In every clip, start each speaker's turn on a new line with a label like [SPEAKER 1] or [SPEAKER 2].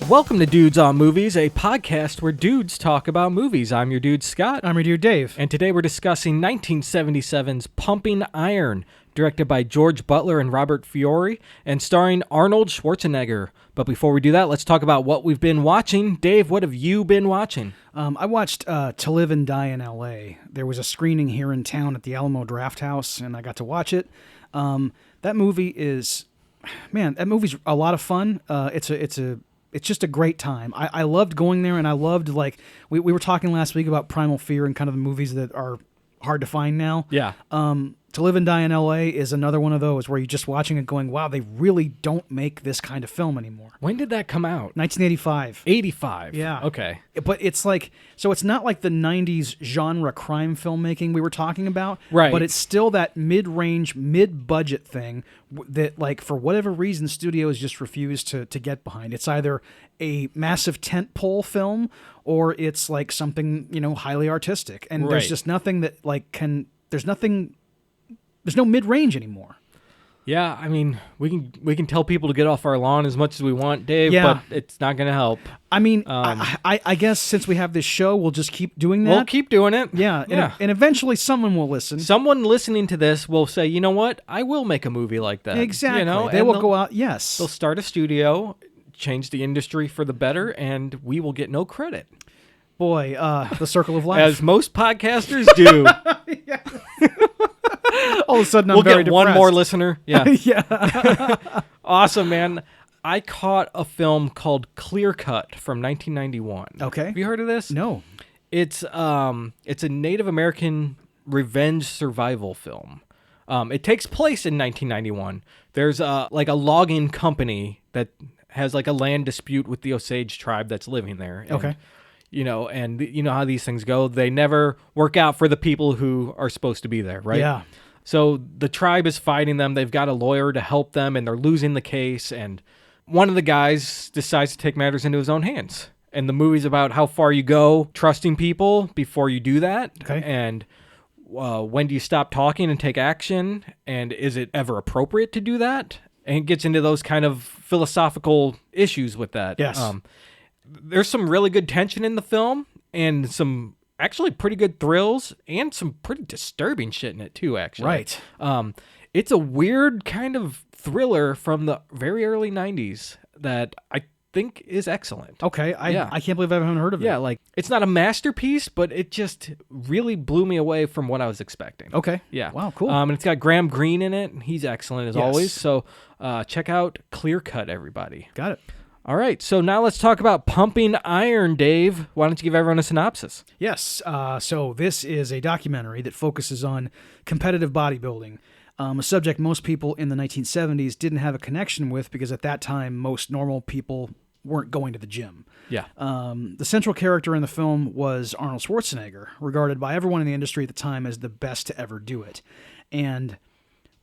[SPEAKER 1] Welcome to Dudes on Movies, a podcast where dudes talk about movies. I'm your dude, Scott.
[SPEAKER 2] I'm your dude, Dave.
[SPEAKER 1] And today we're discussing 1977's Pumping Iron, directed by George Butler and Robert Fiore, and starring Arnold Schwarzenegger. But before we do that, let's talk about what we've been watching. Dave, what have you been watching?
[SPEAKER 2] I watched To Live and Die in L.A. There was a screening here in town at the Alamo Drafthouse, and I got to watch it. That movie is... Man, that movie's a lot of fun. It's just a great time. I loved going there, and I loved, like, we were talking last week about Primal Fear and kind of the movies that are hard to find now.
[SPEAKER 1] Yeah.
[SPEAKER 2] To Live and Die in L.A. is another one of those where you're just watching it going, wow, they really don't make this kind of film anymore.
[SPEAKER 1] When did that come out?
[SPEAKER 2] 1985.
[SPEAKER 1] 85.
[SPEAKER 2] Yeah.
[SPEAKER 1] Okay.
[SPEAKER 2] But it's like, so it's not like the 90s genre crime filmmaking we were talking about.
[SPEAKER 1] Right.
[SPEAKER 2] But it's still that mid-range, mid-budget thing that, like, for whatever reason, studios just refuse to get behind. It's either a massive tentpole film or it's like something, you know, highly artistic. And
[SPEAKER 1] Right.
[SPEAKER 2] there's just nothing that, like, there's no mid-range anymore.
[SPEAKER 1] Yeah, I mean, we can tell people to get off our lawn as much as we want, Dave,
[SPEAKER 2] Yeah.
[SPEAKER 1] but it's not going to help.
[SPEAKER 2] I mean, I guess since we have this show, we'll just keep doing that.
[SPEAKER 1] We'll keep doing it.
[SPEAKER 2] Yeah. And eventually someone will listen.
[SPEAKER 1] Someone listening to this will say, you know what? I will make a movie like that.
[SPEAKER 2] Exactly.
[SPEAKER 1] You know?
[SPEAKER 2] They
[SPEAKER 1] And
[SPEAKER 2] will
[SPEAKER 1] they'll-
[SPEAKER 2] go out, yes.
[SPEAKER 1] They'll start a studio, change the industry for the better, and we will get no credit.
[SPEAKER 2] Boy, the circle of life.
[SPEAKER 1] As most podcasters do.
[SPEAKER 2] All of a sudden, I'm
[SPEAKER 1] We'll
[SPEAKER 2] very
[SPEAKER 1] get one
[SPEAKER 2] depressed.
[SPEAKER 1] more listener. Yeah.
[SPEAKER 2] Yeah.
[SPEAKER 1] Awesome, man. I caught a film called Clearcut from 1991.
[SPEAKER 2] Okay.
[SPEAKER 1] Have you heard of this?
[SPEAKER 2] No.
[SPEAKER 1] It's a Native American revenge survival film. It takes place in 1991. There's like a logging company that has like a land dispute with the Osage tribe that's living there. And,
[SPEAKER 2] Okay.
[SPEAKER 1] you know how these things go. They never work out for the people who are supposed to be there, right?
[SPEAKER 2] Yeah.
[SPEAKER 1] So the tribe is fighting them. They've got a lawyer to help them, and they're losing the case. And one of the guys decides to take matters into his own hands. And the movie's about how far you go trusting people before you do that.
[SPEAKER 2] Okay.
[SPEAKER 1] And when do you stop talking and take action? And is it ever appropriate to do that? And it gets into those kind of philosophical issues with that.
[SPEAKER 2] Yes.
[SPEAKER 1] There's some really good tension in the film and some actually pretty good thrills and some pretty disturbing shit in it too, actually.
[SPEAKER 2] Right.
[SPEAKER 1] It's a weird kind of thriller from the very early 90s that I think is excellent.
[SPEAKER 2] Okay.
[SPEAKER 1] Yeah.
[SPEAKER 2] I can't believe I haven't heard of it.
[SPEAKER 1] Yeah, like it's not a masterpiece, but it just really blew me away from what I was expecting.
[SPEAKER 2] Okay.
[SPEAKER 1] Yeah.
[SPEAKER 2] Wow, cool.
[SPEAKER 1] And it's got Graham Greene in it. He's excellent as
[SPEAKER 2] Yes.
[SPEAKER 1] always. So check out Clearcut, everybody.
[SPEAKER 2] Got it.
[SPEAKER 1] All right, so now let's talk about Pumping Iron, Dave. Why don't you give everyone a synopsis?
[SPEAKER 2] Yes. So this is a documentary that focuses on competitive bodybuilding, a subject most people in the 1970s didn't have a connection with because at that time, most normal people weren't going to the gym.
[SPEAKER 1] Yeah.
[SPEAKER 2] The central character in the film was Arnold Schwarzenegger, regarded by everyone in the industry at the time as the best to ever do it. And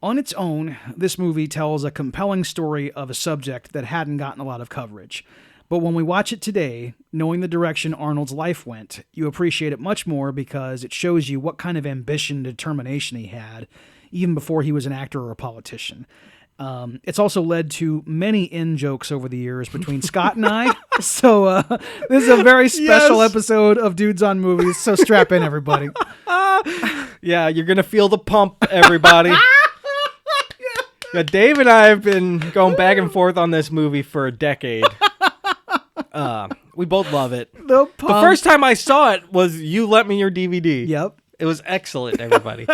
[SPEAKER 2] on its own, this movie tells a compelling story of a subject that hadn't gotten a lot of coverage. But when we watch it today, knowing the direction Arnold's life went, you appreciate it much more because it shows you what kind of ambition and determination he had, even before he was an actor or a politician. It's also led to many in-jokes over the years between Scott and I. So this is a very special episode of Dudes on Movies, so strap in, everybody.
[SPEAKER 1] Yeah, you're going to feel the pump, everybody. Yeah, Dave and I have been going back and forth on this movie for a decade. We both love it.
[SPEAKER 2] The
[SPEAKER 1] first time I saw it was you lent me your DVD.
[SPEAKER 2] Yep.
[SPEAKER 1] It was excellent, everybody.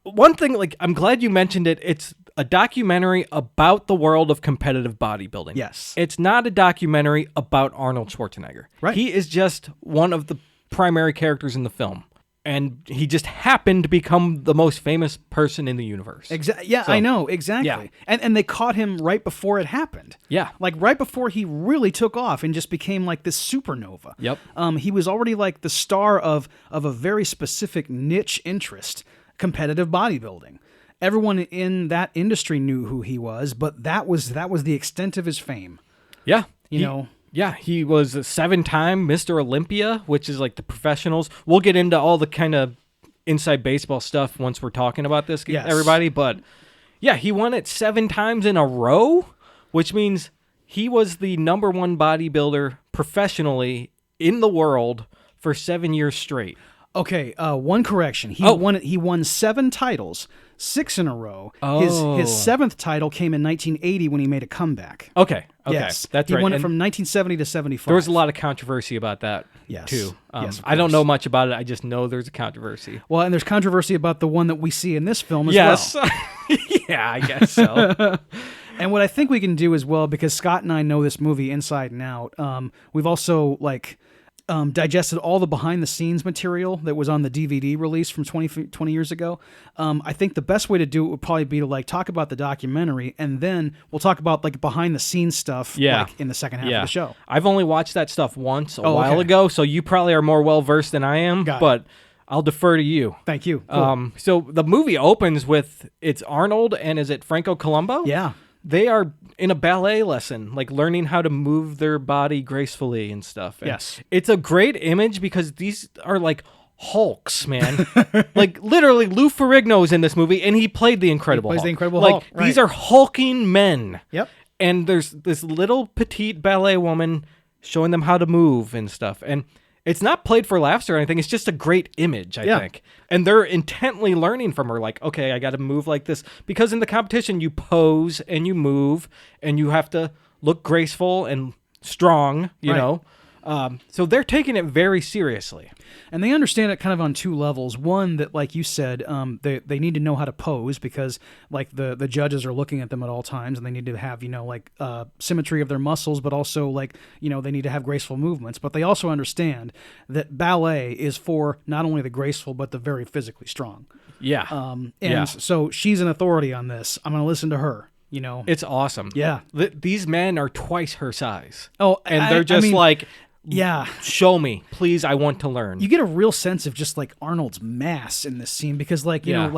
[SPEAKER 1] One thing, like, I'm glad you mentioned it. It's a documentary about the world of competitive bodybuilding.
[SPEAKER 2] Yes.
[SPEAKER 1] It's not a documentary about Arnold Schwarzenegger.
[SPEAKER 2] Right.
[SPEAKER 1] He is just one of the primary characters in the film. And he just happened to become the most famous person in the universe.
[SPEAKER 2] Yeah,
[SPEAKER 1] So,
[SPEAKER 2] I know, exactly.
[SPEAKER 1] yeah.
[SPEAKER 2] And they caught him right before it happened.
[SPEAKER 1] Yeah.
[SPEAKER 2] Like right before he really took off and just became like this supernova.
[SPEAKER 1] Yep.
[SPEAKER 2] He was already like the star of a very specific niche interest, competitive bodybuilding. Everyone in that industry knew who he was, but that was the extent of his fame.
[SPEAKER 1] Yeah.
[SPEAKER 2] You know.
[SPEAKER 1] Yeah, he was a 7-time Mr. Olympia, which is like the professionals. We'll get into all the kind of inside baseball stuff once we're talking about this,
[SPEAKER 2] Yes.
[SPEAKER 1] everybody. But yeah, he won it 7 times in a row, which means He was the #1 bodybuilder professionally in the world for 7 years straight.
[SPEAKER 2] Okay, one correction. He won 7 titles, 6 in a row. His 7th title came in 1980 when he made a comeback.
[SPEAKER 1] Okay.
[SPEAKER 2] Yes,
[SPEAKER 1] that's
[SPEAKER 2] he
[SPEAKER 1] right.
[SPEAKER 2] won it from 1970 to 75.
[SPEAKER 1] There was a lot of controversy about that, too.
[SPEAKER 2] Yes,
[SPEAKER 1] I don't know much about it. I just know there's a controversy.
[SPEAKER 2] Well, and there's controversy about the one that we see in this film as well.
[SPEAKER 1] Yes. Yeah, I guess so.
[SPEAKER 2] And what I think we can do as well, because Scott and I know this movie inside and out, we've also digested all the behind-the-scenes material that was on the DVD release from 20 years ago. I think the best way to do it would probably be to talk about the documentary, and then we'll talk about behind-the-scenes stuff in the second half of the show.
[SPEAKER 1] I've only watched that stuff once a while ago, so you probably are more well-versed than I am, but I'll defer to you.
[SPEAKER 2] Thank you. Cool.
[SPEAKER 1] So the movie opens with, it's Arnold and is it Franco Columbo?
[SPEAKER 2] Yeah.
[SPEAKER 1] They are in a ballet lesson, learning how to move their body gracefully and stuff. And
[SPEAKER 2] yes.
[SPEAKER 1] It's a great image because these are hulks, man. Literally, Lou Ferrigno's in this movie, and he played the Incredible Hulk.
[SPEAKER 2] The Incredible Hulk. Right.
[SPEAKER 1] These are hulking men.
[SPEAKER 2] Yep.
[SPEAKER 1] And there's this little petite ballet woman showing them how to move and stuff. And it's not played for laughs or anything. It's just a great image, I think. And they're intently learning from her, okay, I got to move like this. Because in the competition, you pose and you move, and you have to look graceful and strong, you know. So they're taking it very seriously.
[SPEAKER 2] And they understand it kind of on 2 levels. One, that like you said, they need to know how to pose because the judges are looking at them at all times, and they need to have symmetry of their muscles, but also they need to have graceful movements. But they also understand that ballet is for not only the graceful but the very physically strong.
[SPEAKER 1] Yeah.
[SPEAKER 2] So she's an authority on this. I'm going to listen to her.
[SPEAKER 1] It's awesome.
[SPEAKER 2] Yeah.
[SPEAKER 1] These men are twice her size.
[SPEAKER 2] Oh,
[SPEAKER 1] and they're just show me, please. I want to learn.
[SPEAKER 2] You get a real sense of just Arnold's mass in this scene because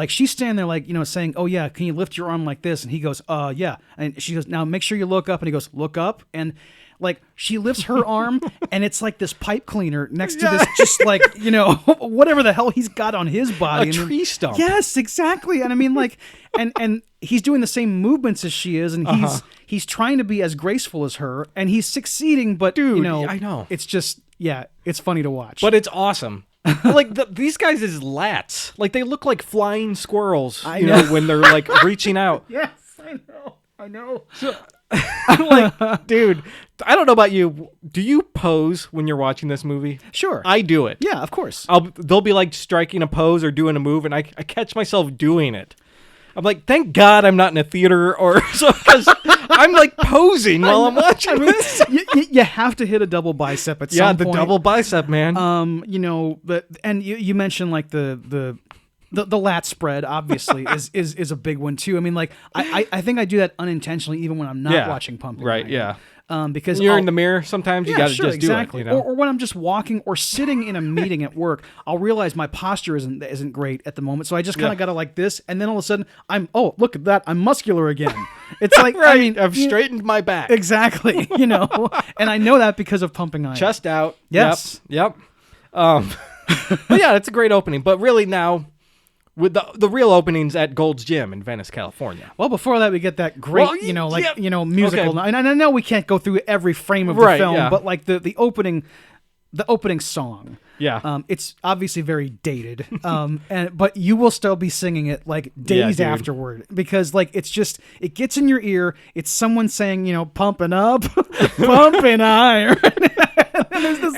[SPEAKER 2] she's standing there saying, "Oh yeah, can you lift your arm like this?" And he goes, "Yeah." And she goes, "Now make sure you look up." And he goes, "Look up." And she lifts her arm, and it's this pipe cleaner next to this, just whatever the hell he's got on his body.
[SPEAKER 1] A tree stump.
[SPEAKER 2] Yes, exactly. And I mean, and he's doing the same movements as she is, and he's trying to be as graceful as her, and he's succeeding. But
[SPEAKER 1] dude, I know
[SPEAKER 2] it's just it's funny to watch.
[SPEAKER 1] But it's awesome. These guys' lats, they look like flying squirrels.
[SPEAKER 2] I know
[SPEAKER 1] when they're reaching out.
[SPEAKER 2] Yes, I know.
[SPEAKER 1] So, I'm dude, I don't know about you. Do you pose when you're watching this movie?
[SPEAKER 2] Sure.
[SPEAKER 1] I do it.
[SPEAKER 2] Yeah, of course.
[SPEAKER 1] They'll be striking a pose or doing a move, and I catch myself doing it. I'm thank God I'm not in a theater or so, because I'm posing while I'm watching this.
[SPEAKER 2] You have to hit a double bicep at some point.
[SPEAKER 1] Yeah, the double bicep, man.
[SPEAKER 2] And you mentioned the lat spread obviously is a big one too. I mean, I think I do that unintentionally even when I'm not watching Pumping
[SPEAKER 1] Right,
[SPEAKER 2] Iron.
[SPEAKER 1] yeah.
[SPEAKER 2] Because
[SPEAKER 1] when you're in the mirror, sometimes you got to just
[SPEAKER 2] exactly.
[SPEAKER 1] do it.
[SPEAKER 2] Or when I'm just walking or sitting in a meeting at work, I'll realize my posture isn't great at the moment, so I just kind of got to this, and then all of a sudden look at that, I'm muscular again. It's
[SPEAKER 1] right. I mean, I've straightened my back.
[SPEAKER 2] Exactly, and I know that because of Pumping Iron.
[SPEAKER 1] Chest out.
[SPEAKER 2] Yes.
[SPEAKER 1] Yep. But yeah, it's a great opening. But really now, with the real openings at Gold's Gym in Venice, California.
[SPEAKER 2] Well, before that, we get that great, musical.
[SPEAKER 1] Okay.
[SPEAKER 2] And I know we can't go through every frame of the film, but the opening song.
[SPEAKER 1] Yeah.
[SPEAKER 2] It's obviously very dated. But you will still be singing it days afterward because it gets in your ear. It's someone saying, pumping up, pumping iron. And there's this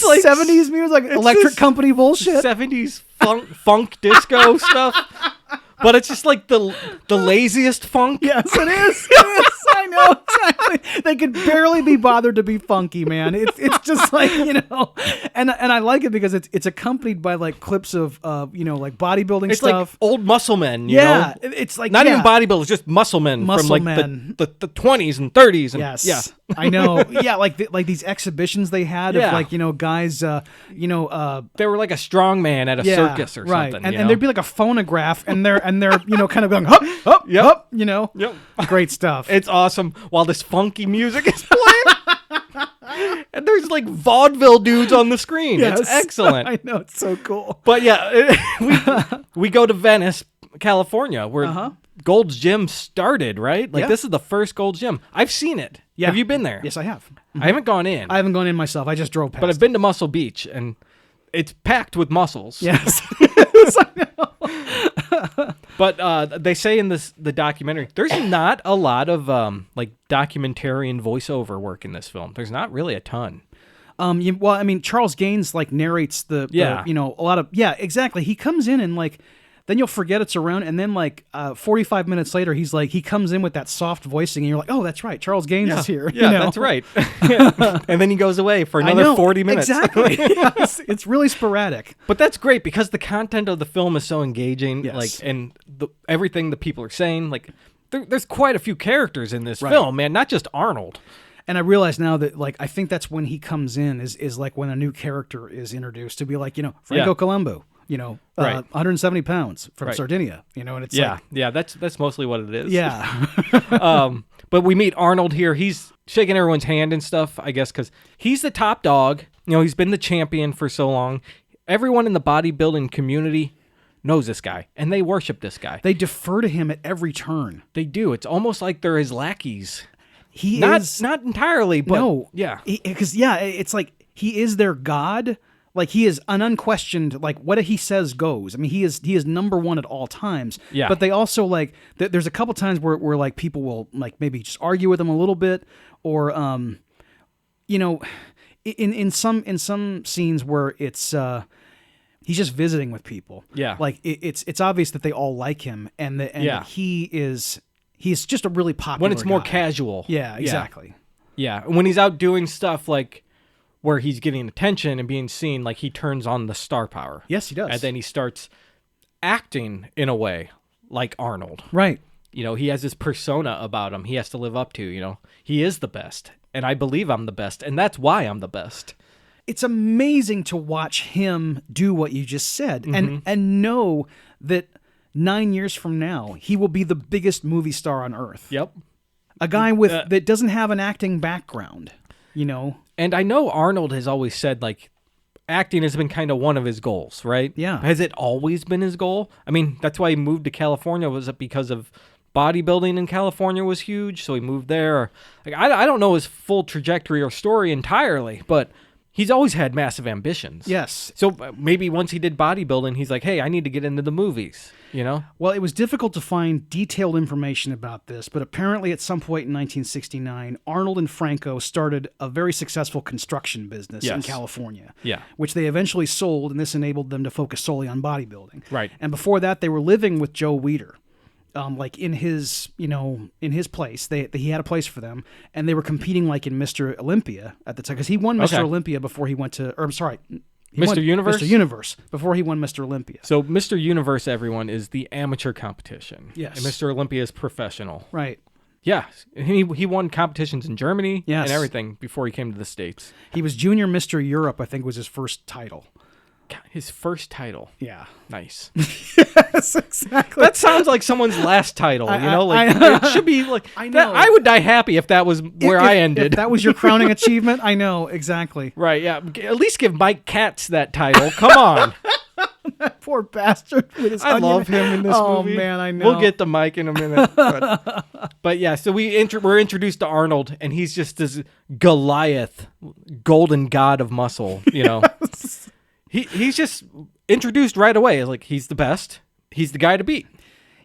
[SPEAKER 2] 70s music, Electric Company bullshit.
[SPEAKER 1] 70s funk disco stuff. But it's just the laziest funk.
[SPEAKER 2] Yes, it is. I know, exactly. They could barely be bothered to be funky, man. It's just and I like it because it's accompanied by clips of bodybuilding
[SPEAKER 1] it's
[SPEAKER 2] stuff.
[SPEAKER 1] Like old muscle men, you
[SPEAKER 2] know?
[SPEAKER 1] It's not even bodybuilders, just muscle men from the 20s and 30s. And,
[SPEAKER 2] yes.
[SPEAKER 1] Yeah.
[SPEAKER 2] I know. Yeah, like these exhibitions they had of guys
[SPEAKER 1] they were like a strong man at a circus or
[SPEAKER 2] right.
[SPEAKER 1] something.
[SPEAKER 2] And there'd be a phonograph and they're kind of going hup, hup, hup,
[SPEAKER 1] Yep.
[SPEAKER 2] Great stuff.
[SPEAKER 1] It's awesome while this funky music is playing. And there's vaudeville dudes on the screen. Yes. It's excellent.
[SPEAKER 2] I know, it's so cool.
[SPEAKER 1] But yeah, we go to Venice California, where Gold's Gym started, right? Like,
[SPEAKER 2] Yeah.
[SPEAKER 1] this is the first Gold's Gym. I've seen it.
[SPEAKER 2] Yeah.
[SPEAKER 1] Have you been there?
[SPEAKER 2] Yes, I have.
[SPEAKER 1] I haven't gone in,
[SPEAKER 2] I haven't gone in myself. I just drove past.
[SPEAKER 1] but I've been to Muscle Beach, and it's packed with muscles.
[SPEAKER 2] Yes.
[SPEAKER 1] But they say in the documentary, there's not a lot of like documentarian voiceover work in this film. There's not really a ton.
[SPEAKER 2] Well, I mean, Charles Gaines like narrates the
[SPEAKER 1] Yeah.
[SPEAKER 2] a lot of exactly. He comes in and like then you'll forget it's around, and then like 45 minutes later, he comes in with that soft voicing, and you're like, oh, that's right, Charles Gaines is here.
[SPEAKER 1] Yeah, that's right. And then he goes away for another 40 minutes.
[SPEAKER 2] Exactly. Yes, it's really sporadic.
[SPEAKER 1] But that's great because the content of the film is so engaging.
[SPEAKER 2] Yes.
[SPEAKER 1] Like, and everything the people are saying, like, there's quite a few characters in this film, man. Not just Arnold.
[SPEAKER 2] And I realize now that, like, I think that's when he comes in is like when a new character is introduced to be like, Franco Colombo, 170 pounds from Sardinia, and it's
[SPEAKER 1] that's mostly what it is.
[SPEAKER 2] Yeah.
[SPEAKER 1] But we meet Arnold here. He's shaking everyone's hand and stuff, I guess, because he's the top dog. He's been the champion for so long. Everyone in the bodybuilding community knows this guy, and they worship this guy.
[SPEAKER 2] They defer to him at every turn.
[SPEAKER 1] They do. It's almost like they're his lackeys.
[SPEAKER 2] He
[SPEAKER 1] not,
[SPEAKER 2] is
[SPEAKER 1] not entirely, but
[SPEAKER 2] no,
[SPEAKER 1] yeah,
[SPEAKER 2] because it's like he is their god. Like he is an unquestioned. Like what he says goes. I mean, he is number one at all times.
[SPEAKER 1] Yeah.
[SPEAKER 2] But they also like there's a couple times where like people will like maybe just argue with him a little bit, or in some scenes where it's he's just visiting with people.
[SPEAKER 1] Yeah.
[SPEAKER 2] Like it's obvious that they all like him, and that he's just a really popular
[SPEAKER 1] when it's more
[SPEAKER 2] guy.
[SPEAKER 1] casual.
[SPEAKER 2] Yeah, exactly.
[SPEAKER 1] Yeah. When he's out doing stuff like where he's getting attention and being seen, like he turns on the star power.
[SPEAKER 2] Yes, he does.
[SPEAKER 1] And then he starts acting in a way like Arnold.
[SPEAKER 2] Right.
[SPEAKER 1] He has this persona about him he has to live up to, He is the best, and I believe I'm the best, and that's why I'm the best.
[SPEAKER 2] It's amazing to watch him do what you just said, and know that 9 years from now, he will be the biggest movie star on earth.
[SPEAKER 1] Yep.
[SPEAKER 2] A guy that doesn't have an acting background,
[SPEAKER 1] And I know Arnold has always said, like, acting has been kind of one of his goals, right?
[SPEAKER 2] Yeah.
[SPEAKER 1] Has it always been his goal? I mean, that's why he moved to California. Was it because of bodybuilding in California was huge, so he moved there? Like, I don't know his full trajectory or story entirely, but he's always had massive ambitions.
[SPEAKER 2] Yes.
[SPEAKER 1] So maybe once he did bodybuilding, he's like, hey, I need to get into the movies,
[SPEAKER 2] Well, it was difficult to find detailed information about this, but apparently at some point in 1969, Arnold and Franco started a very successful construction business in California.
[SPEAKER 1] Yeah.
[SPEAKER 2] Which they eventually sold, and this enabled them to focus solely on bodybuilding.
[SPEAKER 1] Right.
[SPEAKER 2] And before that, they were living with Joe Weider. Like in his place, he had a place for them, and they were competing like in Mr. Olympia at the time, because he won Mr. Olympia before he went to, or I'm sorry,
[SPEAKER 1] Mr. Universe?
[SPEAKER 2] Mr. Universe before he won Mr. Olympia.
[SPEAKER 1] So Mr. Universe, everyone, is the amateur competition.
[SPEAKER 2] Yes.
[SPEAKER 1] And Mr. Olympia is professional.
[SPEAKER 2] Right.
[SPEAKER 1] Yeah. He won competitions in Germany
[SPEAKER 2] Yes.
[SPEAKER 1] and everything before he came to the States.
[SPEAKER 2] He was Junior Mr. Europe, I think was his first title.
[SPEAKER 1] God, his first title.
[SPEAKER 2] Yeah.
[SPEAKER 1] Nice.
[SPEAKER 2] Yes, exactly.
[SPEAKER 1] That sounds like someone's last title, it should be like,
[SPEAKER 2] I know.
[SPEAKER 1] I would die happy if that was where I ended.
[SPEAKER 2] If that was your crowning achievement, I know, exactly.
[SPEAKER 1] Right, yeah. At least give Mike Katz that title. Come on.
[SPEAKER 2] That poor bastard. With his
[SPEAKER 1] I love him in this movie.
[SPEAKER 2] Oh, man, I know.
[SPEAKER 1] We'll get to Mike in a minute. But yeah, so we're introduced to Arnold, and he's just this Goliath, golden god of muscle,
[SPEAKER 2] Yes.
[SPEAKER 1] He's just introduced right away. Like, he's the best. He's the guy to beat.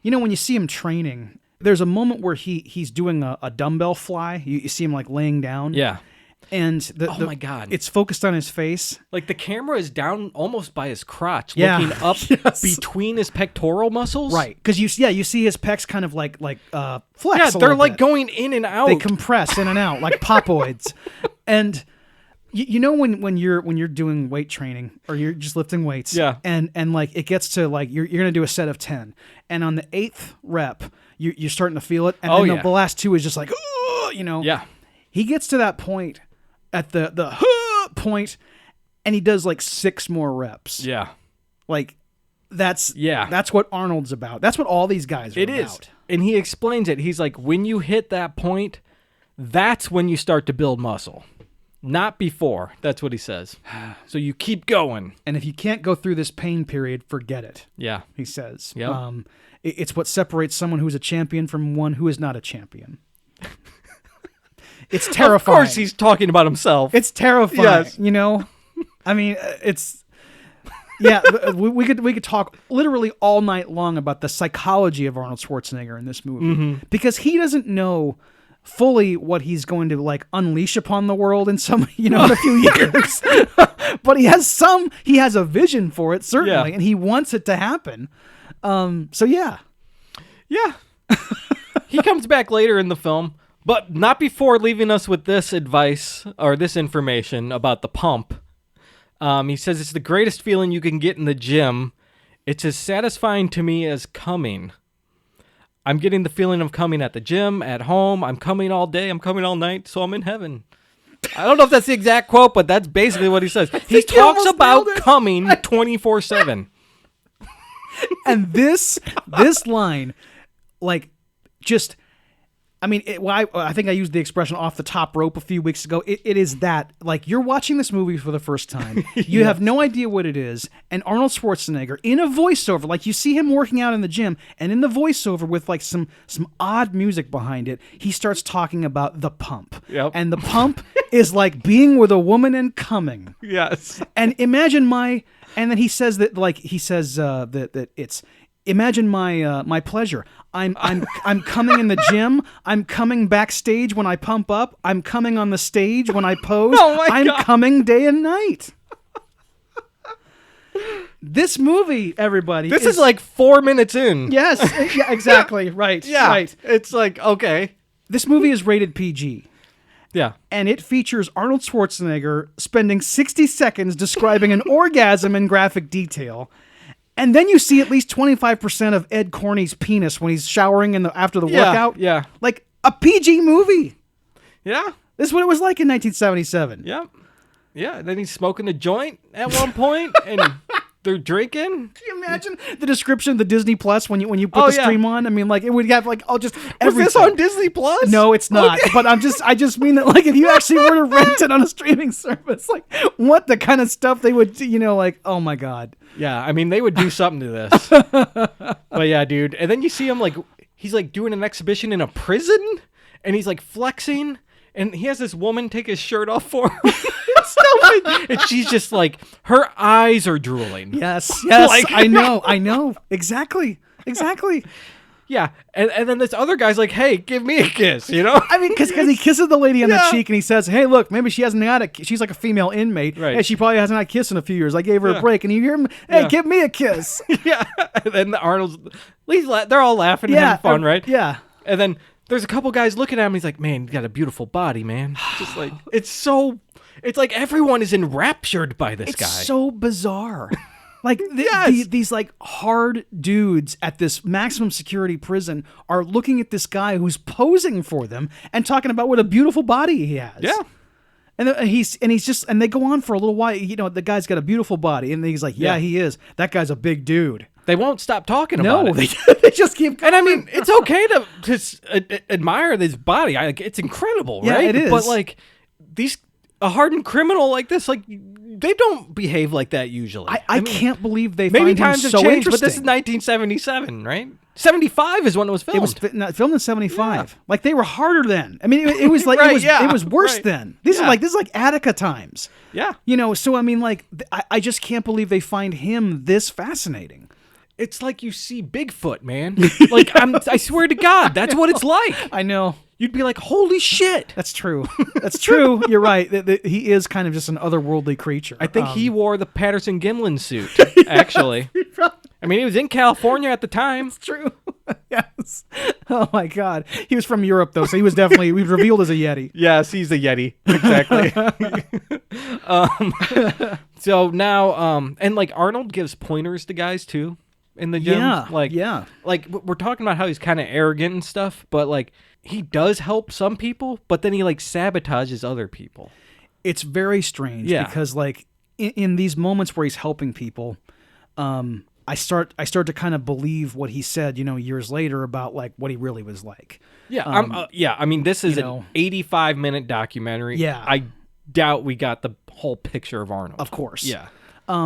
[SPEAKER 2] When you see him training, there's a moment where he's doing a dumbbell fly. You see him like laying down.
[SPEAKER 1] Yeah.
[SPEAKER 2] And
[SPEAKER 1] oh my God.
[SPEAKER 2] It's focused on his face.
[SPEAKER 1] Like, the camera is down almost by his crotch,
[SPEAKER 2] Yeah.
[SPEAKER 1] looking up
[SPEAKER 2] Yes.
[SPEAKER 1] between his pectoral muscles.
[SPEAKER 2] Right. Because you see his pecs kind of like flex.
[SPEAKER 1] Yeah,
[SPEAKER 2] a
[SPEAKER 1] they're
[SPEAKER 2] little
[SPEAKER 1] like
[SPEAKER 2] bit.
[SPEAKER 1] going in and out.
[SPEAKER 2] They compress in and out like popoids. And when you're doing weight training or you're just lifting weights,
[SPEAKER 1] Yeah.
[SPEAKER 2] and like it gets to like you're gonna do a set of 10, and on the 8th rep you're starting to feel it, and then the last 2 is just like
[SPEAKER 1] Yeah.
[SPEAKER 2] He gets to that point at the point, and he does like 6 more reps.
[SPEAKER 1] Yeah.
[SPEAKER 2] Like that's
[SPEAKER 1] Yeah.
[SPEAKER 2] what Arnold's about. That's what all these guys are
[SPEAKER 1] It
[SPEAKER 2] about.
[SPEAKER 1] is. And he explains it. He's like, when you hit that point, that's when you start to build muscle. Not before. That's what he says. So you keep going.
[SPEAKER 2] And if you can't go through this pain period, forget it.
[SPEAKER 1] Yeah.
[SPEAKER 2] He says.
[SPEAKER 1] Yep.
[SPEAKER 2] It's what separates someone who's a champion from one who is not a champion. It's terrifying.
[SPEAKER 1] Of course he's talking about himself.
[SPEAKER 2] It's terrifying.
[SPEAKER 1] Yes.
[SPEAKER 2] You know? I mean, it's... Yeah, we could talk literally all night long about the psychology of Arnold Schwarzenegger in this movie. Because he doesn't know fully what he's going to like unleash upon the world in some, in a few years. But he has a vision for it, certainly, and he wants it to happen. So yeah.
[SPEAKER 1] Yeah. He comes back later in the film, but not before leaving us with this advice or this information about the pump. He says it's the greatest feeling you can get in the gym. It's as satisfying to me as coming. I'm getting the feeling of coming at the gym, at home. I'm coming all day. I'm coming all night. So I'm in heaven. I don't know if that's the exact quote, but that's basically what he says. He talks about coming 24/7.
[SPEAKER 2] And this line, like, just... I mean, I think I used the expression off the top rope a few weeks ago. It is that, like, you're watching this movie for the first time. You have no idea what it is. And Arnold Schwarzenegger, in a voiceover, like you see him working out in the gym, and in the voiceover with, like, some odd music behind it, he starts talking about the pump.
[SPEAKER 1] Yep.
[SPEAKER 2] And the pump is like being with a woman and coming.
[SPEAKER 1] Yes.
[SPEAKER 2] And imagine and then he says that, like, that it's... Imagine my pleasure. I'm coming in the gym. I'm coming backstage when I pump up. I'm coming on the stage when I pose.
[SPEAKER 1] Oh my God.
[SPEAKER 2] Coming day and night. This movie, everybody.
[SPEAKER 1] This is like 4 minutes in.
[SPEAKER 2] Yes, yeah, exactly. Right.
[SPEAKER 1] Yeah.
[SPEAKER 2] Right.
[SPEAKER 1] It's like, okay.
[SPEAKER 2] This movie is rated PG.
[SPEAKER 1] Yeah.
[SPEAKER 2] And it features Arnold Schwarzenegger spending 60 seconds describing an orgasm in graphic detail. And then you see at least 25% of Ed Corney's penis when he's showering after the workout.
[SPEAKER 1] Yeah.
[SPEAKER 2] Like a PG movie.
[SPEAKER 1] Yeah.
[SPEAKER 2] This is what it was like in 1977.
[SPEAKER 1] Yeah. Yeah. And then he's smoking a joint at one point, and they're drinking.
[SPEAKER 2] Can you imagine the description of the Disney Plus when you put the stream on? I mean, like, it would have like just everything.
[SPEAKER 1] Was this on Disney Plus?
[SPEAKER 2] No, it's not. Okay. But I just mean that, like, if you actually were to rent it on a streaming service, like, what the kind of stuff they would, like, oh my God.
[SPEAKER 1] Yeah, I mean, they would do something to this. But yeah, dude. And then you see him, like, he's, like, doing an exhibition in a prison, and he's, like, flexing, and he has this woman take his shirt off for him. And she's just, like, her eyes are drooling.
[SPEAKER 2] Yes,
[SPEAKER 1] Like,
[SPEAKER 2] I know. Exactly.
[SPEAKER 1] Yeah, and then this other guy's like, hey, give me a kiss, I
[SPEAKER 2] mean, because he kisses the lady on the cheek, and he says, hey, look, maybe she hasn't had she's like a female inmate.
[SPEAKER 1] Right.
[SPEAKER 2] Hey, she probably hasn't had a kiss in a few years. I gave her a break, and you hear him, hey, give me a kiss.
[SPEAKER 1] Yeah, and then they're all laughing and having fun, right?
[SPEAKER 2] Yeah.
[SPEAKER 1] And then there's a couple guys looking at him, he's like, man, you got a beautiful body, man. Just like, it's like everyone is enraptured by this guy.
[SPEAKER 2] It's so bizarre. Like, these like hard dudes at this maximum security prison are looking at this guy who's posing for them and talking about what a beautiful body he has.
[SPEAKER 1] Yeah.
[SPEAKER 2] And they go on for a little while. The guy's got a beautiful body, and he's like, yeah, he is. That guy's a big dude.
[SPEAKER 1] They won't stop talking about it.
[SPEAKER 2] No, they just keep going.
[SPEAKER 1] And I mean, it's okay to admire this body. It's incredible, right?
[SPEAKER 2] Yeah, it is.
[SPEAKER 1] But like a hardened criminal like this, like, they don't behave like that usually.
[SPEAKER 2] I can't believe they
[SPEAKER 1] maybe
[SPEAKER 2] find
[SPEAKER 1] times
[SPEAKER 2] him
[SPEAKER 1] have
[SPEAKER 2] so
[SPEAKER 1] changed, but
[SPEAKER 2] interesting.
[SPEAKER 1] this is 1977, right? 75 is when it was filmed.
[SPEAKER 2] It was filmed in 75. Yeah. Like, they were harder then. I mean, it was like
[SPEAKER 1] right,
[SPEAKER 2] it was worse then. This is like Attica times.
[SPEAKER 1] Yeah.
[SPEAKER 2] So I mean, like, I just can't believe they find him this fascinating.
[SPEAKER 1] It's like you see Bigfoot, man. Like, I swear to God, that's what it's like.
[SPEAKER 2] I know.
[SPEAKER 1] You'd be like, holy shit.
[SPEAKER 2] That's true. That's true. You're right. He is kind of just an otherworldly creature.
[SPEAKER 1] I think he wore the Patterson-Gimlin suit, actually. I mean, he was in California at the time.
[SPEAKER 2] It's true. Yes. Oh, my God. He was from Europe, though, so he was revealed as a Yeti.
[SPEAKER 1] Yes, he's a Yeti. Exactly. So now, and, like, Arnold gives pointers to guys, too, in the gym.
[SPEAKER 2] Yeah.
[SPEAKER 1] Like, we're talking about how he's kind of arrogant and stuff, but, like, he does help some people, but then he, like, sabotages other people.
[SPEAKER 2] It's very strange because, like, in these moments where he's helping people, I start to kind of believe what he said, years later about, like, what he really was like.
[SPEAKER 1] Yeah, I mean, this is an 85-minute documentary.
[SPEAKER 2] Yeah.
[SPEAKER 1] I doubt we got the whole picture of Arnold.
[SPEAKER 2] Of course.
[SPEAKER 1] Yeah.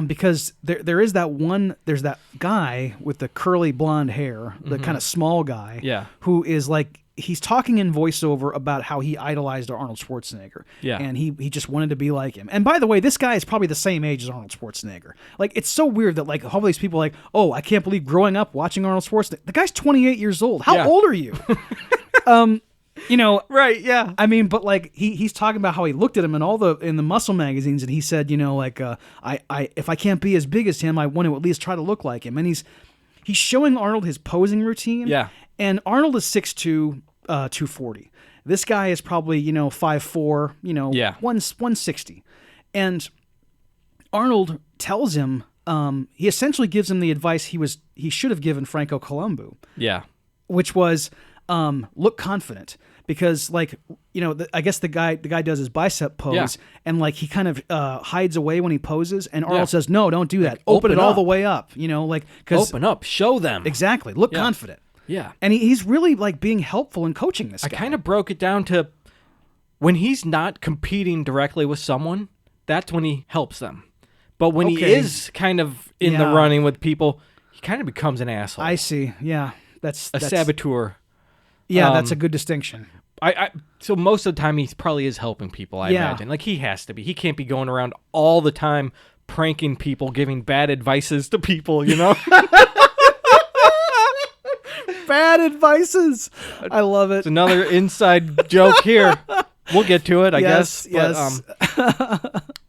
[SPEAKER 2] Because there's that guy with the curly blonde hair, the kind of small guy, who is like, he's talking in voiceover about how he idolized Arnold Schwarzenegger.
[SPEAKER 1] Yeah.
[SPEAKER 2] And he just wanted to be like him. And by the way, this guy is probably the same age as Arnold Schwarzenegger. Like, it's so weird that like all these people are like, oh, I can't believe growing up watching Arnold Schwarzenegger. The guy's 28 years old. How old are you? You know,
[SPEAKER 1] right? Yeah.
[SPEAKER 2] I mean, but like he's talking about how he looked at him in the muscle magazines, and he said, you know, like I if I can't be as big as him, I want to at least try to look like him. And he's showing Arnold his posing routine.
[SPEAKER 1] Yeah.
[SPEAKER 2] And Arnold is 6'2", 240. This guy is probably 5'4", 160. And Arnold tells him, he essentially gives him the advice he should have given Franco Columbu.
[SPEAKER 1] Yeah.
[SPEAKER 2] Which was, look confident, because like, I guess the guy does his bicep pose, and like he kind of hides away when he poses, and Arnold says, no, don't do that. Like, open it all the way up, cause
[SPEAKER 1] open up, show them.
[SPEAKER 2] Exactly. Look confident.
[SPEAKER 1] Yeah.
[SPEAKER 2] And he's really like being helpful in coaching this guy.
[SPEAKER 1] I kind of broke it down to when he's not competing directly with someone, that's when he helps them. But when he is kind of in the running with people, he kind of becomes an asshole.
[SPEAKER 2] I see. Yeah. That's
[SPEAKER 1] saboteur.
[SPEAKER 2] Yeah, that's a good distinction.
[SPEAKER 1] So most of the time he probably is helping people, I imagine. Like, he has to be. He can't be going around all the time pranking people, giving bad advices to people,
[SPEAKER 2] Bad advices. I love it.
[SPEAKER 1] It's another inside joke here. We'll get to it, I guess.
[SPEAKER 2] Yes.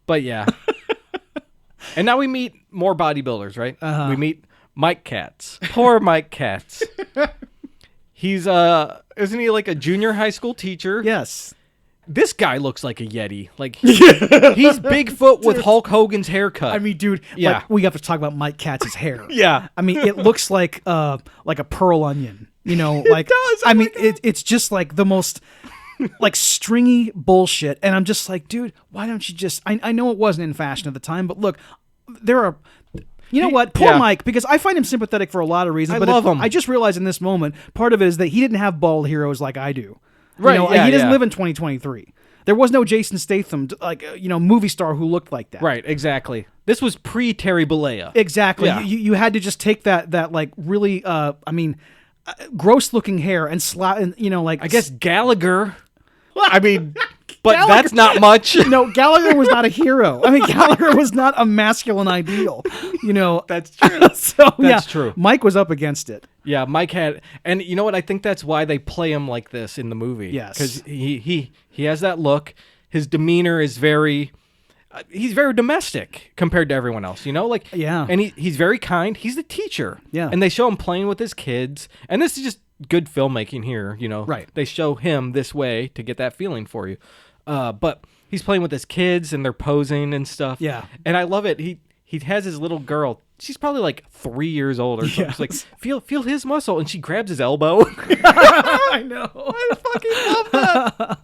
[SPEAKER 1] But yeah. And now we meet more bodybuilders, right?
[SPEAKER 2] Uh-huh.
[SPEAKER 1] We meet Mike Katz. Poor Mike Katz. He's isn't he like a junior high school teacher?
[SPEAKER 2] Yes.
[SPEAKER 1] This guy looks like a Yeti. Like he's Bigfoot with Hulk Hogan's haircut.
[SPEAKER 2] I mean, dude, like, we have to talk about Mike Katz's hair.
[SPEAKER 1] Yeah.
[SPEAKER 2] I mean, it looks like a pearl onion, like
[SPEAKER 1] it does.
[SPEAKER 2] I mean, it's just like the most like stringy bullshit, and I'm just like, dude, why don't you just I know it wasn't in fashion at the time, but look, there are what? Poor Mike, because I find him sympathetic for a lot of reasons.
[SPEAKER 1] I love him.
[SPEAKER 2] I just realized in this moment, part of it is that he didn't have bald heroes like I do.
[SPEAKER 1] Right.
[SPEAKER 2] He doesn't live in 2023. There was no Jason Statham, movie star who looked like that.
[SPEAKER 1] Right, exactly. This was pre-Terry Bollea.
[SPEAKER 2] Exactly.
[SPEAKER 1] Yeah.
[SPEAKER 2] You had to just take that like really, gross-looking hair and
[SPEAKER 1] I guess Gallagher. I mean, but that's not much.
[SPEAKER 2] No, Gallagher was not a hero. I mean, Gallagher was not a masculine ideal.
[SPEAKER 1] That's true.
[SPEAKER 2] That's
[SPEAKER 1] true.
[SPEAKER 2] Mike was up against it.
[SPEAKER 1] Yeah, Mike had, and you know what? I think that's why they play him like this in the movie.
[SPEAKER 2] Yes,
[SPEAKER 1] because he has that look. His demeanor is very. He's very domestic compared to everyone else, and he's very kind. He's the teacher, and they show him playing with his kids, and this is just good filmmaking here,
[SPEAKER 2] Right.
[SPEAKER 1] They show him this way to get that feeling for you, but he's playing with his kids and they're posing and stuff.
[SPEAKER 2] Yeah,
[SPEAKER 1] and I love it. He has his little girl. She's probably like 3 years old or something. She's like, feel his muscle, and she grabs his elbow.
[SPEAKER 2] I know.
[SPEAKER 1] I fucking love that.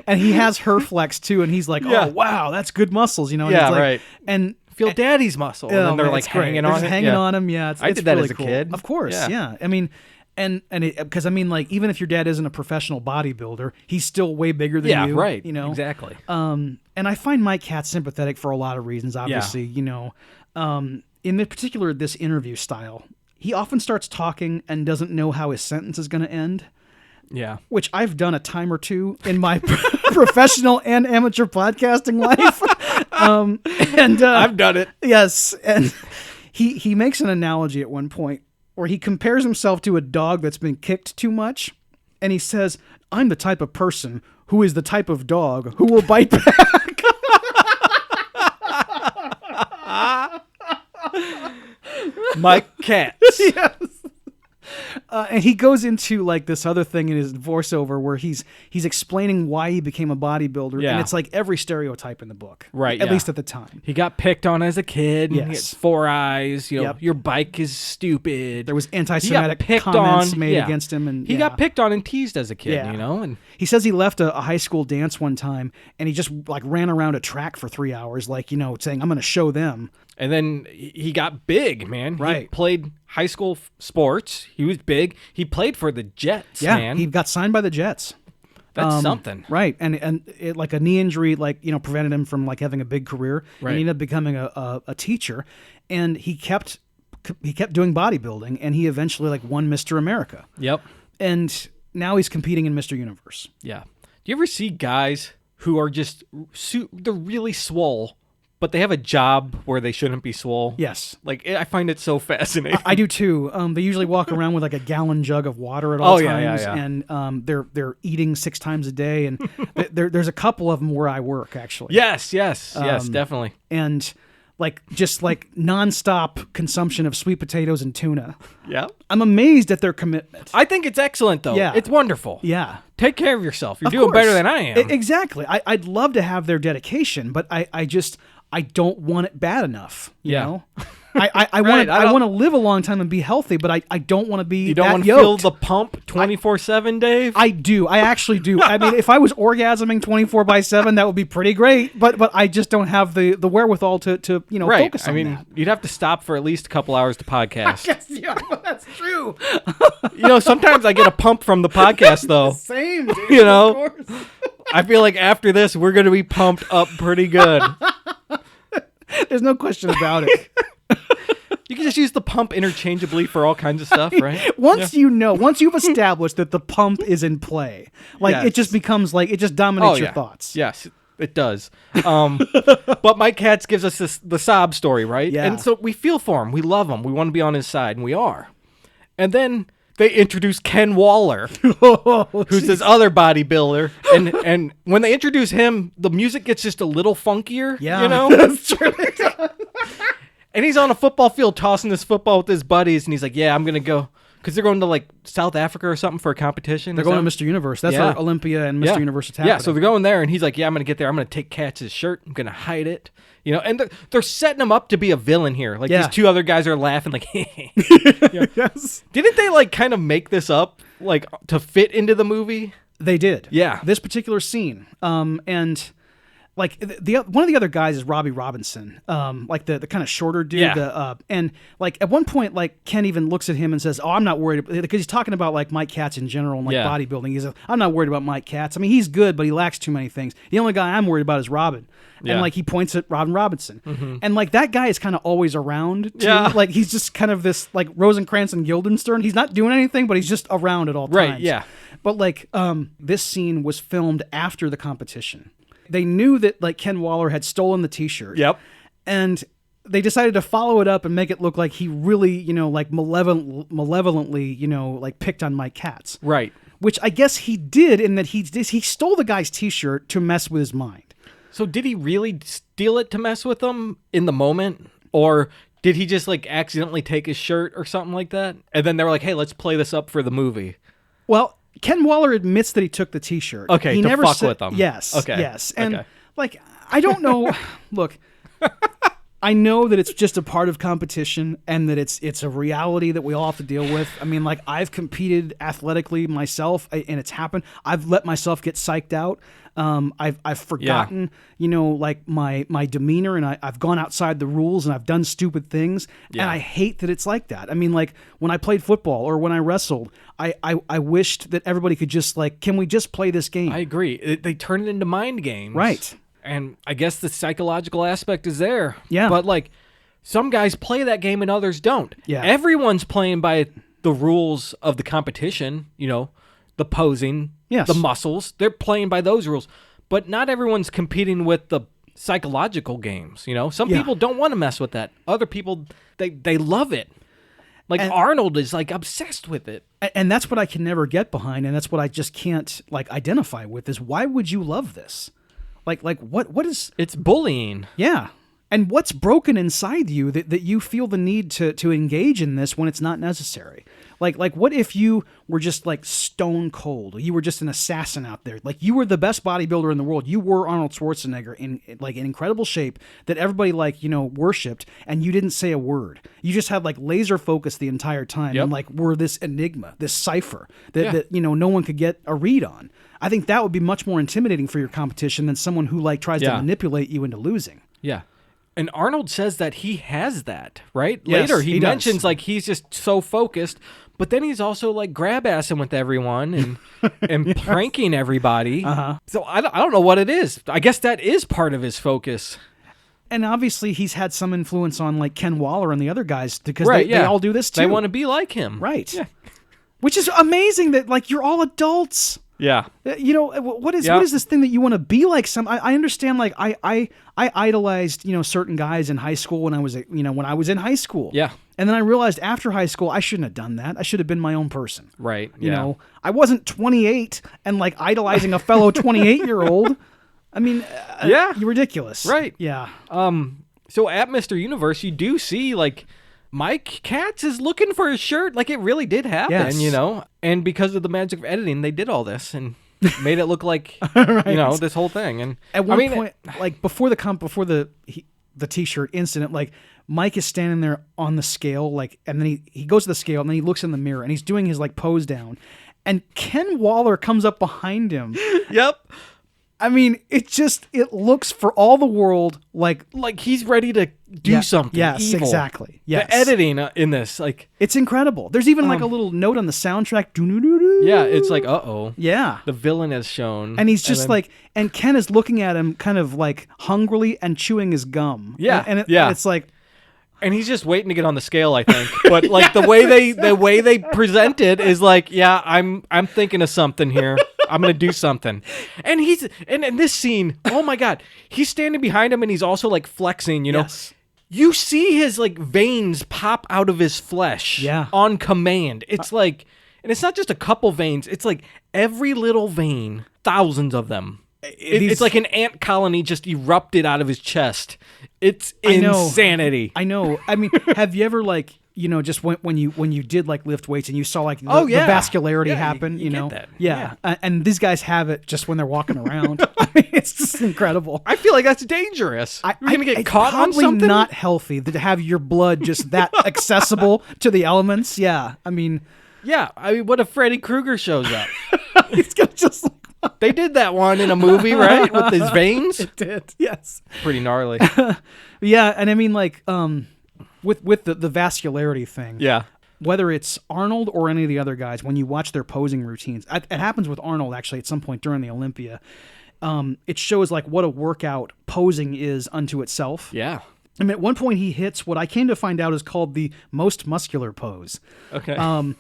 [SPEAKER 2] And he has her flex too, and he's like, "Oh wow, that's good muscles," And
[SPEAKER 1] yeah,
[SPEAKER 2] he's like,
[SPEAKER 1] right.
[SPEAKER 2] And
[SPEAKER 1] feel daddy's muscle, and then they're like hanging on it.
[SPEAKER 2] Hanging on him. Yeah,
[SPEAKER 1] I did that
[SPEAKER 2] really
[SPEAKER 1] as a
[SPEAKER 2] cool.
[SPEAKER 1] kid.
[SPEAKER 2] Of course, yeah. I mean, and because like even if your dad isn't a professional bodybuilder, he's still way bigger than you.
[SPEAKER 1] Yeah, right.
[SPEAKER 2] Exactly.
[SPEAKER 1] And
[SPEAKER 2] I find Mike Katz sympathetic for a lot of reasons. Obviously, in particular, this interview style, he often starts talking and doesn't know how his sentence is going to end.
[SPEAKER 1] Yeah.
[SPEAKER 2] Which I've done a time or two in my professional and amateur podcasting life.
[SPEAKER 1] I've done it.
[SPEAKER 2] Yes. And he makes an analogy at one point where he compares himself to a dog that's been kicked too much. And he says, I'm the type of person who is the type of dog who will bite back.
[SPEAKER 1] Mike Katz.
[SPEAKER 2] Yes. And he goes into like this other thing in his voiceover where he's explaining why he became a bodybuilder, and it's like every stereotype in the book,
[SPEAKER 1] right?
[SPEAKER 2] At least at the time,
[SPEAKER 1] he got picked on as a kid.
[SPEAKER 2] Yes,
[SPEAKER 1] he has 4 eyes. Your bike is stupid.
[SPEAKER 2] There was anti-Semitic comments made against him, and
[SPEAKER 1] he got picked on and teased as a kid. And
[SPEAKER 2] he says he left a high school dance one time, and he just like ran around a track for 3 hours, like saying, "I'm going to show them."
[SPEAKER 1] And then he got big, man.
[SPEAKER 2] Right.
[SPEAKER 1] He played high school sports. He was big. He played for the Jets, man.
[SPEAKER 2] He got signed by the Jets.
[SPEAKER 1] That's something.
[SPEAKER 2] Right. And it, like a knee injury, like, prevented him from like having a big career.
[SPEAKER 1] Right.
[SPEAKER 2] And he ended up becoming a teacher, and he kept doing bodybuilding, and he eventually like won Mr. America.
[SPEAKER 1] Yep.
[SPEAKER 2] And now he's competing in Mr. Universe.
[SPEAKER 1] Yeah. Do you ever see guys who are just, they're really swole, but they have a job where they shouldn't be swole?
[SPEAKER 2] Yes.
[SPEAKER 1] Like, I find it so fascinating.
[SPEAKER 2] I do too. They usually walk around with like a gallon jug of water at all times,
[SPEAKER 1] yeah.
[SPEAKER 2] and they're eating 6 times a day. And there's a couple of them where I work, actually.
[SPEAKER 1] Yes, definitely.
[SPEAKER 2] And like just like nonstop consumption of sweet potatoes and tuna.
[SPEAKER 1] Yeah.
[SPEAKER 2] I'm amazed at their commitment.
[SPEAKER 1] I think it's excellent, though.
[SPEAKER 2] Yeah.
[SPEAKER 1] It's wonderful.
[SPEAKER 2] Yeah.
[SPEAKER 1] Take care of yourself. You're
[SPEAKER 2] Of
[SPEAKER 1] doing
[SPEAKER 2] course.
[SPEAKER 1] better than I am.
[SPEAKER 2] Exactly. I'd love to have their dedication, but I don't want it bad enough. You know? I want to live a long time and be healthy, but I don't want to be
[SPEAKER 1] You don't want to
[SPEAKER 2] yoked.
[SPEAKER 1] feel the pump 24/7, Dave?
[SPEAKER 2] I do. I actually do. I mean, if I was orgasming 24/7, that would be pretty great. But I just don't have the wherewithal to focus on that.
[SPEAKER 1] You'd have to stop for at least a couple hours to podcast.
[SPEAKER 2] Yes, yeah, that's true.
[SPEAKER 1] Sometimes I get a pump from the podcast, though.
[SPEAKER 2] Same, dude.
[SPEAKER 1] Of
[SPEAKER 2] course.
[SPEAKER 1] I feel like after this, we're going to be pumped up pretty good.
[SPEAKER 2] There's no question about it.
[SPEAKER 1] You can just use the pump interchangeably for all kinds of stuff, right?
[SPEAKER 2] Once you've established that the pump is in play, like it just becomes like it just dominates your thoughts.
[SPEAKER 1] Yes, it does. But Mike Katz gives us the sob story, right?
[SPEAKER 2] Yeah.
[SPEAKER 1] And so we feel for him. We love him. We want to be on his side, and we are. And then they introduce Ken Waller, who's this other bodybuilder. And when they introduce him, the music gets just a little funkier.
[SPEAKER 2] Yeah,
[SPEAKER 1] That's true. And he's on a football field tossing this football with his buddies, and he's like, yeah, I'm going to go. Because they're going to like South Africa or something for a competition.
[SPEAKER 2] They're going to Mr. Universe. That's where Olympia and Mr. Universe attack.
[SPEAKER 1] Yeah, so they're going there, and he's like, yeah, I'm going to get there. I'm going to take Katz's shirt. I'm going to hide it. And they're setting him up to be a villain here. Like, these two other guys are laughing like,
[SPEAKER 2] Yes.
[SPEAKER 1] Didn't they like kind of make this up like to fit into the movie?
[SPEAKER 2] They did.
[SPEAKER 1] Yeah.
[SPEAKER 2] This particular scene. And like one of the other guys is Robbie Robinson, like the kind of shorter dude.
[SPEAKER 1] Yeah.
[SPEAKER 2] And like at one point, like Ken even looks at him and says, "Oh, I'm not worried," because he's talking about like Mike Katz in general and like bodybuilding. He says, "I'm not worried about Mike Katz. I mean, he's good, but he lacks too many things. The only guy I'm worried about is Robin." And like he points at Robin Robinson, and like that guy is kind of always around too.
[SPEAKER 1] Yeah.
[SPEAKER 2] Like he's just kind of this like Rosencrantz and Guildenstern. He's not doing anything, but he's just around at all times.
[SPEAKER 1] Right. Yeah.
[SPEAKER 2] But like this scene was filmed after the competition. They knew that like Ken Waller had stolen the T-shirt.
[SPEAKER 1] Yep.
[SPEAKER 2] And they decided to follow it up and make it look like he really, like malevolently, like picked on Mike Katz.
[SPEAKER 1] Right.
[SPEAKER 2] Which I guess he did in that he stole the guy's T-shirt to mess with his mind.
[SPEAKER 1] So did he really steal it to mess with them in the moment? Or did he just like accidentally take his shirt or something like that? And then they were like, hey, let's play this up for the movie.
[SPEAKER 2] Well, Ken Waller admits that he took the T-shirt.
[SPEAKER 1] Okay,
[SPEAKER 2] he
[SPEAKER 1] to
[SPEAKER 2] never
[SPEAKER 1] fuck
[SPEAKER 2] said,
[SPEAKER 1] with them.
[SPEAKER 2] Yes.
[SPEAKER 1] Okay.
[SPEAKER 2] Yes. And
[SPEAKER 1] Okay.
[SPEAKER 2] like, I don't know. Look, I know that it's just a part of competition and that it's a reality that we all have to deal with. I mean, like I've competed athletically myself and it's happened. I've let myself get psyched out. I've forgotten, like my demeanor, and I've gone outside the rules and I've done stupid things. And I hate that it's like that. I mean, like when I played football or when I wrestled, I wished that everybody could just like, can we just play this game?
[SPEAKER 1] I agree. They turn it into mind games.
[SPEAKER 2] Right.
[SPEAKER 1] And I guess the psychological aspect is there.
[SPEAKER 2] Yeah.
[SPEAKER 1] But like some guys play that game and others don't.
[SPEAKER 2] Yeah.
[SPEAKER 1] Everyone's playing by the rules of the competition, the posing,
[SPEAKER 2] Yes.
[SPEAKER 1] the muscles. They're playing by those rules. But not everyone's competing with the psychological games, Some people don't want to mess with that. Other people, they love it. Like Arnold is like obsessed with it.
[SPEAKER 2] And that's what I can never get behind, and that's what I just can't like identify with is why would you love this? Like what is...
[SPEAKER 1] It's bullying.
[SPEAKER 2] Yeah. And what's broken inside you that you feel the need to engage in this when it's not necessary? Like what if you were just like stone cold? You were just an assassin out there. Like you were the best bodybuilder in the world. You were Arnold Schwarzenegger in incredible shape that everybody worshipped, and you didn't say a word. You just had like laser focus the entire time and like were this enigma, this cipher that no one could get a read on. I think that would be much more intimidating for your competition than someone who like tries to manipulate you into losing.
[SPEAKER 1] Yeah. And Arnold says that he has that, right?
[SPEAKER 2] Yes,
[SPEAKER 1] Later, he
[SPEAKER 2] does.
[SPEAKER 1] mentions like he's just so focused, But then he's also like grab-assing with everyone and pranking everybody. So I don't know what it is. I guess that is part of his focus.
[SPEAKER 2] And obviously he's had some influence on like Ken Waller and the other guys because
[SPEAKER 1] Right,
[SPEAKER 2] they all do this too.
[SPEAKER 1] They want to be like him.
[SPEAKER 2] Right.
[SPEAKER 1] Yeah.
[SPEAKER 2] Which is amazing that like you're all adults.
[SPEAKER 1] Yeah.
[SPEAKER 2] You know, what is this thing that you want to be like? I understand. Like I idolized, certain guys in high school when I was in high school.
[SPEAKER 1] Yeah.
[SPEAKER 2] And then I realized after high school I shouldn't have done that. I should have been my own person.
[SPEAKER 1] Right.
[SPEAKER 2] You know, I wasn't 28 and like idolizing a fellow 28-year-old. I mean, you're ridiculous.
[SPEAKER 1] Right.
[SPEAKER 2] Yeah.
[SPEAKER 1] So at Mr. Universe, you do see like Mike Katz is looking for his shirt. Like it really did happen,
[SPEAKER 2] Yes.
[SPEAKER 1] And because of the magic of editing, they did all this and made it look like,
[SPEAKER 2] Right.
[SPEAKER 1] this whole thing. And
[SPEAKER 2] at one point, like before the T-shirt incident, like Mike is standing there on the scale, like, and then he goes to the scale and then he looks in the mirror and he's doing his like pose down, and Ken Waller comes up behind him.
[SPEAKER 1] Yep.
[SPEAKER 2] I mean, it looks for all the world like
[SPEAKER 1] he's ready to do something.
[SPEAKER 2] Yes,
[SPEAKER 1] evil.
[SPEAKER 2] exactly. Yes.
[SPEAKER 1] The editing in this, like,
[SPEAKER 2] it's incredible. There's even like a little note on the soundtrack. Doo-doo-doo-doo.
[SPEAKER 1] yeah, it's like, uh-oh.
[SPEAKER 2] Yeah.
[SPEAKER 1] The villain is shown.
[SPEAKER 2] And he's just and Ken is looking at him kind of like hungrily and chewing his gum.
[SPEAKER 1] Yeah.
[SPEAKER 2] And it's like,
[SPEAKER 1] and he's just waiting to get on the scale, I think. But like the way they present it is like, yeah, I'm thinking of something here. I'm gonna do something. And he's in this scene, oh my god, he's standing behind him and he's also like flexing,
[SPEAKER 2] Yes.
[SPEAKER 1] You see his like veins pop out of his flesh on command. It's like, and it's not just a couple veins, it's like every little vein, thousands of them. It's like an ant colony just erupted out of his chest. It's insanity.
[SPEAKER 2] I know. I mean, have you ever like, just when you did like lift weights and you saw like the vascularity happen,
[SPEAKER 1] you get that.
[SPEAKER 2] Yeah. And these guys have it just when they're walking around. I mean, it's just incredible.
[SPEAKER 1] I feel like that's dangerous. You're going to get caught on something?
[SPEAKER 2] Probably not healthy to have your blood just that accessible to the elements. Yeah. I mean,
[SPEAKER 1] what if Freddy Krueger shows up?
[SPEAKER 2] He's going to just
[SPEAKER 1] they did that one in a movie, right? With his veins?
[SPEAKER 2] It did, yes.
[SPEAKER 1] Pretty gnarly.
[SPEAKER 2] Yeah, and I mean, like, with the vascularity thing.
[SPEAKER 1] Yeah.
[SPEAKER 2] Whether it's Arnold or any of the other guys, when you watch their posing routines, it happens with Arnold, actually, at some point during the Olympia. It shows, like, what a workout posing is unto itself.
[SPEAKER 1] Yeah.
[SPEAKER 2] I mean, at one point, he hits what I came to find out is called the most muscular pose.
[SPEAKER 1] Okay.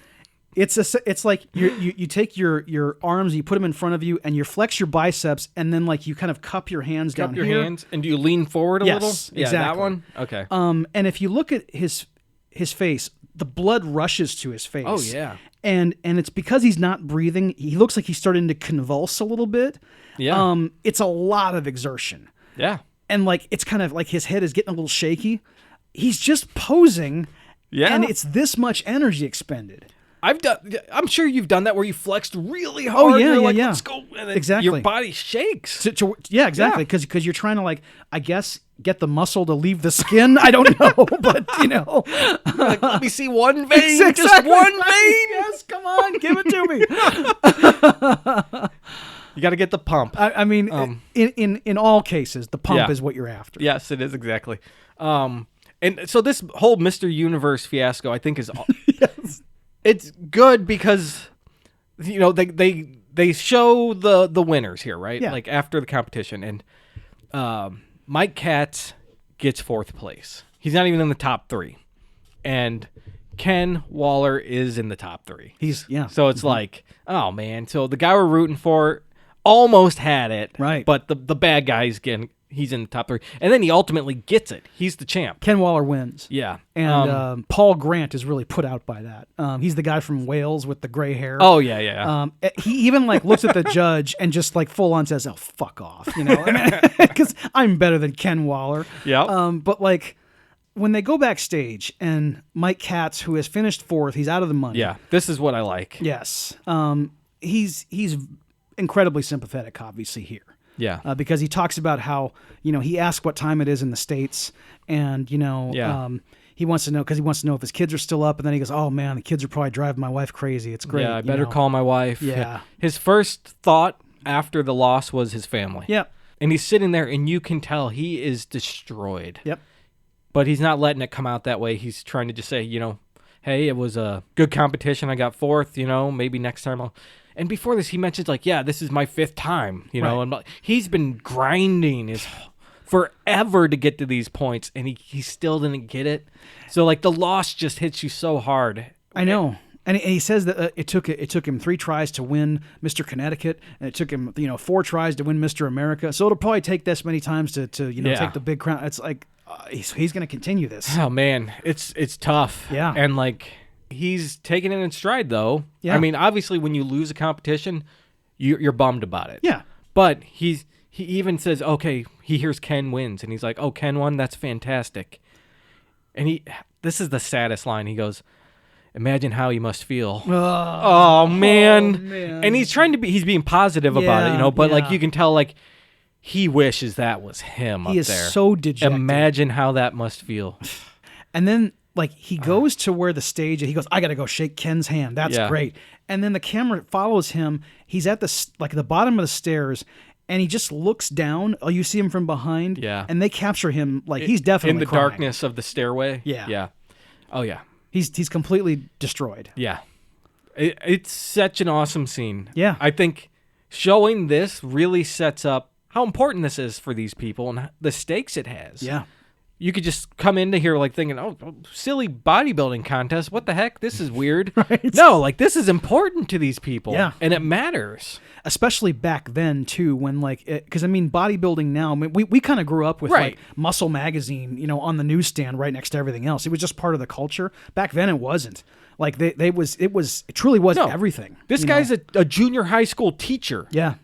[SPEAKER 2] It's like you take your arms, you put them in front of you, and you flex your biceps, and then like you kind of cup your hands down here.
[SPEAKER 1] Hands, and do you lean forward a little?
[SPEAKER 2] Yes,
[SPEAKER 1] Yeah,
[SPEAKER 2] exactly.
[SPEAKER 1] that one? Okay.
[SPEAKER 2] And if you look at his face, the blood rushes to his face.
[SPEAKER 1] Oh, yeah.
[SPEAKER 2] And it's because he's not breathing. He looks like he's starting to convulse a little bit.
[SPEAKER 1] Yeah.
[SPEAKER 2] It's a lot of exertion.
[SPEAKER 1] Yeah.
[SPEAKER 2] And like it's kind of like his head is getting a little shaky. He's just posing.
[SPEAKER 1] Yeah.
[SPEAKER 2] And it's this much energy expended.
[SPEAKER 1] I'm sure you've done that where you flexed really hard.
[SPEAKER 2] Oh, yeah,
[SPEAKER 1] you're
[SPEAKER 2] yeah,
[SPEAKER 1] like,
[SPEAKER 2] yeah.
[SPEAKER 1] Let's go. And then
[SPEAKER 2] Exactly.
[SPEAKER 1] your body shakes.
[SPEAKER 2] Yeah, exactly. Because you're trying to, like, I guess, get the muscle to leave the skin. I don't know, but,
[SPEAKER 1] Like, let me see one vein.
[SPEAKER 2] Exactly.
[SPEAKER 1] Just one vein.
[SPEAKER 2] Yes, come on. Give it to me.
[SPEAKER 1] You got to get the pump.
[SPEAKER 2] I mean, in all cases, the pump
[SPEAKER 1] Yeah.
[SPEAKER 2] is what you're after.
[SPEAKER 1] Yes, it is exactly. And so this whole Mr. Universe fiasco, I think, is
[SPEAKER 2] Yes.
[SPEAKER 1] it's good because they show the winners here, right?
[SPEAKER 2] Yeah.
[SPEAKER 1] Like after the competition, and Mike Katz gets 4th place. He's not even in the top 3, and Ken Waller is in the top 3. So it's like, oh man. So the guy we're rooting for almost had it,
[SPEAKER 2] right?
[SPEAKER 1] But the bad guy's he's in the top 3, and then he ultimately gets it. He's the champ.
[SPEAKER 2] Ken Waller wins.
[SPEAKER 1] Yeah,
[SPEAKER 2] and Paul Grant is really put out by that. He's the guy from Wales with the gray hair.
[SPEAKER 1] Oh yeah.
[SPEAKER 2] He even like looks at the judge and just like full on says, "Oh, fuck off," because I'm better than Ken Waller.
[SPEAKER 1] Yeah.
[SPEAKER 2] But like when they go backstage and Mike Katz, who has finished 4th, he's out of the money.
[SPEAKER 1] Yeah, this is what I like.
[SPEAKER 2] Yes. He's incredibly sympathetic, obviously here.
[SPEAKER 1] Yeah.
[SPEAKER 2] Because he talks about how, he asked what time it is in the States, and, he wants to know, because he wants to know if his kids are still up, and then he goes, oh, man, the kids are probably driving my wife crazy. It's great.
[SPEAKER 1] Yeah, I better call my wife.
[SPEAKER 2] Yeah.
[SPEAKER 1] His first thought after the loss was his family.
[SPEAKER 2] Yep.
[SPEAKER 1] And he's sitting there, and you can tell he is destroyed.
[SPEAKER 2] Yep.
[SPEAKER 1] But he's not letting it come out that way. He's trying to just say, hey, it was a good competition. I got 4th, maybe next time I'll. And before this, he mentions like, yeah, this is my 5th time, and he's been grinding forever to get to these points, and he still didn't get it. So like the loss just hits you so hard.
[SPEAKER 2] I know. And he says that it took him 3 tries to win Mr. Connecticut, and it took him 4 tries to win Mr. America. So it'll probably take this many times to take the big crown. It's like he's going to continue this.
[SPEAKER 1] Oh man, it's tough.
[SPEAKER 2] Yeah,
[SPEAKER 1] and like he's taking it in stride though.
[SPEAKER 2] Yeah,
[SPEAKER 1] I mean obviously when you lose a competition, you're bummed about it.
[SPEAKER 2] Yeah,
[SPEAKER 1] but he even says okay. He hears Ken wins, and he's like, oh, Ken won. That's fantastic. And this is the saddest line. He goes, imagine how you must feel. Oh, man. And he's being positive about it, but like you can tell like he wishes that was him
[SPEAKER 2] he
[SPEAKER 1] up there.
[SPEAKER 2] He is so dejected.
[SPEAKER 1] Imagine how that must feel.
[SPEAKER 2] And then like he goes to where the stage, he goes, I got to go shake Ken's hand. That's great. And then the camera follows him. He's at the bottom of the stairs, and he just looks down. Oh, you see him from behind.
[SPEAKER 1] Yeah.
[SPEAKER 2] And they capture him like he's definitely
[SPEAKER 1] in the
[SPEAKER 2] crying.
[SPEAKER 1] darkness of the stairway. Yeah. Yeah. Oh yeah.
[SPEAKER 2] He's completely destroyed.
[SPEAKER 1] Yeah. It's such an awesome scene.
[SPEAKER 2] Yeah.
[SPEAKER 1] I think showing this really sets up how important this is for these people and the stakes it has.
[SPEAKER 2] Yeah.
[SPEAKER 1] You could just come into here like thinking, oh, silly bodybuilding contest. What the heck? This is weird.
[SPEAKER 2] Right.
[SPEAKER 1] No, like this is important to these people.
[SPEAKER 2] Yeah.
[SPEAKER 1] And it matters.
[SPEAKER 2] Especially back then too, when because bodybuilding now, I mean, we kind of grew up with like Muscle Magazine, on the newsstand right next to everything else. It was just part of the culture. Back then it wasn't. Like it truly was everything.
[SPEAKER 1] This guy's a junior high school teacher.
[SPEAKER 2] Yeah.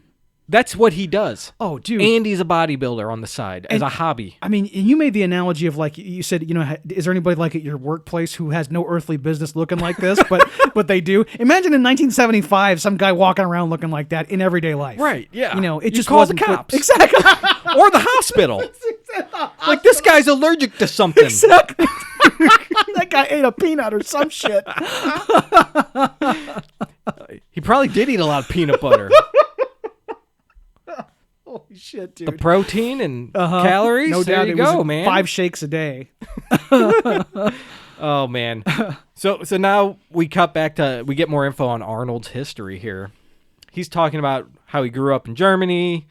[SPEAKER 1] That's what he does.
[SPEAKER 2] Oh, dude.
[SPEAKER 1] And he's a bodybuilder on the side as a hobby.
[SPEAKER 2] I mean, you made the analogy of like, you said, is there anybody like at your workplace who has no earthly business looking like this, but they do? Imagine in 1975, some guy walking around looking like that in everyday life.
[SPEAKER 1] Right, yeah.
[SPEAKER 2] It just
[SPEAKER 1] call
[SPEAKER 2] wasn't
[SPEAKER 1] the cops.
[SPEAKER 2] Exactly.
[SPEAKER 1] Or the hospital. Like, this guy's allergic to something.
[SPEAKER 2] Exactly. That guy ate a peanut or some shit.
[SPEAKER 1] He probably did eat a lot of peanut butter.
[SPEAKER 2] Holy shit, dude.
[SPEAKER 1] The protein and calories.
[SPEAKER 2] No doubt.
[SPEAKER 1] There you go, man.
[SPEAKER 2] 5 shakes a day.
[SPEAKER 1] Oh, man. So now we cut back we get more info on Arnold's history here. He's talking about how he grew up in Germany,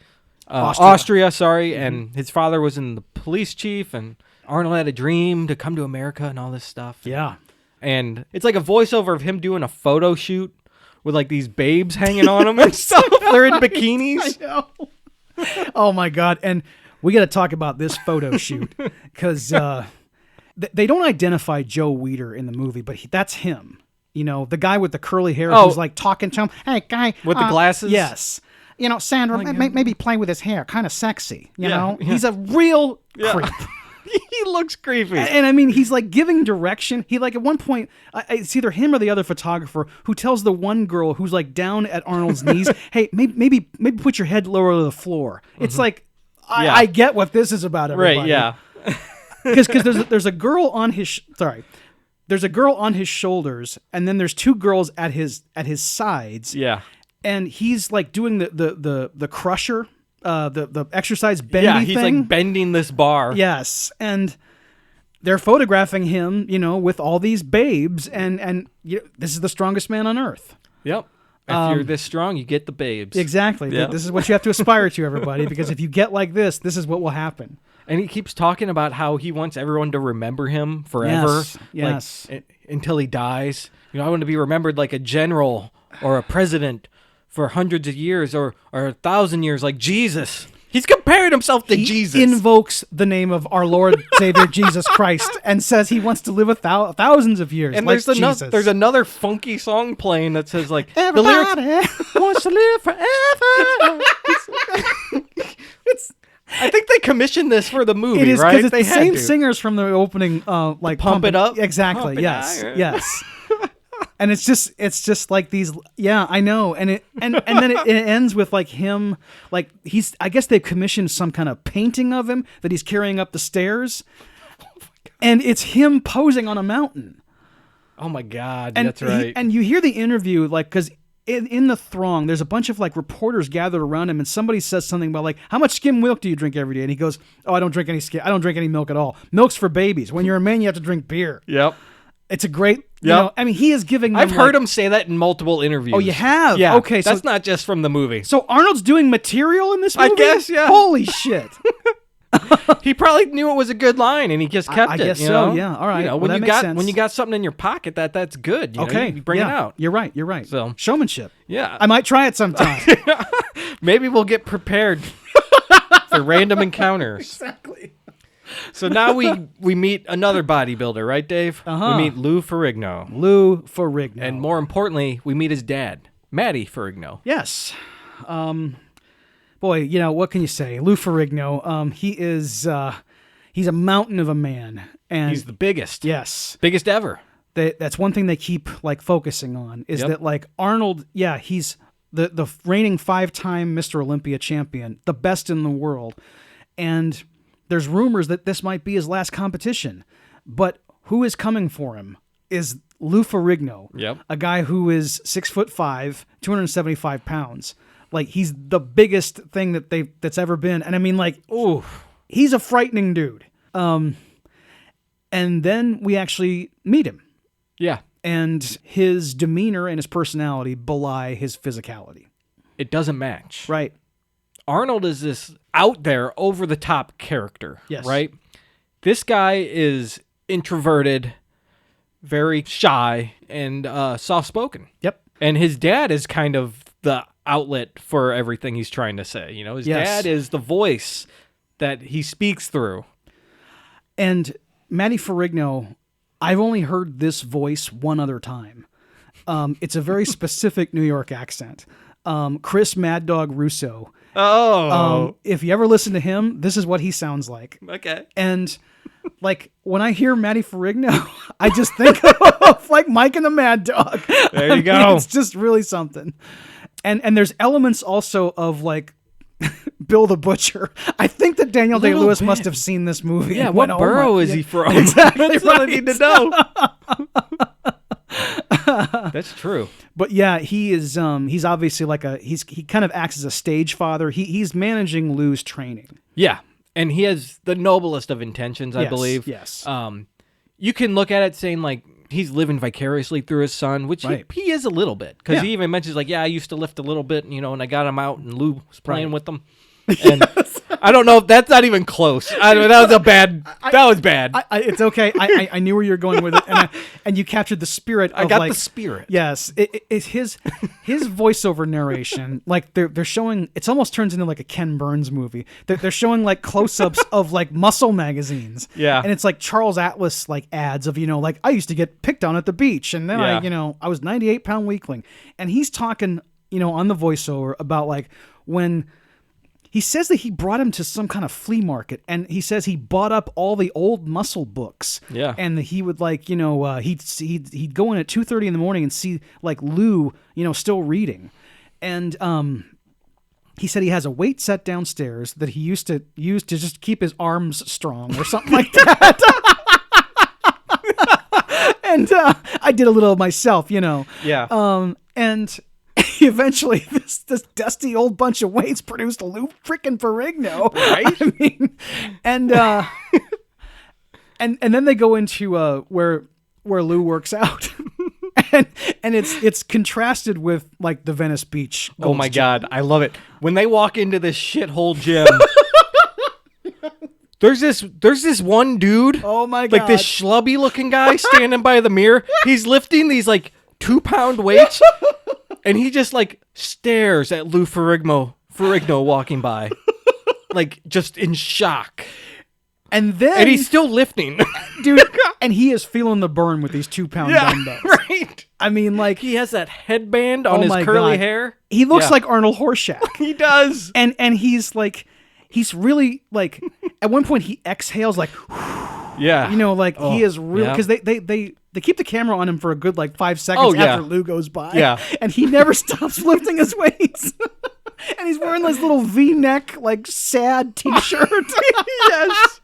[SPEAKER 1] Austria, and his father was in the police chief, and Arnold had a dream to come to America and all this stuff.
[SPEAKER 2] Yeah.
[SPEAKER 1] And it's like a voiceover of him doing a photo shoot with like these babes hanging on him and stuff. They're in bikinis.
[SPEAKER 2] I know. Oh my God. And we got to talk about this photo shoot because they don't identify Joe Weider in the movie, but that's him. The guy with the curly hair who's like talking to him. Hey, guy.
[SPEAKER 1] With the glasses?
[SPEAKER 2] Yes. Sandra, maybe play with his hair. Kind of sexy. You know? He's a real creep.
[SPEAKER 1] He looks creepy.
[SPEAKER 2] And I mean, he's like giving direction. He like at one point, it's either him or the other photographer who tells the one girl who's like down at Arnold's knees, hey, maybe put your head lower to the floor. It's like, I get what this is about, everybody.
[SPEAKER 1] Right, yeah.
[SPEAKER 2] Because there's a girl on his, there's a girl on his shoulders, and then there's 2 girls at his sides.
[SPEAKER 1] Yeah.
[SPEAKER 2] And he's like doing the crusher. The exercise bendy thing.
[SPEAKER 1] Yeah, he's like bending this bar.
[SPEAKER 2] Yes, and they're photographing him, with all these babes, and this is the strongest man on earth.
[SPEAKER 1] Yep. If you're this strong, you get the babes.
[SPEAKER 2] Exactly. Yep. This is what you have to aspire to, everybody, because if you get like this is what will happen.
[SPEAKER 1] And he keeps talking about how he wants everyone to remember him forever.
[SPEAKER 2] Yes.
[SPEAKER 1] Until he dies. I want to be remembered like a general or a president for hundreds of years or 1,000 years, like Jesus. He's compared himself to Jesus.
[SPEAKER 2] He invokes the name of our Lord Savior Jesus Christ and says he wants to live thousands of years.
[SPEAKER 1] And
[SPEAKER 2] like Jesus.
[SPEAKER 1] There's another funky song playing that says like
[SPEAKER 2] everybody
[SPEAKER 1] the lyrics wants to live forever. I think they commissioned this for the movie,
[SPEAKER 2] it is,
[SPEAKER 1] right?
[SPEAKER 2] It's the same singers from the opening, like
[SPEAKER 1] Pump It Up.
[SPEAKER 2] Exactly.
[SPEAKER 1] Pump
[SPEAKER 2] Yes.
[SPEAKER 1] It
[SPEAKER 2] Yes. And it's just like these, I know, and then it ends with like him, like I guess they've commissioned some kind of painting of him that he's carrying up the stairs, and it's him posing on a mountain.
[SPEAKER 1] Oh my God, that's right.
[SPEAKER 2] And you hear the interview, like, because in the throng, there's a bunch of like reporters gathered around him, and somebody says something about like, how much skim milk do you drink every day? And he goes, oh, I don't drink any milk at all. Milk's for babies. When you're a man, you have to drink beer.
[SPEAKER 1] Yep.
[SPEAKER 2] It's a great You know, I mean, he is giving them,
[SPEAKER 1] I've heard him say that in multiple interviews.
[SPEAKER 2] Oh, you have?
[SPEAKER 1] Yeah.
[SPEAKER 2] Okay, so
[SPEAKER 1] that's not just from the movie.
[SPEAKER 2] So Arnold's doing material in this movie?
[SPEAKER 1] I guess, yeah.
[SPEAKER 2] Holy shit.
[SPEAKER 1] He probably knew it was a good line, and he just kept it.
[SPEAKER 2] I guess
[SPEAKER 1] you
[SPEAKER 2] so.
[SPEAKER 1] know?
[SPEAKER 2] Yeah. All right.
[SPEAKER 1] You know,
[SPEAKER 2] well, that makes sense.
[SPEAKER 1] when you got something in your pocket, that's good. You know,
[SPEAKER 2] okay.
[SPEAKER 1] you bring it out.
[SPEAKER 2] You're right. You're right.
[SPEAKER 1] So
[SPEAKER 2] showmanship.
[SPEAKER 1] Yeah.
[SPEAKER 2] I might try it sometime.
[SPEAKER 1] Maybe we'll get prepared for random encounters.
[SPEAKER 2] Exactly.
[SPEAKER 1] So now we meet another bodybuilder, right, Dave?
[SPEAKER 2] Uh-huh.
[SPEAKER 1] We meet Lou Ferrigno.
[SPEAKER 2] Lou Ferrigno.
[SPEAKER 1] And more importantly, we meet his dad, Matty Ferrigno.
[SPEAKER 2] Yes. Boy, you know, what can you say? Lou Ferrigno, he's a mountain of a man. And
[SPEAKER 1] he's the biggest.
[SPEAKER 2] Yes.
[SPEAKER 1] Biggest ever.
[SPEAKER 2] That's one thing they keep, like, focusing on, is that, like, Arnold, he's the reigning 5-time Mr. Olympia champion, the best in the world. And there's rumors that this might be his last competition. But who is coming for him is Lou Ferrigno, a guy who is 6'5", 275 pounds. Like, he's the biggest thing that's ever been. And I mean, like, he's a frightening dude. And then we actually meet him.
[SPEAKER 1] Yeah.
[SPEAKER 2] And his demeanor and his personality belie his physicality.
[SPEAKER 1] It doesn't match.
[SPEAKER 2] Right.
[SPEAKER 1] Arnold is this out there, over-the-top character.
[SPEAKER 2] Yes.
[SPEAKER 1] Right? This guy is introverted, very shy, and soft-spoken.
[SPEAKER 2] Yep.
[SPEAKER 1] And his dad is kind of the outlet for everything he's trying to say. You know, his dad is the voice that he speaks through.
[SPEAKER 2] And Matty Ferrigno, I've only heard this voice one other time. It's a very specific New York accent. Chris Mad Dog Russo.
[SPEAKER 1] Oh.
[SPEAKER 2] If you ever listen to him, this is what he sounds like.
[SPEAKER 1] Okay.
[SPEAKER 2] And like when I hear Matty Ferrigno, I just think of like Mike and the Mad Dog.
[SPEAKER 1] There you go.
[SPEAKER 2] It's just really something. And there's elements also of like Bill the Butcher. I think that Daniel Day-Lewis must have seen this movie.
[SPEAKER 1] Yeah, what borough is he from?
[SPEAKER 2] Exactly.
[SPEAKER 1] That's what I need to know. That's true.
[SPEAKER 2] But yeah, he's obviously like he kind of acts as a stage father. He's managing Lou's training.
[SPEAKER 1] Yeah. And he has the noblest of intentions, I believe.
[SPEAKER 2] Yes.
[SPEAKER 1] You can look at it saying like he's living vicariously through his son, which he is a little bit. Because he even mentions like, I used to lift a little bit, you know, and I got him out and Lou was playing with them. And I don't know if that's not even close. That was bad.
[SPEAKER 2] It's okay. I knew where you're going with it, and you captured the spirit.
[SPEAKER 1] I got the spirit.
[SPEAKER 2] Yes, it's his voiceover narration. Like they're showing. It almost turns into like a Ken Burns movie. They're showing like close-ups of like muscle magazines.
[SPEAKER 1] Yeah,
[SPEAKER 2] and it's like Charles Atlas like ads of like I used to get picked on at the beach, and then I was 98-pound weakling, and he's talking on the voiceover about like when. He says that he brought him to some kind of flea market, and he says he bought up all the old muscle books.
[SPEAKER 1] Yeah,
[SPEAKER 2] and he would like he'd go in at 2:30 in the morning and see like Lou still reading, and he said he has a weight set downstairs that he used to use to just keep his arms strong or something like that. And I did a little myself,
[SPEAKER 1] Yeah.
[SPEAKER 2] And. Eventually, this dusty old bunch of weights produced Lou freaking Ferrigno,
[SPEAKER 1] right?
[SPEAKER 2] I mean, and then they go into where Lou works out, and it's contrasted with like the Venice Beach.
[SPEAKER 1] Oh my God, I love it when they walk into this shithole gym. There's this one dude.
[SPEAKER 2] Oh my God,
[SPEAKER 1] like this schlubby looking guy standing by the mirror. He's lifting these like 2-pound weights. And he just like stares at Lou Ferrigno walking by, like just in shock. And he's still lifting,
[SPEAKER 2] dude. And he is feeling the burn with these 2-pound dumbbells.
[SPEAKER 1] Right.
[SPEAKER 2] I mean, like
[SPEAKER 1] he has that headband on his curly hair.
[SPEAKER 2] He looks like Arnold Horshack.
[SPEAKER 1] He does.
[SPEAKER 2] And he's like, he's really like. At one point, he exhales like.
[SPEAKER 1] Yeah.
[SPEAKER 2] He is real because they keep the camera on him for a good like 5 seconds after Lou goes by.
[SPEAKER 1] Yeah.
[SPEAKER 2] And he never stops lifting his weights. And he's wearing this little V-neck like sad t-shirt.
[SPEAKER 1] Yes.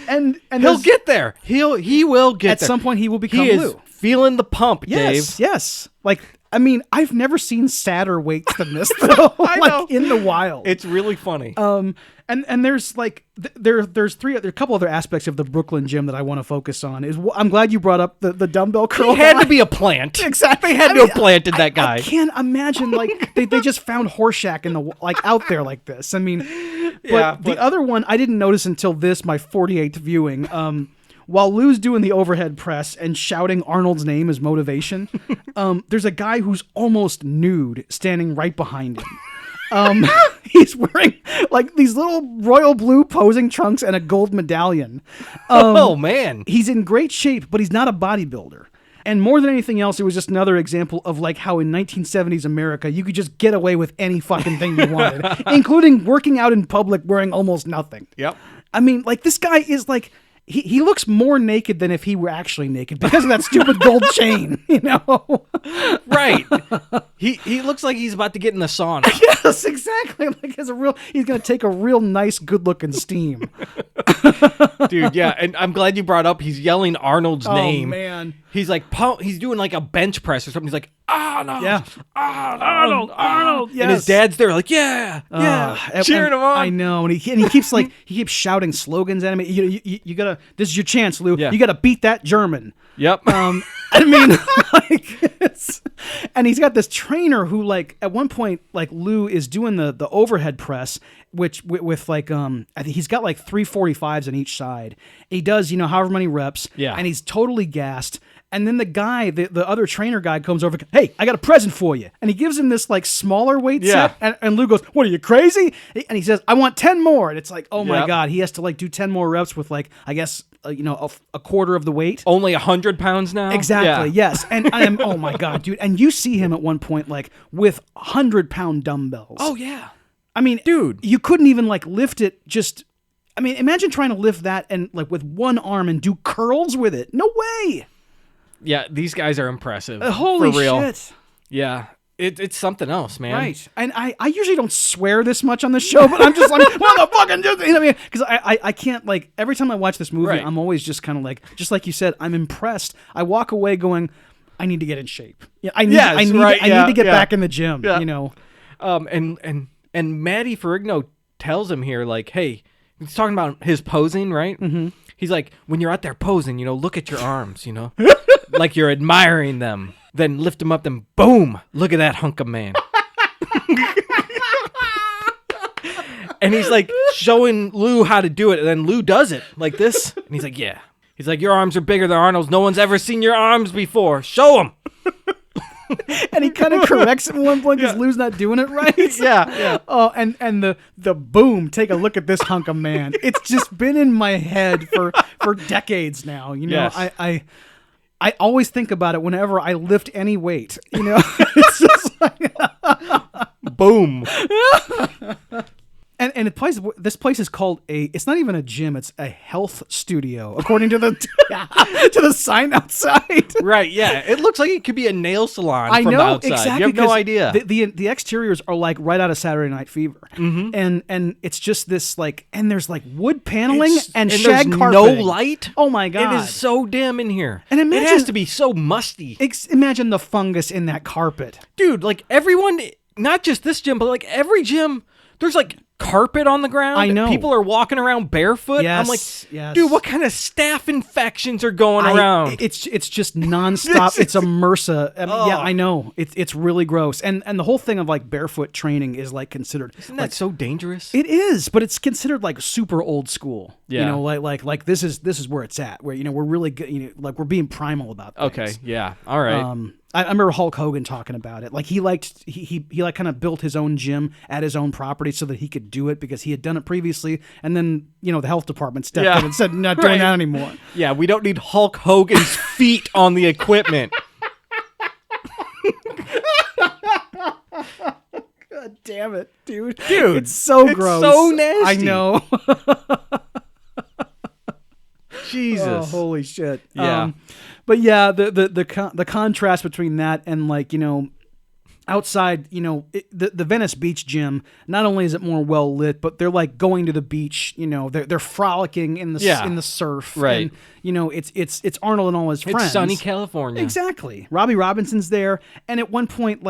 [SPEAKER 2] And
[SPEAKER 1] he'll get there. He will get
[SPEAKER 2] at
[SPEAKER 1] there.
[SPEAKER 2] some point he will become
[SPEAKER 1] He is
[SPEAKER 2] Lou.
[SPEAKER 1] feeling the pump, Dave.
[SPEAKER 2] Yes. Like I mean, I've never seen sadder weights than this though.
[SPEAKER 1] I know.
[SPEAKER 2] In the wild.
[SPEAKER 1] It's really funny.
[SPEAKER 2] And there's like there's a couple other aspects of the Brooklyn gym that I want to focus on. I'm glad you brought up the dumbbell curl.
[SPEAKER 1] He had to be a plant.
[SPEAKER 2] Exactly.
[SPEAKER 1] They had to have planted that guy.
[SPEAKER 2] I can't imagine like they just found Horseshack in the like out there like this. I mean, but the other one I didn't notice until my 48th viewing. While Lou's doing the overhead press and shouting Arnold's name as motivation, there's a guy who's almost nude standing right behind him. He's wearing like these little royal blue posing trunks and a gold medallion.
[SPEAKER 1] Oh man.
[SPEAKER 2] He's in great shape, but he's not a bodybuilder. And more than anything else, it was just another example of like how in 1970s America, you could just get away with any fucking thing you wanted, including working out in public wearing almost nothing.
[SPEAKER 1] Yep.
[SPEAKER 2] I mean, like this guy is like, he looks more naked than if he were actually naked because of that stupid gold chain, you know?
[SPEAKER 1] Right. He looks like he's about to get in the sauna.
[SPEAKER 2] Yes, exactly. Like he's going to take a real nice, good-looking steam.
[SPEAKER 1] Dude, yeah, and I'm glad you brought up he's yelling Arnold's name.
[SPEAKER 2] Oh, man.
[SPEAKER 1] He's like, he's doing like a bench press or something. He's like, Arnold,
[SPEAKER 2] yeah.
[SPEAKER 1] Arnold.
[SPEAKER 2] Yes.
[SPEAKER 1] And his dad's there like, yeah, cheering him on.
[SPEAKER 2] I know, and he keeps like he keeps shouting slogans at him. You gotta, this is your chance, Lou.
[SPEAKER 1] Yeah.
[SPEAKER 2] You gotta beat that German.
[SPEAKER 1] Yep.
[SPEAKER 2] I mean, like, and he's got this trainer who, like, at one point, like Lou is doing the overhead press, which with like I think he's got like 345s on each side. He does, you know, however many reps.
[SPEAKER 1] Yeah.
[SPEAKER 2] And he's totally gassed. And then the guy, the other trainer guy comes over, hey, I got a present for you. And he gives him this like smaller weight set. And Lou goes, what are you, crazy? And he says, I want 10 more. And it's like, oh my God, he has to like do 10 more reps with like, I guess, you know, a quarter of the weight.
[SPEAKER 1] Only 100 pounds now?
[SPEAKER 2] Exactly, yes. And I am, oh my God, dude. And you see him at one point like with 100-pound dumbbells.
[SPEAKER 1] Oh, yeah.
[SPEAKER 2] I mean,
[SPEAKER 1] dude,
[SPEAKER 2] you couldn't even like lift it just, I mean, imagine trying to lift that and like with one arm and do curls with it. No way.
[SPEAKER 1] Yeah, these guys are impressive.
[SPEAKER 2] Holy
[SPEAKER 1] for real.
[SPEAKER 2] shit.
[SPEAKER 1] Yeah, it's something else, man.
[SPEAKER 2] Right. And I usually don't swear this much on the show, but I'm just like, motherfucking, you know what I mean? Because I can't, like, every time I watch this movie, I'm always just kind of like, just like you said, I'm impressed. I walk away going, I need to get in shape. Yeah, I need to get back in the gym, you know?
[SPEAKER 1] And Matty Ferrigno tells him here, like, hey, he's talking about his posing, right? Mm-hmm. He's like, when you're out there posing, you know, look at your arms, you know? Like you're admiring them. Then lift them up, then boom, look at that hunk of man. And he's like showing Lou how to do it, and then Lou does it like this. And he's like, yeah. He's like, your arms are bigger than Arnold's. No one's ever seen your arms before. Show him.
[SPEAKER 2] And he kind of corrects him at one point because Lou's not doing it right.
[SPEAKER 1] Yeah.
[SPEAKER 2] Oh, and the boom, take a look at this hunk of man. It's just been in my head for decades now. You know,
[SPEAKER 1] yes.
[SPEAKER 2] I always think about it whenever I lift any weight. You know, it's just like
[SPEAKER 1] boom.
[SPEAKER 2] And this place is called it's not even a gym, it's a health studio, according to the to the sign outside.
[SPEAKER 1] Right, yeah. It looks like it could be a nail salon from the outside.
[SPEAKER 2] Exactly,
[SPEAKER 1] you have no idea.
[SPEAKER 2] The exteriors are like right out of Saturday Night Fever. Mm-hmm. And it's just this like, and there's like wood paneling and shag
[SPEAKER 1] there's
[SPEAKER 2] carpeting.
[SPEAKER 1] No light.
[SPEAKER 2] Oh my God.
[SPEAKER 1] It is so dim in here.
[SPEAKER 2] And imagine,
[SPEAKER 1] it has to be so musty.
[SPEAKER 2] Imagine the fungus in that carpet.
[SPEAKER 1] Dude, like everyone, not just this gym, but like every gym, there's like carpet on the ground.
[SPEAKER 2] I know.
[SPEAKER 1] People are walking around barefoot.
[SPEAKER 2] Yes,
[SPEAKER 1] I'm like, dude, what kind of staph infections are going around?
[SPEAKER 2] It's just nonstop. It's a MRSA. Yeah, I know. It's really gross. And the whole thing of like barefoot training is like considered.
[SPEAKER 1] Isn't that so dangerous?
[SPEAKER 2] It is, but it's considered like super old school.
[SPEAKER 1] Yeah.
[SPEAKER 2] You know, like this is where it's at. Where, you know, we're really good. You know, like we're being primal about things.
[SPEAKER 1] Okay. Yeah. All right.
[SPEAKER 2] I remember Hulk Hogan talking about it. Like he like kind of built his own gym at his own property so that he could do it because he had done it previously. And then, you know, the health department stepped in and said, not doing that anymore.
[SPEAKER 1] Yeah, we don't need Hulk Hogan's feet on the equipment.
[SPEAKER 2] God damn it, dude. It's so gross.
[SPEAKER 1] It's so nasty.
[SPEAKER 2] I know.
[SPEAKER 1] Jesus.
[SPEAKER 2] Oh, holy shit.
[SPEAKER 1] Yeah.
[SPEAKER 2] But yeah, the contrast between that and like, you know, outside, the Venice Beach gym, not only is it more well lit, but they're like going to the beach, they're frolicking in the surf.
[SPEAKER 1] Right.
[SPEAKER 2] And, it's Arnold and all his friends.
[SPEAKER 1] It's sunny California.
[SPEAKER 2] Exactly. Robbie Robinson's there. And at one point,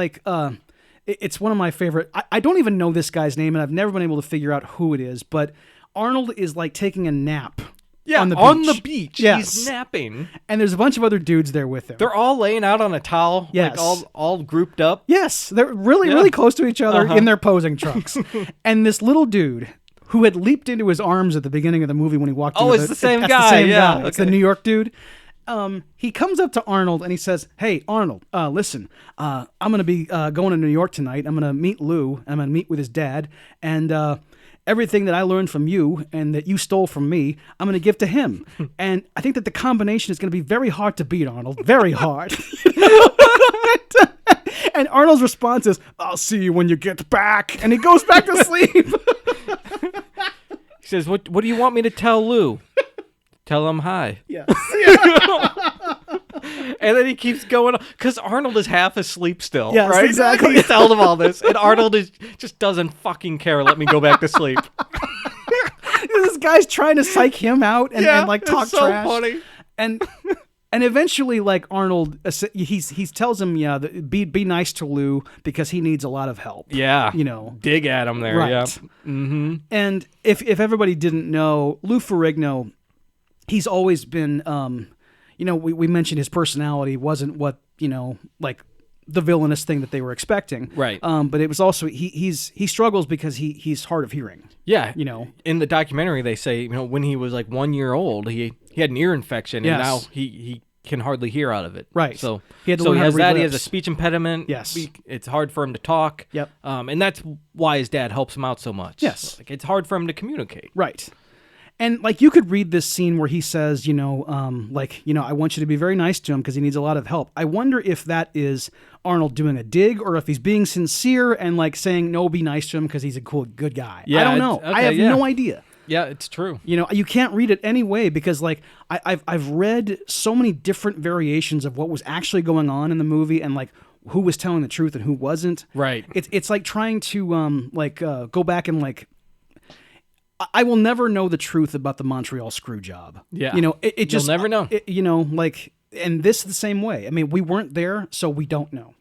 [SPEAKER 2] it's one of my favorite, I don't even know this guy's name, and I've never been able to figure out who it is, but Arnold is like taking a nap.
[SPEAKER 1] Yeah,
[SPEAKER 2] on the
[SPEAKER 1] beach.
[SPEAKER 2] Yes.
[SPEAKER 1] He's napping.
[SPEAKER 2] And there's a bunch of other dudes there with him.
[SPEAKER 1] They're all laying out on a towel,
[SPEAKER 2] yes.
[SPEAKER 1] like all grouped up.
[SPEAKER 2] Yes, they're really close to each other in their posing trunks. And this little dude who had leaped into his arms at the beginning of the movie when he walked in.
[SPEAKER 1] It's the same guy.
[SPEAKER 2] The same guy.
[SPEAKER 1] Okay.
[SPEAKER 2] It's the New York dude. He comes up to Arnold and he says, "Hey, Arnold, listen, I'm going to be going to New York tonight. I'm going to meet Lou. I'm going to meet with his dad. And everything that I learned from you and that you stole from me, I'm going to give to him. And I think that the combination is going to be very hard to beat, Arnold. Very hard." And Arnold's response is, "I'll see you when you get back." And he goes back to sleep.
[SPEAKER 1] He says, What do you want me to tell Lou?" "Tell him hi."
[SPEAKER 2] Yes.
[SPEAKER 1] And then he keeps going, because Arnold is half asleep still.
[SPEAKER 2] Yes,
[SPEAKER 1] right?
[SPEAKER 2] exactly.
[SPEAKER 1] He's telling him all this, and Arnold just doesn't fucking care. Let me go back to sleep.
[SPEAKER 2] This guy's trying to psych him out and talk
[SPEAKER 1] it's so
[SPEAKER 2] trash.
[SPEAKER 1] Funny.
[SPEAKER 2] And eventually, Arnold, he tells him, be nice to Lou because he needs a lot of help.
[SPEAKER 1] Yeah. Dig at him there.
[SPEAKER 2] Right.
[SPEAKER 1] Yeah. Mm-hmm.
[SPEAKER 2] And if everybody didn't know, Lou Ferrigno, he's always been, we mentioned his personality wasn't what, the villainous thing that they were expecting.
[SPEAKER 1] Right.
[SPEAKER 2] But it was also, he struggles because he's hard of hearing.
[SPEAKER 1] Yeah. In the documentary, they say, when he was 1 year old, he had an ear infection, and now he can hardly hear out of it.
[SPEAKER 2] Right.
[SPEAKER 1] So
[SPEAKER 2] he had to learn how to read
[SPEAKER 1] that. He
[SPEAKER 2] lips.
[SPEAKER 1] has a speech impediment.
[SPEAKER 2] Yes.
[SPEAKER 1] It's hard for him to talk.
[SPEAKER 2] Yep.
[SPEAKER 1] And that's why his dad helps him out so much.
[SPEAKER 2] Yes.
[SPEAKER 1] It's hard for him to communicate.
[SPEAKER 2] Right. And you could read this scene where he says, I want you to be very nice to him because he needs a lot of help. I wonder if that is Arnold doing a dig or if he's being sincere and saying, no, be nice to him because he's a good guy.
[SPEAKER 1] Yeah,
[SPEAKER 2] I don't know. I have no idea.
[SPEAKER 1] Yeah, it's true.
[SPEAKER 2] You can't read it any way because I've read so many different variations of what was actually going on in the movie and who was telling the truth and who wasn't.
[SPEAKER 1] Right.
[SPEAKER 2] It's like trying to go back and I will never know the truth about the Montreal screw job.
[SPEAKER 1] Yeah.
[SPEAKER 2] It just
[SPEAKER 1] You'll never know.
[SPEAKER 2] And this the same way. I mean, we weren't there, so we don't know.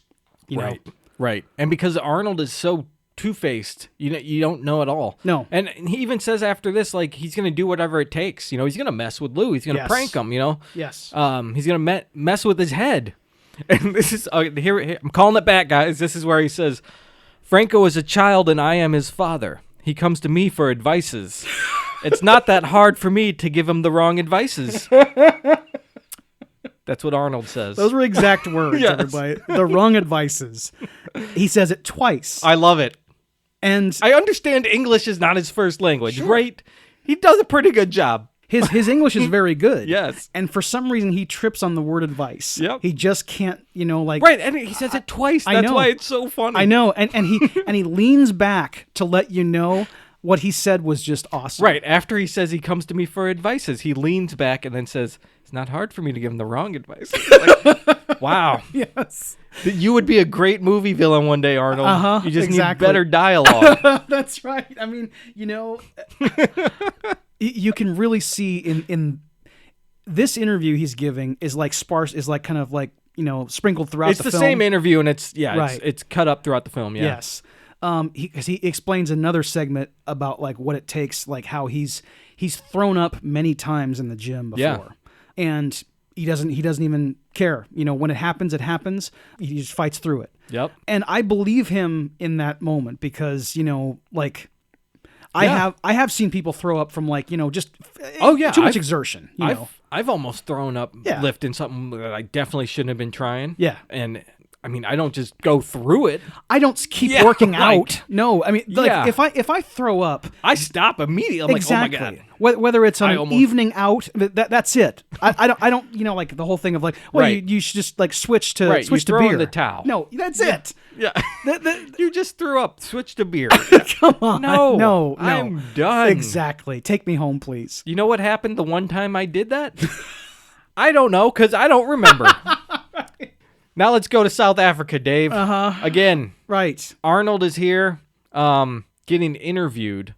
[SPEAKER 1] Right. And because Arnold is so two-faced, you don't know at all.
[SPEAKER 2] No.
[SPEAKER 1] And he even says after this, he's going to do whatever it takes. He's going to mess with Lou. He's going to prank him,
[SPEAKER 2] Yes.
[SPEAKER 1] He's going to mess with his head. And this is, here, I'm calling it back, guys. This is where he says, "Franco is a child and I am his father. He comes to me for advices. It's not that hard for me to give him the wrong advices." That's what Arnold says.
[SPEAKER 2] Those were exact words,
[SPEAKER 1] Yes.
[SPEAKER 2] everybody. The wrong advices. He says it twice.
[SPEAKER 1] I love it.
[SPEAKER 2] And
[SPEAKER 1] I understand English is not his first language, right? He does a pretty good job.
[SPEAKER 2] His English is very good.
[SPEAKER 1] Yes.
[SPEAKER 2] And for some reason, he trips on the word advice.
[SPEAKER 1] Yep.
[SPEAKER 2] He just can't,
[SPEAKER 1] Right, and he says it twice.
[SPEAKER 2] I
[SPEAKER 1] That's
[SPEAKER 2] know.
[SPEAKER 1] why it's so funny.
[SPEAKER 2] I know. And he leans back to let you know what he said was just awesome.
[SPEAKER 1] Right, after he says he comes to me for advices, he leans back and then says, "It's not hard for me to give him the wrong advice." Wow.
[SPEAKER 2] Yes.
[SPEAKER 1] You would be a great movie villain one day, Arnold. You just need better dialogue.
[SPEAKER 2] That's right. I mean, you can really see in this interview he's giving is sparse, is kind of sprinkled throughout
[SPEAKER 1] It's
[SPEAKER 2] the film.
[SPEAKER 1] the same interview, and it's
[SPEAKER 2] Right.
[SPEAKER 1] it's cut up throughout the film. Yeah.
[SPEAKER 2] Yes. He explains another segment about what it takes, how he's thrown up many times in the gym before.
[SPEAKER 1] Yeah.
[SPEAKER 2] And he doesn't even care. When it happens, it happens. He just fights through it.
[SPEAKER 1] Yep.
[SPEAKER 2] And I believe him in that moment because, I have seen people throw up from just too much exertion.
[SPEAKER 1] I've almost thrown up lifting something that I definitely shouldn't have been trying.
[SPEAKER 2] Yeah.
[SPEAKER 1] And I mean, I don't just go through it.
[SPEAKER 2] I don't keep working out. No, I mean, if I throw up,
[SPEAKER 1] I stop immediately. I'm
[SPEAKER 2] exactly.
[SPEAKER 1] like, oh my God.
[SPEAKER 2] Whether it's on an evening out, that's it. I don't the whole thing of you should just switch to switch to beer.
[SPEAKER 1] The towel.
[SPEAKER 2] No, that's it.
[SPEAKER 1] Yeah. You just threw up. Switch to beer.
[SPEAKER 2] Come on. No.
[SPEAKER 1] I'm done.
[SPEAKER 2] Exactly. Take me home, please.
[SPEAKER 1] You know what happened the one time I did that? I don't know, because I don't remember. Now let's go to South Africa, Dave. Again,
[SPEAKER 2] Right.
[SPEAKER 1] Arnold is here getting interviewed,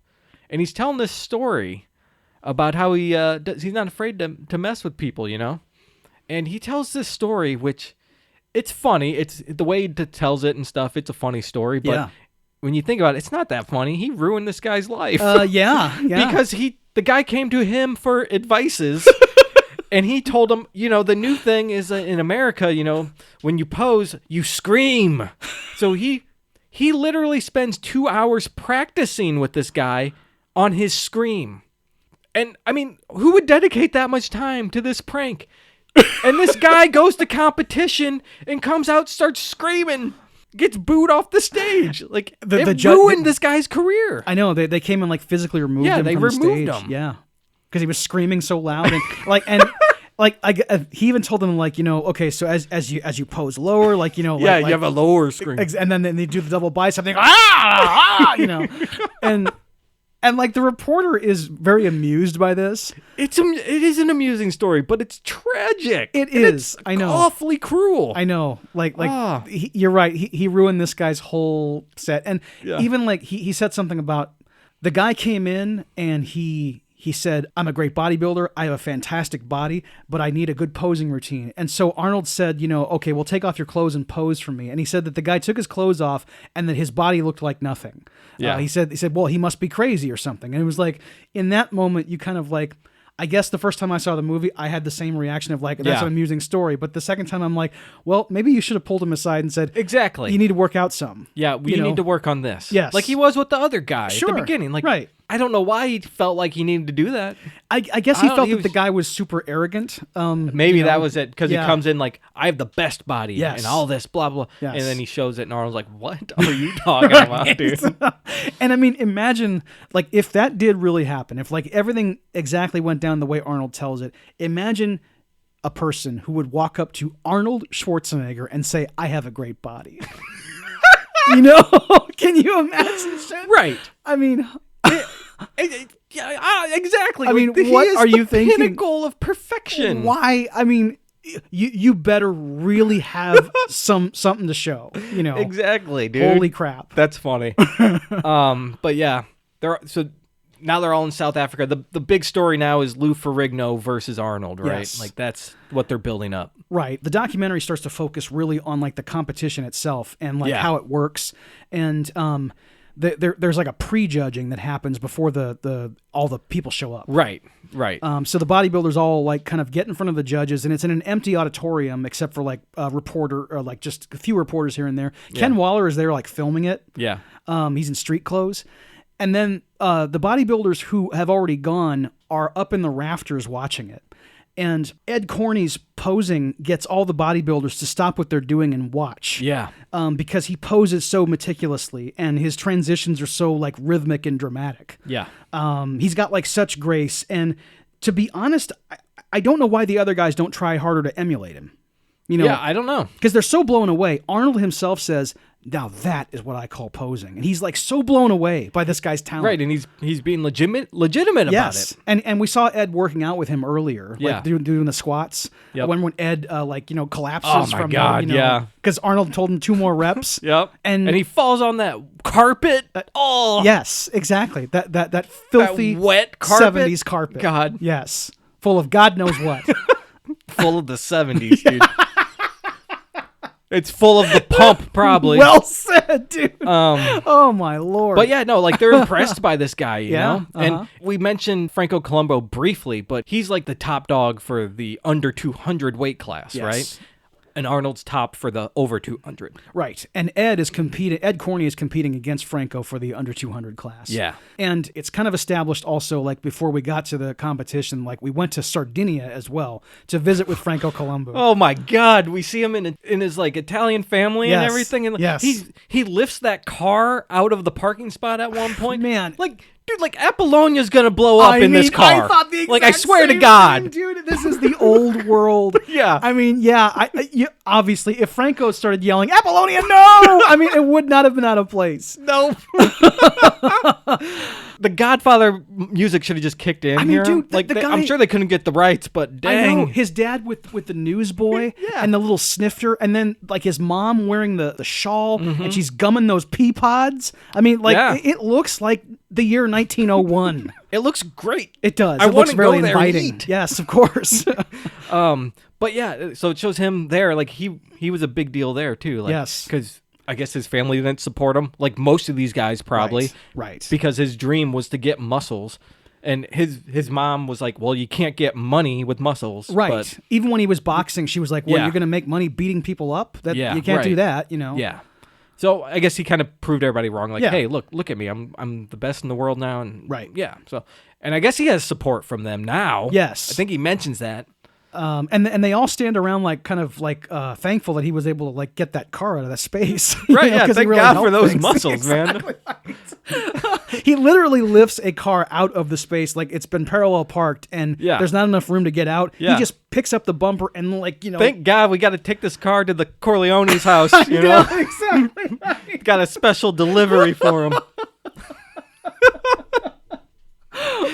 [SPEAKER 1] and he's telling this story about how he's not afraid to mess with people, you know? And he tells this story, which it's funny. It's the way he tells it and stuff. It's a funny story, but when you think about it, it's not that funny. He ruined this guy's life.
[SPEAKER 2] Yeah.
[SPEAKER 1] Because the guy came to him for advices. And he told him, you know, the new thing is in America, you know, when you pose, you scream. So he literally spends 2 hours practicing with this guy on his scream. And, I mean, who would dedicate that much time to this prank? And this guy goes to competition and comes out, starts screaming, gets booed off the stage. Like, it ruined this guy's career.
[SPEAKER 2] I know. They came and, like, physically removed him from the stage.
[SPEAKER 1] removed him.
[SPEAKER 2] Yeah. Because he was screaming so loud. And, he even told them, like, you know, okay, so as you pose lower, like, you know.
[SPEAKER 1] Yeah, you have a lower scream.
[SPEAKER 2] And then they do the double bicep. They go, you know. And like the reporter is very amused by this.
[SPEAKER 1] It is an amusing story, but it's tragic.
[SPEAKER 2] It is. I know.
[SPEAKER 1] Awfully cruel.
[SPEAKER 2] I know. You're right. He ruined this guy's whole set. And even like he said something about the guy came in and he said, I'm a great bodybuilder. I have a fantastic body, but I need a good posing routine. And so Arnold said, you know, okay, well, take off your clothes and pose for me. And he said that the guy took his clothes off and that his body looked like nothing.
[SPEAKER 1] Yeah.
[SPEAKER 2] He said, well, he must be crazy or something. And it was like, in that moment, you kind of like, I guess the first time I saw the movie, I had the same reaction of like, that's an amusing story. But the second time I'm like, well, maybe you should have pulled him aside and said,
[SPEAKER 1] exactly,
[SPEAKER 2] you need to work out some.
[SPEAKER 1] Yeah, you need to work on this.
[SPEAKER 2] Yes.
[SPEAKER 1] Like he was with the other guy
[SPEAKER 2] Sure.
[SPEAKER 1] at the beginning. Like,
[SPEAKER 2] right.
[SPEAKER 1] I don't know why he felt like he needed to do that.
[SPEAKER 2] I guess he felt that the guy was super arrogant.
[SPEAKER 1] Maybe that was it, because he
[SPEAKER 2] yeah.
[SPEAKER 1] comes in like, I have the best body
[SPEAKER 2] Yes.
[SPEAKER 1] and all this, blah, blah.
[SPEAKER 2] Yes.
[SPEAKER 1] And then he shows it and Arnold's like, what are you talking about, dude?
[SPEAKER 2] And I mean, imagine like if that did really happen, if like everything exactly went down the way Arnold tells it, imagine a person who would walk up to Arnold Schwarzenegger and say, I have a great body. You know? Can you imagine that?
[SPEAKER 1] Right.
[SPEAKER 2] I mean...
[SPEAKER 1] exactly.
[SPEAKER 2] I mean,
[SPEAKER 1] he
[SPEAKER 2] what
[SPEAKER 1] is
[SPEAKER 2] are
[SPEAKER 1] the
[SPEAKER 2] you thinking?
[SPEAKER 1] pinnacle of perfection.
[SPEAKER 2] Why? I mean, you better really have something to show. You know,
[SPEAKER 1] exactly, dude.
[SPEAKER 2] Holy crap,
[SPEAKER 1] that's funny. But yeah, now they're all in South Africa. The big story now is Lou Ferrigno versus Arnold, right?
[SPEAKER 2] Yes.
[SPEAKER 1] Like that's what they're building up.
[SPEAKER 2] Right. The documentary starts to focus really on like the competition itself and like how it works, and there's like a prejudging that happens before all the people show up.
[SPEAKER 1] Right.
[SPEAKER 2] So the bodybuilders all like kind of get in front of the judges, and it's in an empty auditorium except for like a reporter or like just a few reporters here and there. Yeah. Ken Waller is there like filming it.
[SPEAKER 1] Yeah.
[SPEAKER 2] He's in street clothes. And then the bodybuilders who have already gone are up in the rafters watching it. And Ed Corney's posing gets all the bodybuilders to stop what they're doing and watch.
[SPEAKER 1] Yeah.
[SPEAKER 2] Because he poses so meticulously and his transitions are so like rhythmic and dramatic.
[SPEAKER 1] Yeah.
[SPEAKER 2] He's got like such grace. And to be honest, I don't know why the other guys don't try harder to emulate him. You know?
[SPEAKER 1] Yeah, I don't know.
[SPEAKER 2] Because they're so blown away. Arnold himself says, now that is what I call posing. And he's like so blown away by this guy's talent.
[SPEAKER 1] Right, and he's being legitimate about it.
[SPEAKER 2] And we saw Ed working out with him earlier,
[SPEAKER 1] yeah.
[SPEAKER 2] like doing the squats.
[SPEAKER 1] Yep.
[SPEAKER 2] When Ed collapses.
[SPEAKER 1] Oh my God, yeah.
[SPEAKER 2] Because Arnold told him 2 more reps.
[SPEAKER 1] Yep.
[SPEAKER 2] And
[SPEAKER 1] he falls on that carpet.
[SPEAKER 2] Yes, exactly. That filthy
[SPEAKER 1] that wet carpet.
[SPEAKER 2] 70s carpet.
[SPEAKER 1] God.
[SPEAKER 2] Yes. Full of God knows what.
[SPEAKER 1] Full of the 70s, dude. It's full of the pump, probably.
[SPEAKER 2] Well said, dude. Oh my Lord.
[SPEAKER 1] But yeah, no, like they're impressed by this guy, you know?
[SPEAKER 2] Uh-huh.
[SPEAKER 1] And we mentioned Franco Columbu briefly, but he's like the top dog for the under 200 weight class, right? And Arnold's top for the over 200.
[SPEAKER 2] Right. And Ed Corney is competing against Franco for the under 200 class.
[SPEAKER 1] Yeah.
[SPEAKER 2] And it's kind of established also, like before we got to the competition, like we went to Sardinia as well to visit with Franco Columbu.
[SPEAKER 1] Oh my God. We see him in his like Italian family and everything. And
[SPEAKER 2] yes.
[SPEAKER 1] he lifts that car out of the parking spot at one point.
[SPEAKER 2] Man.
[SPEAKER 1] Like, dude, like Apollonia's gonna blow up in this car.
[SPEAKER 2] I thought the exact
[SPEAKER 1] like, I swear to
[SPEAKER 2] same
[SPEAKER 1] God,
[SPEAKER 2] thing, dude. This is the old world.
[SPEAKER 1] Yeah.
[SPEAKER 2] I mean, yeah. Obviously, if Franco started yelling "Apollonia, no!" I mean, it would not have been out of place.
[SPEAKER 1] Nope. The Godfather music should have just kicked in.
[SPEAKER 2] I mean,
[SPEAKER 1] here.
[SPEAKER 2] dude,
[SPEAKER 1] like
[SPEAKER 2] the guy,
[SPEAKER 1] I'm sure they couldn't get the rights, but dang,
[SPEAKER 2] I know his dad with the newsboy and the little snifter, and then like his mom wearing the shawl, and she's gumming those pea pods. I mean, like it looks like the year 1901.
[SPEAKER 1] It looks great.
[SPEAKER 2] It does.
[SPEAKER 1] I
[SPEAKER 2] It looks
[SPEAKER 1] wanna
[SPEAKER 2] very
[SPEAKER 1] go there and
[SPEAKER 2] inviting.
[SPEAKER 1] eat.
[SPEAKER 2] Yes, of course.
[SPEAKER 1] But yeah, so it shows him there. Like he was a big deal there too. Like,
[SPEAKER 2] Yes.
[SPEAKER 1] because I guess his family didn't support him, like most of these guys probably.
[SPEAKER 2] Right.
[SPEAKER 1] Because his dream was to get muscles, and his mom was like, "Well, you can't get money with muscles."
[SPEAKER 2] Right.
[SPEAKER 1] But,
[SPEAKER 2] Even when he was boxing, she was like, "Well,
[SPEAKER 1] Yeah.
[SPEAKER 2] you're going to make money beating people up? That
[SPEAKER 1] Yeah,
[SPEAKER 2] you can't do
[SPEAKER 1] right.
[SPEAKER 2] that, you know."
[SPEAKER 1] yeah. So I guess he kind of proved everybody wrong. Like,
[SPEAKER 2] Yeah.
[SPEAKER 1] hey, look at me. I'm the best in the world now. And
[SPEAKER 2] Right.
[SPEAKER 1] Yeah. So, and I guess he has support from them now.
[SPEAKER 2] Yes.
[SPEAKER 1] I think he mentions that.
[SPEAKER 2] And they all stand around like kind of like thankful that he was able to like get that car out of that space.
[SPEAKER 1] Right. Yeah.
[SPEAKER 2] 'cause he
[SPEAKER 1] Thank
[SPEAKER 2] really
[SPEAKER 1] God for
[SPEAKER 2] helped
[SPEAKER 1] those
[SPEAKER 2] things.
[SPEAKER 1] muscles, man.
[SPEAKER 2] He literally lifts a car out of the space, like it's been parallel parked, and
[SPEAKER 1] Yeah.
[SPEAKER 2] there's not enough room to get out.
[SPEAKER 1] Yeah.
[SPEAKER 2] He just picks up the bumper and like
[SPEAKER 1] Thank God we got to take this car to the Corleone's house. You know,
[SPEAKER 2] Yeah, exactly. Right.
[SPEAKER 1] got a special delivery for him.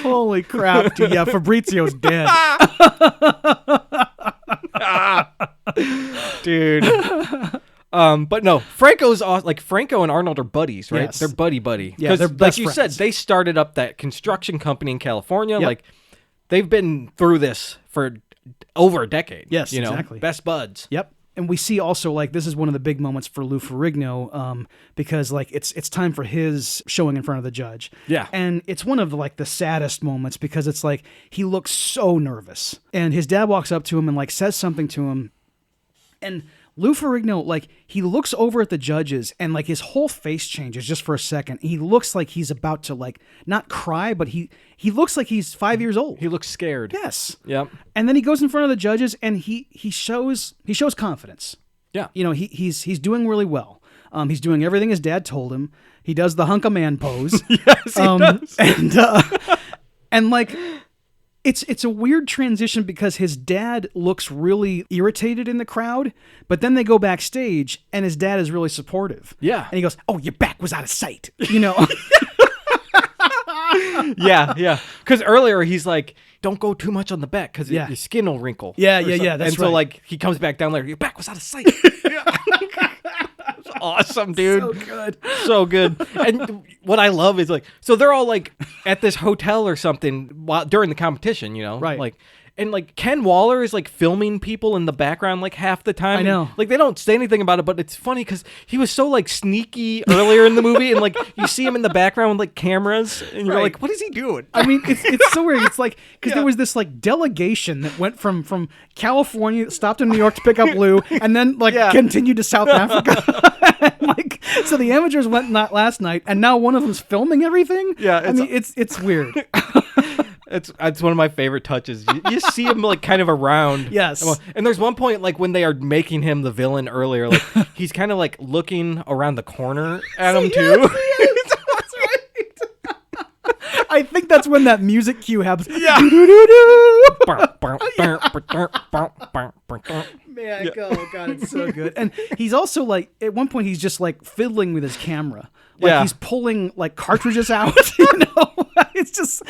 [SPEAKER 2] Holy crap, dude. Yeah, Fabrizio's dead.
[SPEAKER 1] Dude. But no, Franco's awesome. Like Franco and Arnold are buddies, right?
[SPEAKER 2] Yes.
[SPEAKER 1] They're buddy.
[SPEAKER 2] Yeah, they're
[SPEAKER 1] like
[SPEAKER 2] best
[SPEAKER 1] you
[SPEAKER 2] friends.
[SPEAKER 1] said, they started up that construction company in California.
[SPEAKER 2] Yep.
[SPEAKER 1] Like they've been through this for over a decade.
[SPEAKER 2] Yes,
[SPEAKER 1] you know?
[SPEAKER 2] exactly.
[SPEAKER 1] Best buds.
[SPEAKER 2] Yep. And we see also like this is one of the big moments for Lou Ferrigno because like it's time for his showing in front of the judge.
[SPEAKER 1] Yeah.
[SPEAKER 2] And it's one of the saddest moments because it's like he looks so nervous. And his dad walks up to him and like says something to him. And Lou Ferrigno, like, he looks over at the judges and, like, his whole face changes just for a second. He looks like he's about to, like, not cry, but he looks like he's 5 years old.
[SPEAKER 1] He looks scared.
[SPEAKER 2] Yes.
[SPEAKER 1] Yep.
[SPEAKER 2] And then he goes in front of the judges and he shows confidence.
[SPEAKER 1] Yeah.
[SPEAKER 2] You know, he's doing really well. He's doing everything his dad told him. He does the hunk a man pose.
[SPEAKER 1] Yes, he does.
[SPEAKER 2] And like, it's a weird transition because his dad looks really irritated in the crowd, but then they go backstage and his dad is really supportive.
[SPEAKER 1] Yeah.
[SPEAKER 2] And he goes, "Oh, your back was out of sight," you know.
[SPEAKER 1] Yeah. Because earlier he's like, "Don't go too much on the back because your skin will wrinkle."
[SPEAKER 2] Yeah.
[SPEAKER 1] Or something.
[SPEAKER 2] That's
[SPEAKER 1] and so
[SPEAKER 2] right.
[SPEAKER 1] like he comes back down there, your back was out of sight. Awesome, dude.
[SPEAKER 2] So good.
[SPEAKER 1] So good. And what I love is like, so they're all like at this hotel or something while during the competition, you know?
[SPEAKER 2] Right.
[SPEAKER 1] Like, and like Ken Waller is like filming people in the background like half the time.
[SPEAKER 2] I know.
[SPEAKER 1] And, like they don't say anything about it, but it's funny because he was so like sneaky earlier in the movie, and like you see him in the background with like cameras, and you're
[SPEAKER 2] Right.
[SPEAKER 1] like, what is he doing?
[SPEAKER 2] I mean, it's so weird. It's like because there was this like delegation that went from California, stopped in New York to pick up Lou, and then like continued to South Africa. Like, so the amateurs went not last night, and now one of them's filming everything.
[SPEAKER 1] Yeah,
[SPEAKER 2] I mean, it's weird.
[SPEAKER 1] It's one of my favorite touches. You see him like kind of around.
[SPEAKER 2] Yes.
[SPEAKER 1] And there's one point like when they are making him the villain earlier, like he's kind of like looking around the corner at him too.
[SPEAKER 2] That's right. I think that's when that music cue happens.
[SPEAKER 1] Yeah.
[SPEAKER 2] Man, oh god, it's so good. And he's also like, at one point, he's just like fiddling with his camera. Like he's pulling like cartridges out, you know. It's just,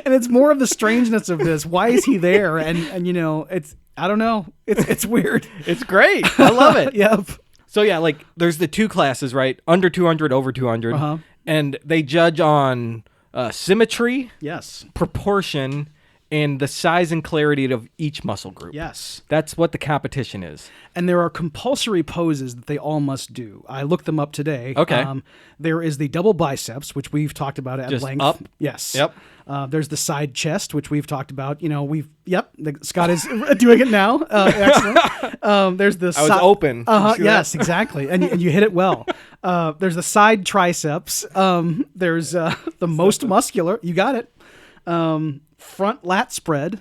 [SPEAKER 2] and it's more of the strangeness of this. Why is he there? And you know, I don't know. It's weird.
[SPEAKER 1] It's great. I love it.
[SPEAKER 2] Yep.
[SPEAKER 1] So yeah, like there's the two classes, right? Under 200, over 200, and they judge on symmetry,
[SPEAKER 2] Yes.
[SPEAKER 1] proportion, and the size and clarity of each muscle group.
[SPEAKER 2] Yes.
[SPEAKER 1] That's what the competition is.
[SPEAKER 2] And there are compulsory poses that they all must do. I looked them up today.
[SPEAKER 1] Okay.
[SPEAKER 2] There is the double biceps, which we've talked about at
[SPEAKER 1] Just
[SPEAKER 2] length.
[SPEAKER 1] up?
[SPEAKER 2] Yes.
[SPEAKER 1] Yep.
[SPEAKER 2] There's the side chest, which we've talked about. You know, Scott is doing it now. Excellent. There's the
[SPEAKER 1] I was open. You see
[SPEAKER 2] Yes,
[SPEAKER 1] that?
[SPEAKER 2] exactly. And you hit it well. There's the side triceps. There's the most muscular. You got it. Front lat spread.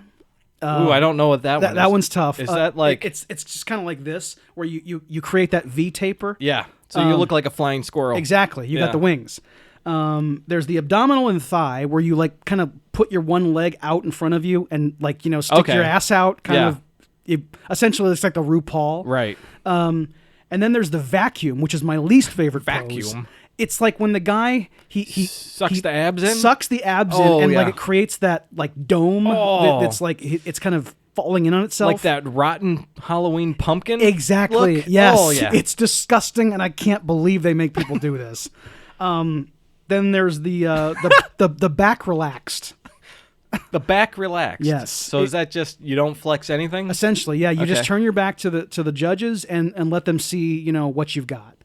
[SPEAKER 1] Ooh, I don't know what that one is.
[SPEAKER 2] That one's tough.
[SPEAKER 1] Is that like...
[SPEAKER 2] It's just kind of like this, where you create that V taper.
[SPEAKER 1] Yeah. So you look like a flying squirrel.
[SPEAKER 2] Exactly. You got the wings. There's the abdominal and thigh, where you like kind of put your one leg out in front of you and like, you know, stick your ass out. Essentially, it's like the RuPaul.
[SPEAKER 1] Right.
[SPEAKER 2] And then there's the vacuum, which is my least favorite pose.
[SPEAKER 1] Vacuum?
[SPEAKER 2] It's like when the guy he
[SPEAKER 1] sucks the abs in.
[SPEAKER 2] Sucks the abs in, and like it creates that like dome that's like it's kind of falling in on itself,
[SPEAKER 1] like that rotten Halloween pumpkin.
[SPEAKER 2] Exactly.
[SPEAKER 1] Look.
[SPEAKER 2] Yes.
[SPEAKER 1] Oh, yeah.
[SPEAKER 2] It's disgusting, and I can't believe they make people do this. Then there's the back relaxed.
[SPEAKER 1] The back relaxed.
[SPEAKER 2] Yes.
[SPEAKER 1] So is that just you don't flex anything?
[SPEAKER 2] Essentially, yeah. You just turn your back to the judges and let them see what you've got.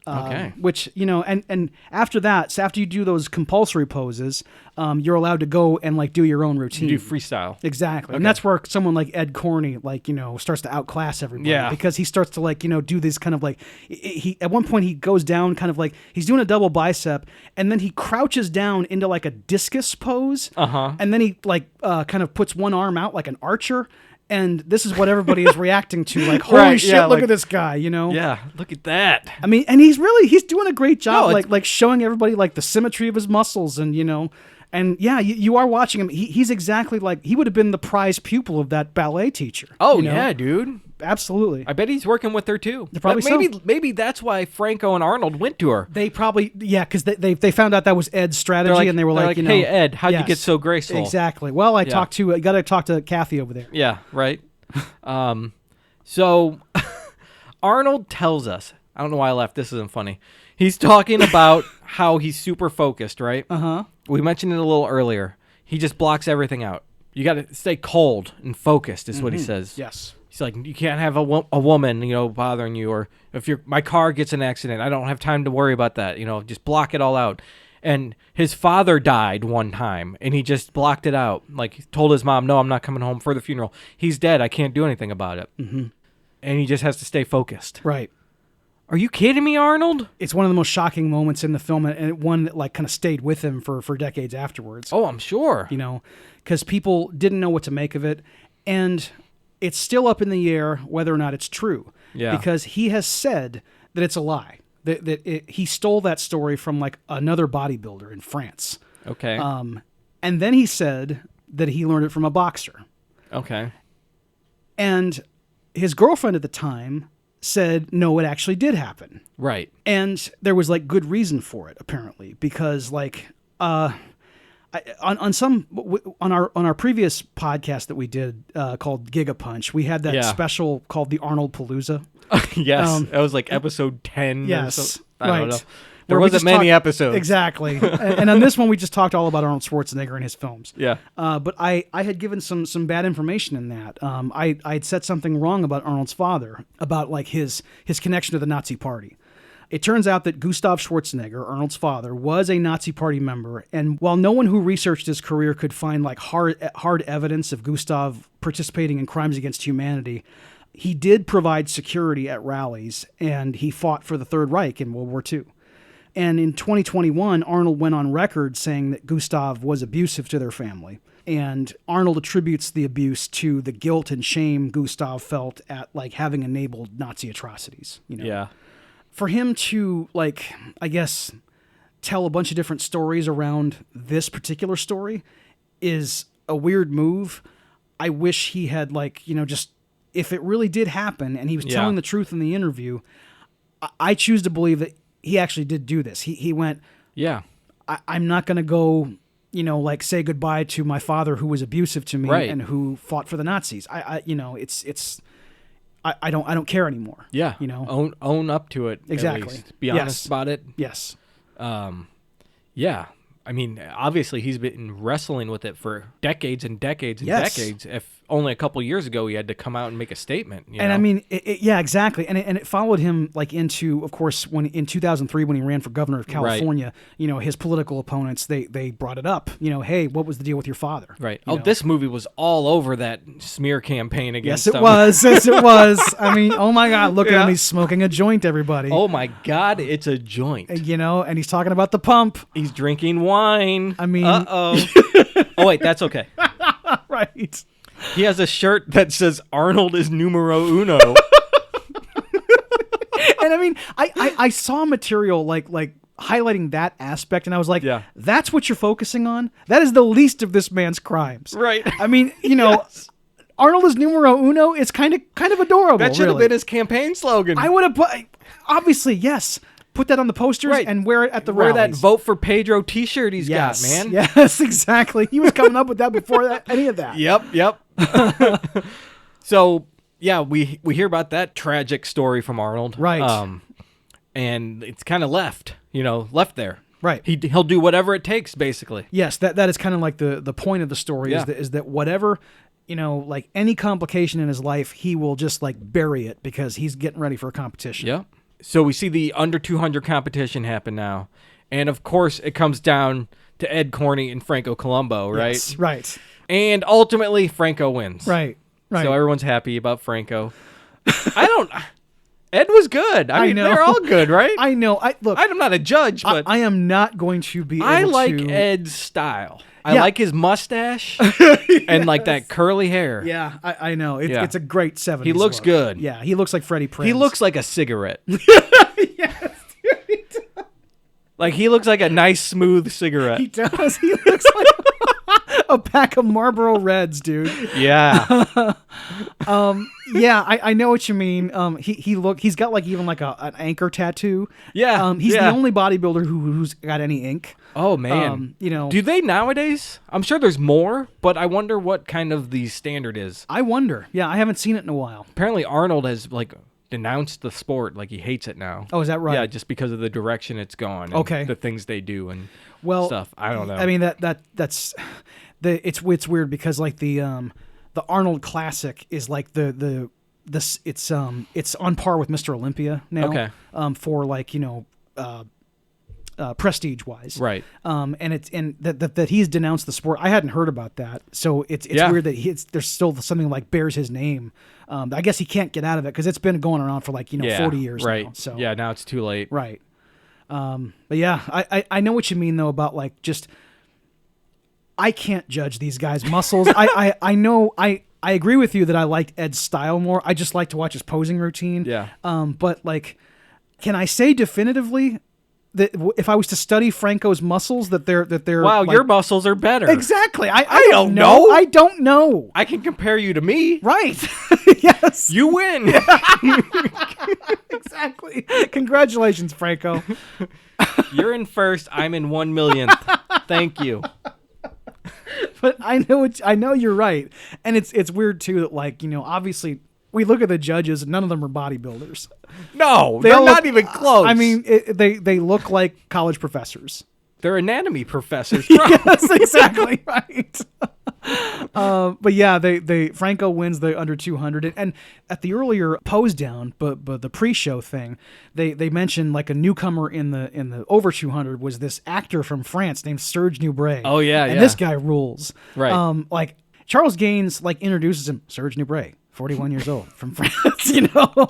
[SPEAKER 1] Okay.
[SPEAKER 2] Which, and after that, so after you do those compulsory poses, you're allowed to go and like do your own routine.
[SPEAKER 1] You do freestyle.
[SPEAKER 2] Exactly. And that's where someone like Ed Corney, like, starts to outclass everybody.
[SPEAKER 1] Yeah.
[SPEAKER 2] Because he starts to like, do this kind of like, he at one point he goes down kind of like, he's doing a double bicep, and then he crouches down into like a discus pose. And then he like kind of puts one arm out like an archer. And this is what everybody is reacting to. Like, holy shit, look at this guy,
[SPEAKER 1] Yeah, look at that.
[SPEAKER 2] I mean, and he's doing a great job, like showing everybody like the symmetry of his muscles, and and yeah, you are watching him. He's exactly like he would have been the prize pupil of that ballet teacher.
[SPEAKER 1] Oh yeah, dude,
[SPEAKER 2] absolutely.
[SPEAKER 1] I bet he's working with her too.
[SPEAKER 2] Probably
[SPEAKER 1] maybe that's why Franco and Arnold went to her.
[SPEAKER 2] They probably because they found out that was Ed's strategy,
[SPEAKER 1] like,
[SPEAKER 2] and they were like,
[SPEAKER 1] hey Ed, how'd you get so graceful?
[SPEAKER 2] Exactly. Well, I got to talk to Kathy over there.
[SPEAKER 1] Yeah, right. So Arnold tells us, I don't know why I left. This isn't funny. He's talking about how he's super focused, right? We mentioned it a little earlier. He just blocks everything out. You got to stay cold and focused is what he says.
[SPEAKER 2] Yes.
[SPEAKER 1] He's like, you can't have a woman, bothering you, or if my car gets in an accident, I don't have time to worry about that. Just block it all out. And his father died one time, and he just blocked it out. Like, he told his mom, no, I'm not coming home for the funeral. He's dead. I can't do anything about it. And he just has to stay focused.
[SPEAKER 2] Right.
[SPEAKER 1] Are you kidding me, Arnold?
[SPEAKER 2] It's one of the most shocking moments in the film, and one that like kind of stayed with him for decades afterwards.
[SPEAKER 1] Oh, I'm sure.
[SPEAKER 2] Because people didn't know what to make of it, and it's still up in the air whether or not it's true.
[SPEAKER 1] Yeah.
[SPEAKER 2] Because he has said that it's a lie. He stole that story from like another bodybuilder in France.
[SPEAKER 1] Okay.
[SPEAKER 2] And then he said that he learned it from a boxer.
[SPEAKER 1] Okay.
[SPEAKER 2] And his girlfriend at the time said, no, it actually did happen.
[SPEAKER 1] Right.
[SPEAKER 2] And there was like good reason for it, apparently, because like on our previous podcast that we did called Giga Punch, we had that special called the Arnold Palooza.
[SPEAKER 1] Yes, that was like episode 10.
[SPEAKER 2] Yes,
[SPEAKER 1] I don't know. There wasn't many episodes.
[SPEAKER 2] Exactly. And on this one, we just talked all about Arnold Schwarzenegger and his films.
[SPEAKER 1] Yeah.
[SPEAKER 2] But I had given some bad information in that. I'd said something wrong about Arnold's father, about like his connection to the Nazi Party. It turns out that Gustav Schwarzenegger, Arnold's father, was a Nazi Party member, and while no one who researched his career could find like hard evidence of Gustav participating in crimes against humanity, he did provide security at rallies, and he fought for the Third Reich in World War II. And in 2021, Arnold went on record saying that Gustav was abusive to their family. And Arnold attributes the abuse to the guilt and shame Gustav felt at like having enabled Nazi atrocities.
[SPEAKER 1] Yeah.
[SPEAKER 2] For him to like, I guess, tell a bunch of different stories around this particular story is a weird move. I wish he had like, just if it really did happen and he was telling the truth in the interview, I choose to believe that he actually did do this. He went, I'm not going to go, like say goodbye to my father who was abusive to me and who fought for the Nazis. I don't care anymore.
[SPEAKER 1] Yeah. Own up to it.
[SPEAKER 2] Exactly.
[SPEAKER 1] Be honest about it.
[SPEAKER 2] Yes.
[SPEAKER 1] Yeah. I mean, obviously he's been wrestling with it for decades and decades and decades. If only a couple years ago he had to come out and make a statement.
[SPEAKER 2] And I mean, yeah, exactly. And it followed him like into, of course, when in 2003 when he ran for governor of California, his political opponents, they brought it up. Hey, what was the deal with your father?
[SPEAKER 1] Right. This movie was all over that smear campaign against
[SPEAKER 2] him. Yes, it was. I mean, oh my God, look at him. He's smoking a joint, everybody.
[SPEAKER 1] Oh my God, it's a joint.
[SPEAKER 2] And he's talking about the pump.
[SPEAKER 1] He's drinking wine.
[SPEAKER 2] I mean.
[SPEAKER 1] Uh-oh. Oh, wait, that's okay.
[SPEAKER 2] Right.
[SPEAKER 1] He has a shirt that says Arnold is numero uno.
[SPEAKER 2] And I mean, I saw material like highlighting that aspect, and I was like, that's what you're focusing on? That is the least of this man's crimes.
[SPEAKER 1] Right.
[SPEAKER 2] I mean, Arnold is numero uno. It's kind of adorable.
[SPEAKER 1] That should have been his campaign slogan.
[SPEAKER 2] I would have put, obviously, yes. put that on the posters and wear it at the
[SPEAKER 1] Wear
[SPEAKER 2] rallies.
[SPEAKER 1] that Vote for Pedro t-shirt he's got, man.
[SPEAKER 2] Yes, exactly. He was coming up with that before any of that.
[SPEAKER 1] Yep. So, yeah, we hear about that tragic story from Arnold.
[SPEAKER 2] Right.
[SPEAKER 1] And it's kind of left there.
[SPEAKER 2] Right.
[SPEAKER 1] He'll do whatever it takes, basically.
[SPEAKER 2] Yes, that is kind of like the point of the story is that whatever, like any complication in his life, he will just like bury it because he's getting ready for a competition.
[SPEAKER 1] Yeah. So we see the under 200 competition happen now. And of course, it comes down to Ed Corney and Franco Columbo, right?
[SPEAKER 2] Yes, right.
[SPEAKER 1] And ultimately, Franco wins.
[SPEAKER 2] Right.
[SPEAKER 1] So everyone's happy about Franco. Ed was good. I mean,
[SPEAKER 2] know.
[SPEAKER 1] they're all good, right?
[SPEAKER 2] I know.
[SPEAKER 1] I'm not a judge, but
[SPEAKER 2] I am not going to be able
[SPEAKER 1] I like
[SPEAKER 2] to...
[SPEAKER 1] Ed's style. I like his mustache and like that curly hair.
[SPEAKER 2] Yeah, I know. It's a great 70s
[SPEAKER 1] He looks
[SPEAKER 2] look.
[SPEAKER 1] good.
[SPEAKER 2] Yeah, he looks like Freddie Prinze.
[SPEAKER 1] He looks like a cigarette.
[SPEAKER 2] Yes, dude.
[SPEAKER 1] Like he looks like a nice, smooth cigarette.
[SPEAKER 2] He does. He looks like a pack of Marlboro Reds, dude.
[SPEAKER 1] Yeah.
[SPEAKER 2] Yeah, I know what you mean. He's got like even like an anchor tattoo.
[SPEAKER 1] Yeah.
[SPEAKER 2] He's the only bodybuilder who's got any ink.
[SPEAKER 1] Oh man.
[SPEAKER 2] Do
[SPEAKER 1] they nowadays? I'm sure there's more, but I wonder what kind of the standard is.
[SPEAKER 2] I wonder. Yeah, I haven't seen it in a while.
[SPEAKER 1] Apparently Arnold has like denounced the sport, like he hates it now.
[SPEAKER 2] Oh, is that right?
[SPEAKER 1] Yeah, just because of the direction it's gone. And
[SPEAKER 2] okay.
[SPEAKER 1] The things they do and stuff. I don't know.
[SPEAKER 2] I mean that's it's weird because like the Arnold Classic is like it's on par with Mr. Olympia now.
[SPEAKER 1] Okay.
[SPEAKER 2] For like prestige wise,
[SPEAKER 1] right?
[SPEAKER 2] And that he's denounced the sport. I hadn't heard about that, so it's weird that there's still something like bears his name. I guess he can't get out of it because it's been going around for like 40 years now. So
[SPEAKER 1] yeah, now it's too late.
[SPEAKER 2] Right. But yeah, I know what you mean though about like just I can't judge these guys' muscles. I know I agree with you that I liked Ed's style more. I just like to watch his posing routine.
[SPEAKER 1] Yeah.
[SPEAKER 2] But like, can I say definitively that if I was to study Franco's muscles that they're
[SPEAKER 1] wow,
[SPEAKER 2] like,
[SPEAKER 1] your muscls are better.
[SPEAKER 2] Exactly. I don't know. I don't know.
[SPEAKER 1] I can compare you to me.
[SPEAKER 2] Right. Yes.
[SPEAKER 1] You win.
[SPEAKER 2] Exactly. Congratulations, Franco.
[SPEAKER 1] You're in first. I'm in 1/1,000,000th. Thank you.
[SPEAKER 2] But I know you're right, and it's weird too that like obviously we look at the judges, none of them are bodybuilders.
[SPEAKER 1] No, they're not even close.
[SPEAKER 2] I mean, they look like college professors.
[SPEAKER 1] They're anatomy professors.
[SPEAKER 2] Yes, exactly right. But yeah, they Franco wins the under 200, and at the earlier pose down, but the pre-show thing, they mentioned like a newcomer in the over 200 was this actor from France named Serge Nubret.
[SPEAKER 1] Oh yeah,
[SPEAKER 2] and this guy rules.
[SPEAKER 1] Right.
[SPEAKER 2] Like Charles Gaines like introduces him, Serge Nubret, 41 years old, from France.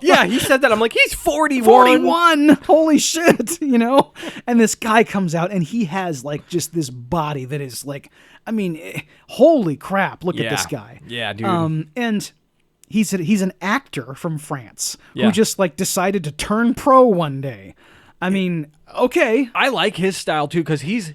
[SPEAKER 1] Yeah, he said that. I'm like, he's 41.
[SPEAKER 2] 41. Holy shit. And this guy comes out and he has like just this body that is like, I mean, holy crap, look at this guy.
[SPEAKER 1] Yeah, dude.
[SPEAKER 2] And he's an actor from France who just like decided to turn pro one day. I mean, okay.
[SPEAKER 1] I like his style too because he's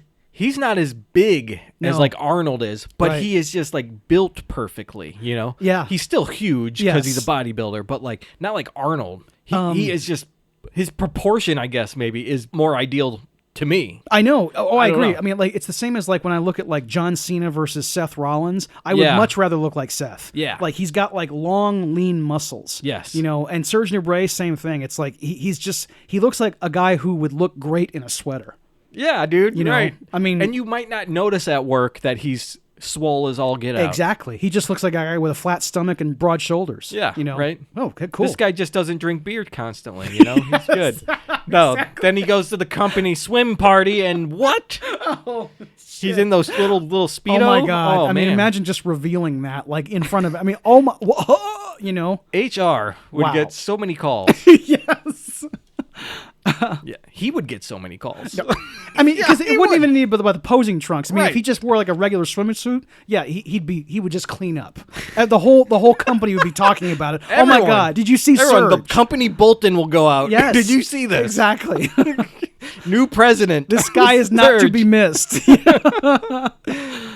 [SPEAKER 1] not as big as like Arnold is, but he is just like built perfectly, Yeah. He's still huge because he's a bodybuilder, but like not like Arnold. He is just, his proportion, I guess, maybe is more ideal to me.
[SPEAKER 2] I know. Oh, I agree.
[SPEAKER 1] know.
[SPEAKER 2] I mean, like it's the same as like when I look at like John Cena versus Seth Rollins. I would much rather look like Seth.
[SPEAKER 1] Yeah.
[SPEAKER 2] Like he's got like long, lean muscles.
[SPEAKER 1] Yes.
[SPEAKER 2] And Serge Nubret, same thing. It's like he looks like a guy who would look great in a sweater.
[SPEAKER 1] Yeah, dude. Right.
[SPEAKER 2] I mean,
[SPEAKER 1] and you might not notice at work that he's swole as all get out.
[SPEAKER 2] Exactly. He just looks like a guy with a flat stomach and broad shoulders.
[SPEAKER 1] Yeah. Right.
[SPEAKER 2] Oh, okay, cool.
[SPEAKER 1] This guy just doesn't drink beer constantly. He's good. No. Exactly. Then he goes to the company swim party and what?
[SPEAKER 2] Oh,
[SPEAKER 1] he's in those little Speedo.
[SPEAKER 2] Oh my god.
[SPEAKER 1] Oh,
[SPEAKER 2] I mean, imagine just revealing that like in front of. I mean, oh my.
[SPEAKER 1] HR would get so many calls.
[SPEAKER 2] Yes.
[SPEAKER 1] Yeah, he would get so many calls.
[SPEAKER 2] I mean, because it wouldn't even need about the posing trunks. I mean,
[SPEAKER 1] Right.
[SPEAKER 2] if he just wore like a regular swimming suit, yeah, he would just clean up. The whole company would be talking about it. Oh my god, did you see Serge?
[SPEAKER 1] The company bulletin will go out.
[SPEAKER 2] Yes.
[SPEAKER 1] Did you see this?
[SPEAKER 2] Exactly.
[SPEAKER 1] New president.
[SPEAKER 2] This guy is not to be missed.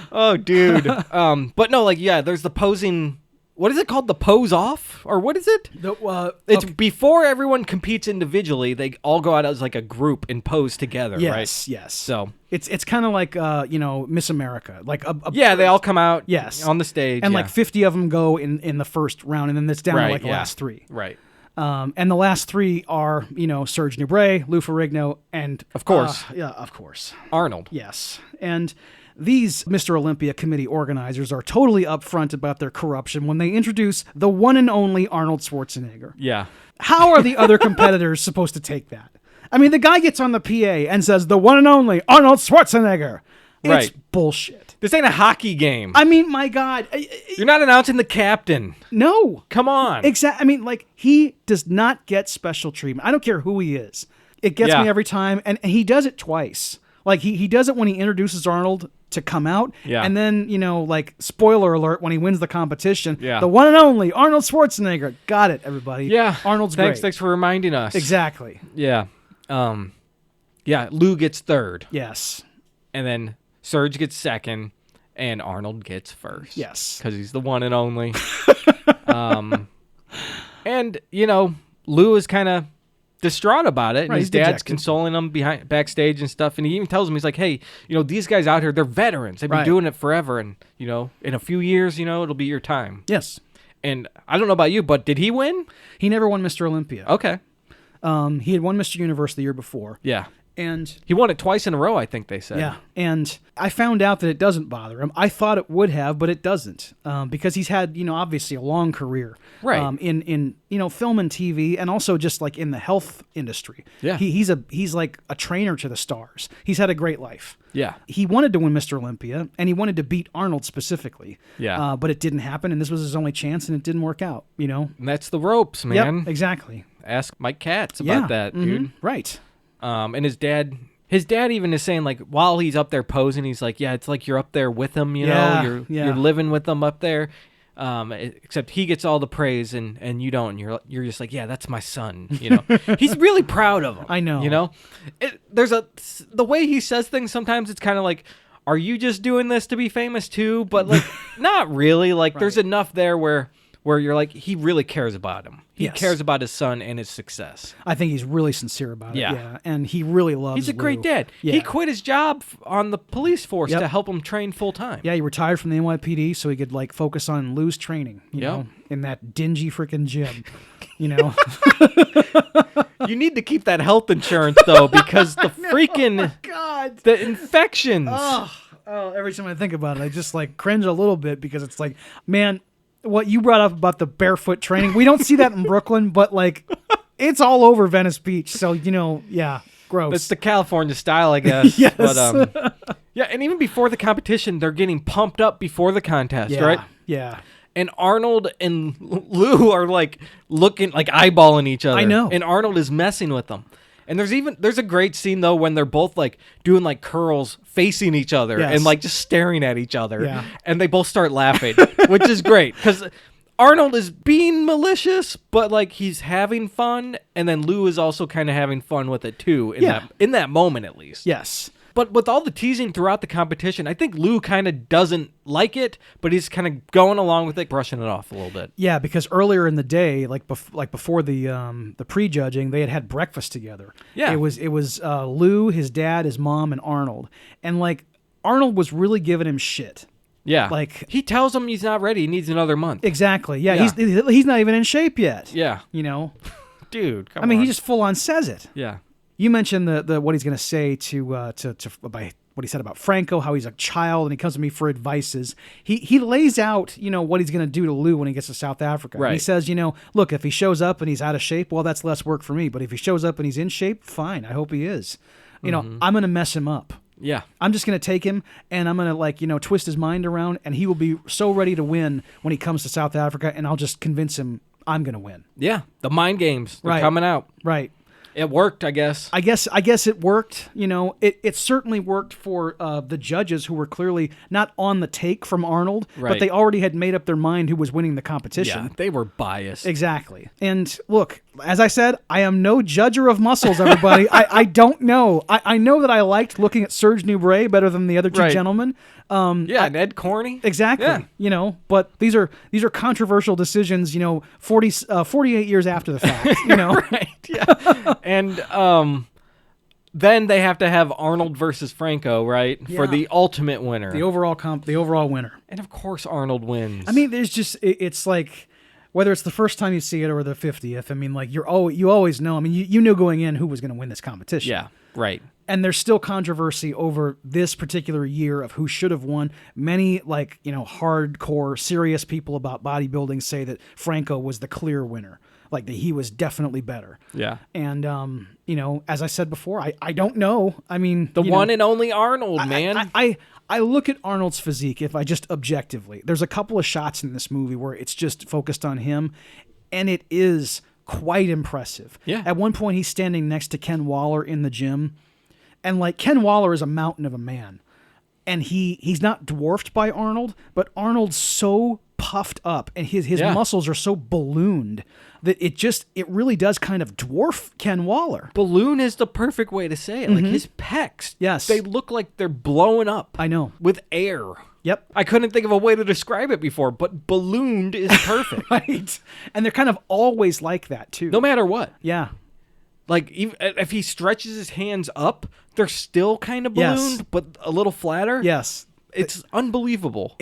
[SPEAKER 1] Oh, dude. But no, like, yeah, there's the posing what is it called? The pose off? Or what is it? It's before everyone competes individually. They all go out as like a group and pose together, right?
[SPEAKER 2] Yes.
[SPEAKER 1] So
[SPEAKER 2] it's kind of like, Miss America. Like
[SPEAKER 1] they all come out
[SPEAKER 2] yes.
[SPEAKER 1] on the stage.
[SPEAKER 2] And like 50 of them go in the first round, and then it's down to like the last 3.
[SPEAKER 1] Right.
[SPEAKER 2] And the last 3 are, Serge Nubret, Lou Ferrigno, and...
[SPEAKER 1] Of course.
[SPEAKER 2] Of course.
[SPEAKER 1] Arnold.
[SPEAKER 2] Yes. And these Mr. Olympia committee organizers are totally upfront about their corruption when they introduce the one and only Arnold Schwarzenegger.
[SPEAKER 1] Yeah.
[SPEAKER 2] How are the other competitors supposed to take that? I mean, the guy gets on the PA and says, the one and only Arnold Schwarzenegger. It's bullshit.
[SPEAKER 1] This ain't a hockey game.
[SPEAKER 2] I mean, my God.
[SPEAKER 1] You're not announcing the captain.
[SPEAKER 2] No.
[SPEAKER 1] Come on.
[SPEAKER 2] Exactly. I mean, like, he does not get special treatment. I don't care who he is. It gets me every time. And he does it twice. Like, he does it when he introduces Arnold to come out.
[SPEAKER 1] Yeah.
[SPEAKER 2] And then, like, spoiler alert, when he wins the competition,
[SPEAKER 1] yeah.
[SPEAKER 2] the one and only Arnold Schwarzenegger. Got it, everybody.
[SPEAKER 1] Yeah.
[SPEAKER 2] Arnold's great.
[SPEAKER 1] Thanks for reminding us.
[SPEAKER 2] Exactly.
[SPEAKER 1] Yeah. Lou gets third.
[SPEAKER 2] Yes.
[SPEAKER 1] And then Serge gets second, and Arnold gets first.
[SPEAKER 2] Yes.
[SPEAKER 1] Because he's the one and only. And, Lou is kind of distraught about it. And his dad's consoling him backstage and stuff. And he even tells him, he's like, hey, these guys out here, they're veterans. They've been doing it forever. And, in a few years, it'll be your time.
[SPEAKER 2] Yes.
[SPEAKER 1] And I don't know about you, but did he win?
[SPEAKER 2] He never won Mr. Olympia.
[SPEAKER 1] Okay.
[SPEAKER 2] He had won Mr. Universe the year before.
[SPEAKER 1] Yeah.
[SPEAKER 2] And
[SPEAKER 1] he won it twice in a row, I think they said.
[SPEAKER 2] Yeah. And I found out that it doesn't bother him. I thought it would have, but it doesn't. Because he's had, obviously a long career.
[SPEAKER 1] Right.
[SPEAKER 2] In film and TV, and also just like in the health industry.
[SPEAKER 1] Yeah.
[SPEAKER 2] He's like a trainer to the stars. He's had a great life.
[SPEAKER 1] Yeah.
[SPEAKER 2] He wanted to win Mr. Olympia, and he wanted to beat Arnold specifically.
[SPEAKER 1] Yeah.
[SPEAKER 2] But it didn't happen, and this was his only chance, and it didn't work out,
[SPEAKER 1] And that's the ropes, man.
[SPEAKER 2] Yep, exactly.
[SPEAKER 1] Ask Mike Katz about that, dude.
[SPEAKER 2] Right.
[SPEAKER 1] And his dad even is saying, like, while he's up there posing, he's like, yeah, it's like you're up there with him, you're living with them up there. Except he gets all the praise and you don't. And you're just like, yeah, that's my son. He's really proud of him.
[SPEAKER 2] I know.
[SPEAKER 1] The way he says things sometimes it's kind of like, are you just doing this to be famous too? But like, not really. Like, there's enough there where you're like, he really cares about him. He cares about his son and his success.
[SPEAKER 2] I think he's really sincere about it. Yeah. And he really loves
[SPEAKER 1] He's a
[SPEAKER 2] Lou.
[SPEAKER 1] great dad.
[SPEAKER 2] Yeah.
[SPEAKER 1] He quit his job on the police force to help him train full time.
[SPEAKER 2] Yeah, he retired from the NYPD so he could like focus on Lou's training, you know, in that dingy freaking gym, You
[SPEAKER 1] need to keep that health insurance though, because the freaking
[SPEAKER 2] God,
[SPEAKER 1] the infections.
[SPEAKER 2] Oh, every time I think about it, I just like cringe a little bit because it's like, man, what you brought up about the barefoot training, we don't see that in Brooklyn, but like it's all over Venice Beach. So, yeah, gross.
[SPEAKER 1] It's the California style, I guess.
[SPEAKER 2] Yes.
[SPEAKER 1] But, yeah, and even before the competition, they're getting pumped up before the contest, right?
[SPEAKER 2] Yeah.
[SPEAKER 1] And Arnold and Lou are like looking, like eyeballing each other.
[SPEAKER 2] I know.
[SPEAKER 1] And Arnold is messing with them. And there's a great scene though when they're both like doing like curls facing each other and like just staring at each other.
[SPEAKER 2] Yeah.
[SPEAKER 1] And they both start laughing, which is great because Arnold is being malicious, but like he's having fun, and then Lou is also kind of having fun with it too. In that moment at least.
[SPEAKER 2] Yes.
[SPEAKER 1] But with all the teasing throughout the competition, I think Lou kind of doesn't like it, but he's kind of going along with it, brushing it off a little bit.
[SPEAKER 2] Yeah, because earlier in the day, like before the prejudging, they had breakfast together.
[SPEAKER 1] Yeah,
[SPEAKER 2] it was Lou, his dad, his mom, and Arnold, and like Arnold was really giving him shit.
[SPEAKER 1] Yeah,
[SPEAKER 2] like
[SPEAKER 1] he tells him he's not ready; he needs another month.
[SPEAKER 2] Exactly. Yeah. He's not even in shape yet.
[SPEAKER 1] Yeah,
[SPEAKER 2] dude.
[SPEAKER 1] Come on.
[SPEAKER 2] He just full on says it.
[SPEAKER 1] Yeah.
[SPEAKER 2] You mentioned the what he's going to say to by what he said about Franco, how he's a child and he comes to me for advices. He lays out, what he's going to do to Lou when he gets to South Africa.
[SPEAKER 1] Right.
[SPEAKER 2] And he says, look, if he shows up and he's out of shape, well, that's less work for me. But if he shows up and he's in shape, fine. I hope he is. I'm going to mess him up.
[SPEAKER 1] Yeah.
[SPEAKER 2] I'm just going to take him and I'm going to twist his mind around, and he will be so ready to win when he comes to South Africa, and I'll just convince him I'm going to win.
[SPEAKER 1] Yeah. The mind games are coming out.
[SPEAKER 2] Right.
[SPEAKER 1] It worked, I guess.
[SPEAKER 2] I guess it worked. It certainly worked for the judges who were clearly not on the take from Arnold,
[SPEAKER 1] right.
[SPEAKER 2] But they already had made up their mind who was winning the competition.
[SPEAKER 1] Yeah, they were biased.
[SPEAKER 2] Exactly. And look, as I said, I am no judger of muscles, everybody. I don't know. I know that I liked looking at Serge Nubret better than the other two gentlemen.
[SPEAKER 1] And Ed Corney.
[SPEAKER 2] Exactly.
[SPEAKER 1] Yeah.
[SPEAKER 2] But these are controversial decisions, 48 years after the fact,
[SPEAKER 1] Right. Yeah. And then they have to have Arnold versus Franco, right?
[SPEAKER 2] Yeah.
[SPEAKER 1] For the ultimate winner.
[SPEAKER 2] The overall winner.
[SPEAKER 1] And of course Arnold wins.
[SPEAKER 2] I mean, there's just it's like whether it's the first time you see it or the 50th. I mean, like you always know. I mean, you knew going in who was going to win this competition.
[SPEAKER 1] Yeah. Right.
[SPEAKER 2] And there's still controversy over this particular year of who should have won. Many, hardcore, serious people about bodybuilding say that Franco was the clear winner, like that he was definitely better.
[SPEAKER 1] Yeah.
[SPEAKER 2] And, as I said before, I don't know. I mean,
[SPEAKER 1] the one and only Arnold, man.
[SPEAKER 2] I look at Arnold's physique, if I just objectively, there's a couple of shots in this movie where it's just focused on him, and it is quite impressive.
[SPEAKER 1] Yeah.
[SPEAKER 2] At one point, he's standing next to Ken Waller in the gym. And Ken Waller is a mountain of a man, and he's not dwarfed by Arnold, but Arnold's so puffed up and his muscles are so ballooned that it really does kind of dwarf Ken Waller.
[SPEAKER 1] Balloon is the perfect way to say it. Like his pecs,
[SPEAKER 2] yes,
[SPEAKER 1] they look like they're blowing up.
[SPEAKER 2] I know,
[SPEAKER 1] with air.
[SPEAKER 2] Yep.
[SPEAKER 1] I couldn't think of a way to describe it before, but ballooned is perfect.
[SPEAKER 2] Right. And they're kind of always like that too.
[SPEAKER 1] No matter what.
[SPEAKER 2] Yeah.
[SPEAKER 1] Like, even if he stretches his hands up, they're still kind of ballooned, but a little flatter.
[SPEAKER 2] Yes.
[SPEAKER 1] It's unbelievable.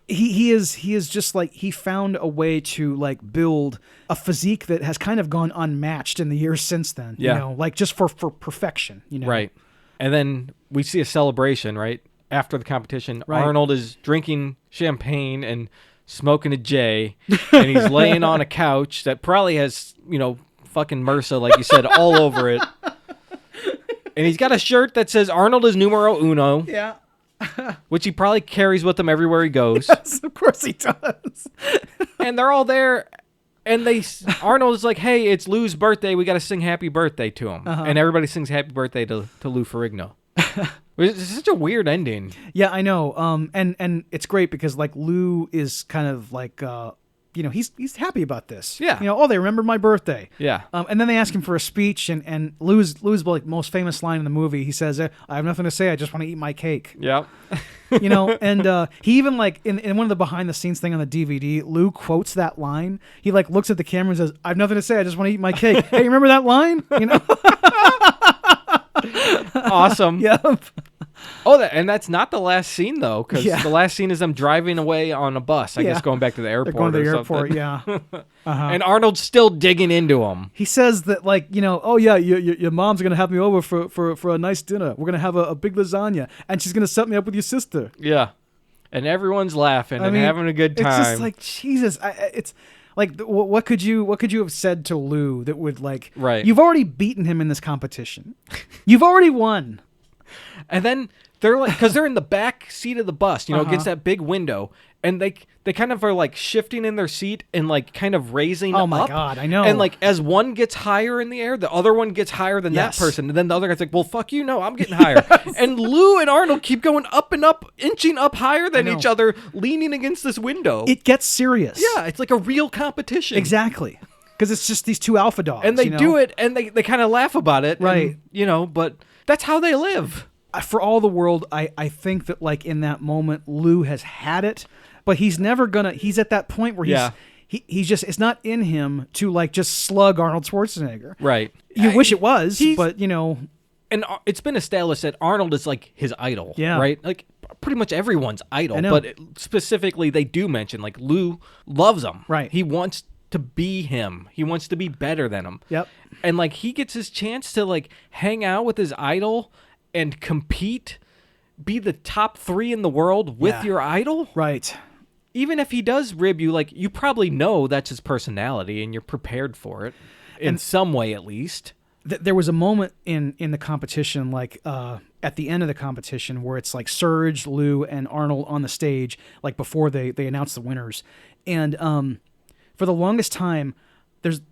[SPEAKER 2] He is just like, he found a way to build a physique that has kind of gone unmatched in the years since then.
[SPEAKER 1] Yeah.
[SPEAKER 2] Just for perfection,
[SPEAKER 1] Right. And then we see a celebration, right? After the competition,
[SPEAKER 2] right.
[SPEAKER 1] Arnold is drinking champagne and smoking a J, and he's laying on a couch that probably has, fucking MRSA, like you said, all over it. And he's got a shirt that says Arnold is numero uno.
[SPEAKER 2] Yeah.
[SPEAKER 1] Which he probably carries with him everywhere he goes.
[SPEAKER 2] Yes, of course he does.
[SPEAKER 1] And they're all there, and Arnold is like, hey, it's Lou's birthday. We got to sing happy birthday to him.
[SPEAKER 2] Uh-huh.
[SPEAKER 1] And everybody sings happy birthday to Lou Ferrigno. It's such a weird ending.
[SPEAKER 2] Yeah, I know. And it's great because Lou is kind of he's happy about this.
[SPEAKER 1] Yeah.
[SPEAKER 2] They remembered my birthday.
[SPEAKER 1] Yeah.
[SPEAKER 2] And then they ask him for a speech, and Lou's most famous line in the movie. He says, "I have nothing to say. I just want to eat my cake."
[SPEAKER 1] Yeah.
[SPEAKER 2] And he even in one of the behind the scenes thing on the DVD, Lou quotes that line. He looks at the camera and says, "I have nothing to say. I just want to eat my cake." Hey, remember that line?
[SPEAKER 1] Awesome.
[SPEAKER 2] Yep.
[SPEAKER 1] Oh, and that's not the last scene, though, because the last scene is them driving away on a bus, I guess going back to the airport.
[SPEAKER 2] They're going to the airport,
[SPEAKER 1] something.
[SPEAKER 2] yeah.
[SPEAKER 1] And Arnold's still digging into him.
[SPEAKER 2] He says that, oh, yeah, your mom's going to have me over for a nice dinner. We're going to have a big lasagna, and she's going to set me up with your sister.
[SPEAKER 1] Yeah. And everyone's laughing and having a good time.
[SPEAKER 2] It's just like, Jesus, it's... what could you have said to Lou that would
[SPEAKER 1] right?
[SPEAKER 2] You've already beaten him in this competition. You've already won.
[SPEAKER 1] And then they're because they're in the back seat of the bus, against that big window, and they kind of are shifting in their seat and kind of raising up.
[SPEAKER 2] Oh my God, I know.
[SPEAKER 1] And as one gets higher in the air, the other one gets higher than that person, and then the other guy's like, "Well, fuck you, no, I'm getting higher." And Lou and Arnold keep going up and up, inching up higher than each other, leaning against this window.
[SPEAKER 2] It gets serious.
[SPEAKER 1] Yeah, it's like a real competition.
[SPEAKER 2] Exactly. Because it's just these two alpha dogs.
[SPEAKER 1] And they do it, and they kind of laugh about it.
[SPEAKER 2] Right.
[SPEAKER 1] And, but that's how they live.
[SPEAKER 2] For all the world, I think that in that moment, Lou has had it, but he's never gonna. He's at that point where he's just. It's not in him to just slug Arnold Schwarzenegger.
[SPEAKER 1] Right.
[SPEAKER 2] You wish it was, but
[SPEAKER 1] And it's been established that Arnold is his idol.
[SPEAKER 2] Yeah.
[SPEAKER 1] Right. Pretty much everyone's idol.
[SPEAKER 2] I know.
[SPEAKER 1] But specifically, they do mention Lou loves him.
[SPEAKER 2] Right.
[SPEAKER 1] He wants to be him. He wants to be better than him.
[SPEAKER 2] Yep.
[SPEAKER 1] And he gets his chance to hang out with his idol and compete, be the top 3 in the world with your idol.
[SPEAKER 2] Right.
[SPEAKER 1] Even if he does rib you, you probably know that's his personality and you're prepared for it in some way at least.
[SPEAKER 2] There was a moment in the competition, at the end of the competition, where it's Serge, Lou, and Arnold on the stage, before they announce the winners. And for the longest time, there's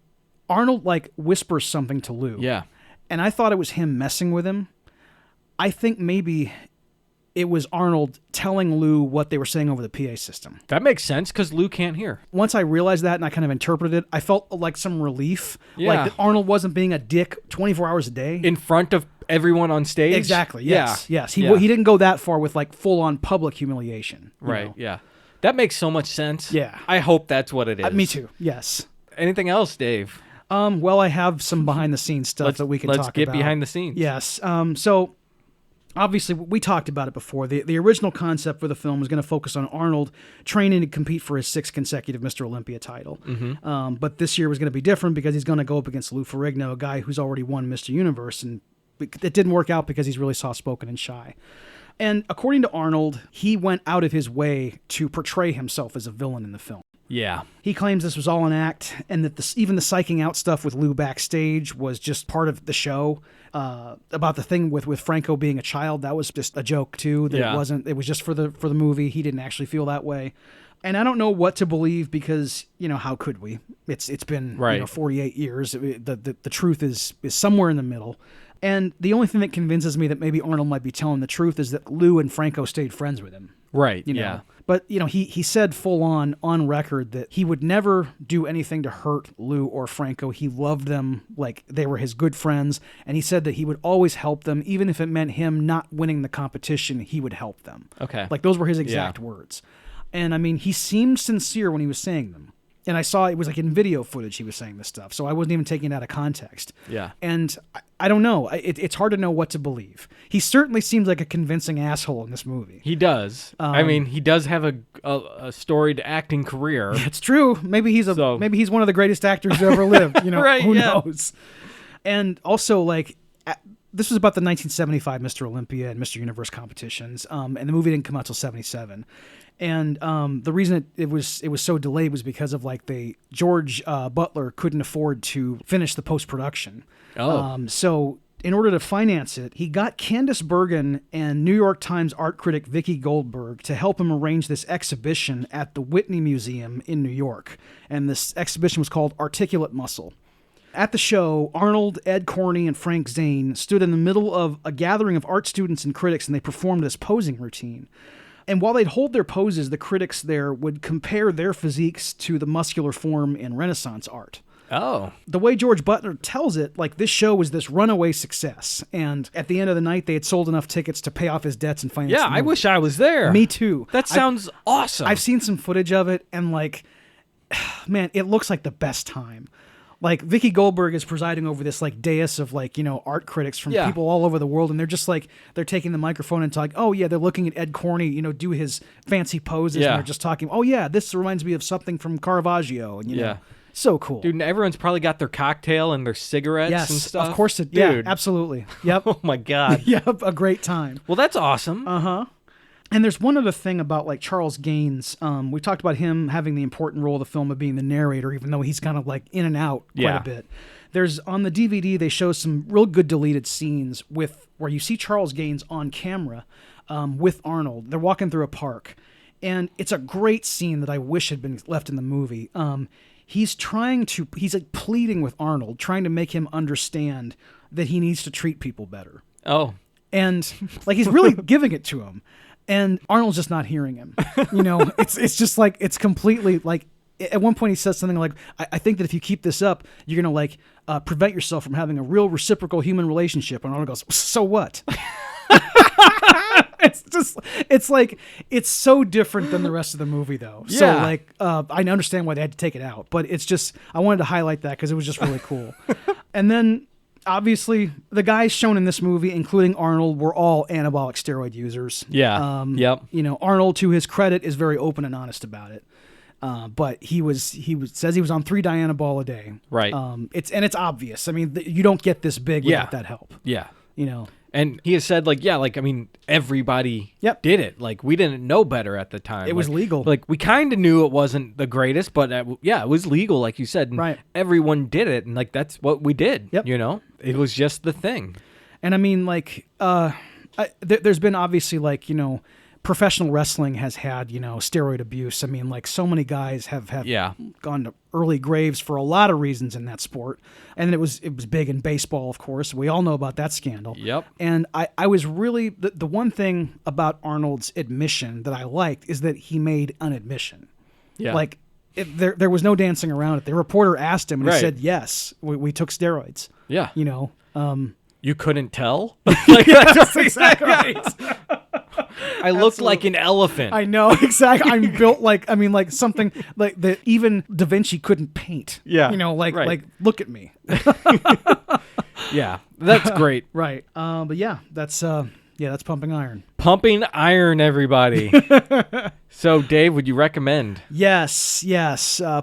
[SPEAKER 2] Arnold whispers something to Lou.
[SPEAKER 1] Yeah.
[SPEAKER 2] And I thought it was him messing with him. I think maybe it was Arnold telling Lou what they were saying over the PA system.
[SPEAKER 1] That makes sense because Lou can't hear.
[SPEAKER 2] Once I realized that and I kind of interpreted it, I felt like some relief.
[SPEAKER 1] Yeah.
[SPEAKER 2] Like that Arnold wasn't being a dick 24 hours a day.
[SPEAKER 1] In front of everyone on stage?
[SPEAKER 2] Exactly, yes.
[SPEAKER 1] Yeah.
[SPEAKER 2] Yes. He didn't go that far with like full-on public humiliation.
[SPEAKER 1] Right,
[SPEAKER 2] know?
[SPEAKER 1] yeah. That makes so much sense.
[SPEAKER 2] Yeah.
[SPEAKER 1] I hope that's what it is.
[SPEAKER 2] Me too, yes.
[SPEAKER 1] Anything else, Dave?
[SPEAKER 2] Well, I have some behind-the-scenes stuff that we can talk about.
[SPEAKER 1] Let's get behind the scenes.
[SPEAKER 2] Yes. So, obviously, we talked about it before. The original concept for the film was going to focus on Arnold training to compete for his 6th consecutive Mr. Olympia title. Mm-hmm. But this year was going to be different because he's going to go up against Lou Ferrigno, a guy who's already won Mr. Universe, and it didn't work out because he's really soft-spoken and shy. And according to Arnold, he went out of his way to portray himself as a villain in the film.
[SPEAKER 1] Yeah.
[SPEAKER 2] He claims this was all an act, and that even the psyching out stuff with Lou backstage was just part of the show. About the thing with Franco being a child, that was just a joke too. That it was just for the movie. He didn't actually feel that way. And I don't know what to believe because, how could we? It's been 48 years. The truth is somewhere in the middle. And the only thing that convinces me that maybe Arnold might be telling the truth is that Lou and Franco stayed friends with him.
[SPEAKER 1] Right,
[SPEAKER 2] yeah. But, he said full on record that he would never do anything to hurt Lou or Franco. He loved them like they were his good friends. And he said that he would always help them. Even if it meant him not winning the competition, he would help them.
[SPEAKER 1] Okay.
[SPEAKER 2] Like those were his exact words. And I mean, he seemed sincere when he was saying them. And I saw it was like in video footage he was saying this stuff. So I wasn't even taking it out of context.
[SPEAKER 1] Yeah.
[SPEAKER 2] And I don't know. It's hard to know what to believe. He certainly seems like a convincing asshole in this movie.
[SPEAKER 1] He does. I mean, he does have a storied acting career.
[SPEAKER 2] It's true. Maybe he's one of the greatest actors who ever lived.
[SPEAKER 1] Right,
[SPEAKER 2] who knows? And also, like, this was about the 1975 Mr. Olympia and Mr. Universe competitions. And the movie didn't come out till 1977. And the reason it was so delayed was because of George Butler couldn't afford to finish the post-production.
[SPEAKER 1] Oh.
[SPEAKER 2] So in order to finance it, he got Candice Bergen and New York Times art critic Vicki Goldberg to help him arrange this exhibition at the Whitney Museum in New York. And this exhibition was called Articulate Muscle. At the show, Arnold, Ed Corney, and Frank Zane stood in the middle of a gathering of art students and critics, and they performed this posing routine. And while they'd hold their poses, the critics there would compare their physiques to the muscular form in Renaissance art.
[SPEAKER 1] Oh.
[SPEAKER 2] The way George Butler tells it, this show was this runaway success. And at the end of the night, they had sold enough tickets to pay off his dets and finance the movie.
[SPEAKER 1] I wish I was there.
[SPEAKER 2] Me too.
[SPEAKER 1] That sounds awesome.
[SPEAKER 2] I've seen some footage of it, and man, it looks like the best time. Vicki Goldberg is presiding over this dais of art critics from people all over the world, and they're just they're taking the microphone and talking. Oh yeah, they're looking at Ed Corney, do his fancy poses, and they're just talking. Oh yeah, this reminds me of something from Caravaggio, and you know, so cool,
[SPEAKER 1] dude. And everyone's probably got their cocktail and their cigarettes and stuff.
[SPEAKER 2] Of course, dude. Yeah, absolutely. Yep.
[SPEAKER 1] Oh my god.
[SPEAKER 2] Yep, a great time.
[SPEAKER 1] Well, that's awesome.
[SPEAKER 2] And there's one other thing about Charles Gaines. We talked about him having the important role of the film of being the narrator, even though he's kind of in and out quite a bit. There's on the DVD they show some real good deleted scenes where you see Charles Gaines on camera with Arnold. They're walking through a park, and it's a great scene that I wish had been left in the movie. He's pleading with Arnold, trying to make him understand that he needs to treat people better.
[SPEAKER 1] Oh,
[SPEAKER 2] and he's really giving it to him. And Arnold's just not hearing him. It's just it's completely at one point he says something like, I think that if you keep this up, you're going to prevent yourself from having a real reciprocal human relationship. And Arnold goes, so what? It's so different than the rest of the movie though.
[SPEAKER 1] Yeah.
[SPEAKER 2] So I understand why they had to take it out, but it's just, I wanted to highlight that because it was just really cool. And then, obviously, the guys shown in this movie, including Arnold, were all anabolic steroid users.
[SPEAKER 1] Yeah. Yep.
[SPEAKER 2] Arnold, to his credit, is very open and honest about it. But he says he was on 3 Dianabol a day.
[SPEAKER 1] Right.
[SPEAKER 2] It's obvious. I mean, you don't get this big without that help.
[SPEAKER 1] Yeah.
[SPEAKER 2] And
[SPEAKER 1] he has said, everybody did it. We didn't know better at the time.
[SPEAKER 2] It was legal.
[SPEAKER 1] We kind of knew it wasn't the greatest, but it was legal, like you said. And
[SPEAKER 2] right.
[SPEAKER 1] Everyone did it, and that's what we did.
[SPEAKER 2] Yep.
[SPEAKER 1] It was just the thing.
[SPEAKER 2] And I mean, there's been obviously professional wrestling has had, steroid abuse. I mean, like so many guys have gone to early graves for a lot of reasons in that sport. And it was big in baseball, of course. We all know about that scandal.
[SPEAKER 1] Yep.
[SPEAKER 2] And I was really, the one thing about Arnold's admission that I liked is that he made an admission.
[SPEAKER 1] Yeah.
[SPEAKER 2] Like, there was no dancing around it. The reporter asked him, and he
[SPEAKER 1] Right.
[SPEAKER 2] said, yes, we took steroids.
[SPEAKER 1] Yeah.
[SPEAKER 2] You
[SPEAKER 1] couldn't tell? Like, that's
[SPEAKER 2] exactly
[SPEAKER 1] right. I looked like an elephant.
[SPEAKER 2] I know, exactly. I'm built like something like that even Da Vinci couldn't paint.
[SPEAKER 1] Yeah.
[SPEAKER 2] Like
[SPEAKER 1] Right.
[SPEAKER 2] look at me.
[SPEAKER 1] Yeah, that's great.
[SPEAKER 2] Right. But yeah, that's Pumping Iron.
[SPEAKER 1] Pumping Iron, everybody. So, Dave, would you recommend?
[SPEAKER 2] Yes.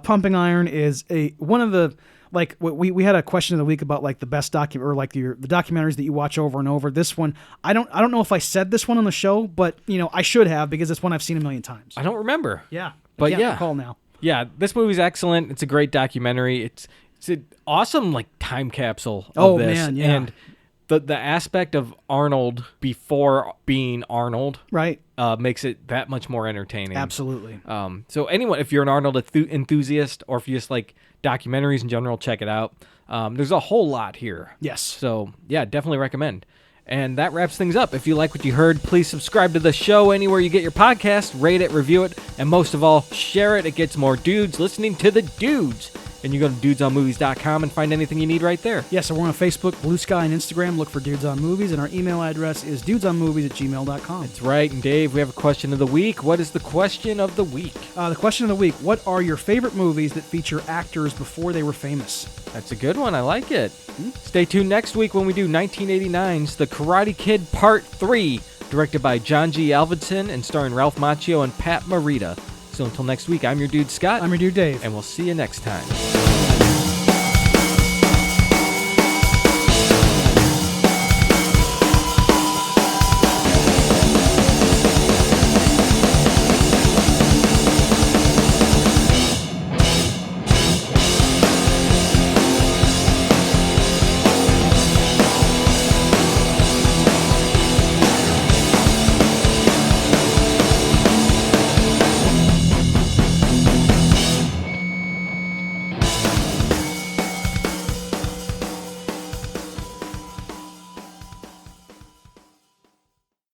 [SPEAKER 2] Pumping Iron is one of the, like, we had a question of the week about like the best the documentaries that you watch over and over. This one, I don't know if I said this one on the show, but I should have, because it's one I've seen a million times.
[SPEAKER 1] I don't remember.
[SPEAKER 2] Yeah.
[SPEAKER 1] But
[SPEAKER 2] I can't
[SPEAKER 1] yeah.
[SPEAKER 2] recall now.
[SPEAKER 1] Yeah, this movie's excellent. It's a great documentary. It's an awesome like time capsule of
[SPEAKER 2] Oh,
[SPEAKER 1] this.
[SPEAKER 2] man, yeah.
[SPEAKER 1] And the aspect of Arnold before being Arnold,
[SPEAKER 2] Right.
[SPEAKER 1] makes it that much more entertaining.
[SPEAKER 2] Absolutely.
[SPEAKER 1] So anyone, if you're an Arnold enthusiast, or if you just like documentaries in general, check it out. There's a whole lot here.
[SPEAKER 2] Yes.
[SPEAKER 1] So yeah, definitely recommend. And that wraps things up. If you like what you heard, please subscribe to the show anywhere you get your podcast, rate it, review it, and most of all, share it. It gets more dudes listening to the dudes. And you go to dudesonmovies.com and find anything you need right there.
[SPEAKER 2] Yeah, so we're on Facebook, Blue Sky, and Instagram. Look for Dudes on Movies, and our email address is dudesonmovies@gmail.com.
[SPEAKER 1] That's right. And Dave, we have a question of the week. What is the question of the week?
[SPEAKER 2] The question of the week, what are your favorite movies that feature actors before they were famous?
[SPEAKER 1] That's a good one. I like it. Stay tuned next week when we do 1989's The Karate Kid Part 3, directed by John G. Alvidson and starring Ralph Macchio and Pat Morita. So until next week, I'm your dude Scott.
[SPEAKER 2] I'm your dude Dave.
[SPEAKER 1] And we'll see you next time.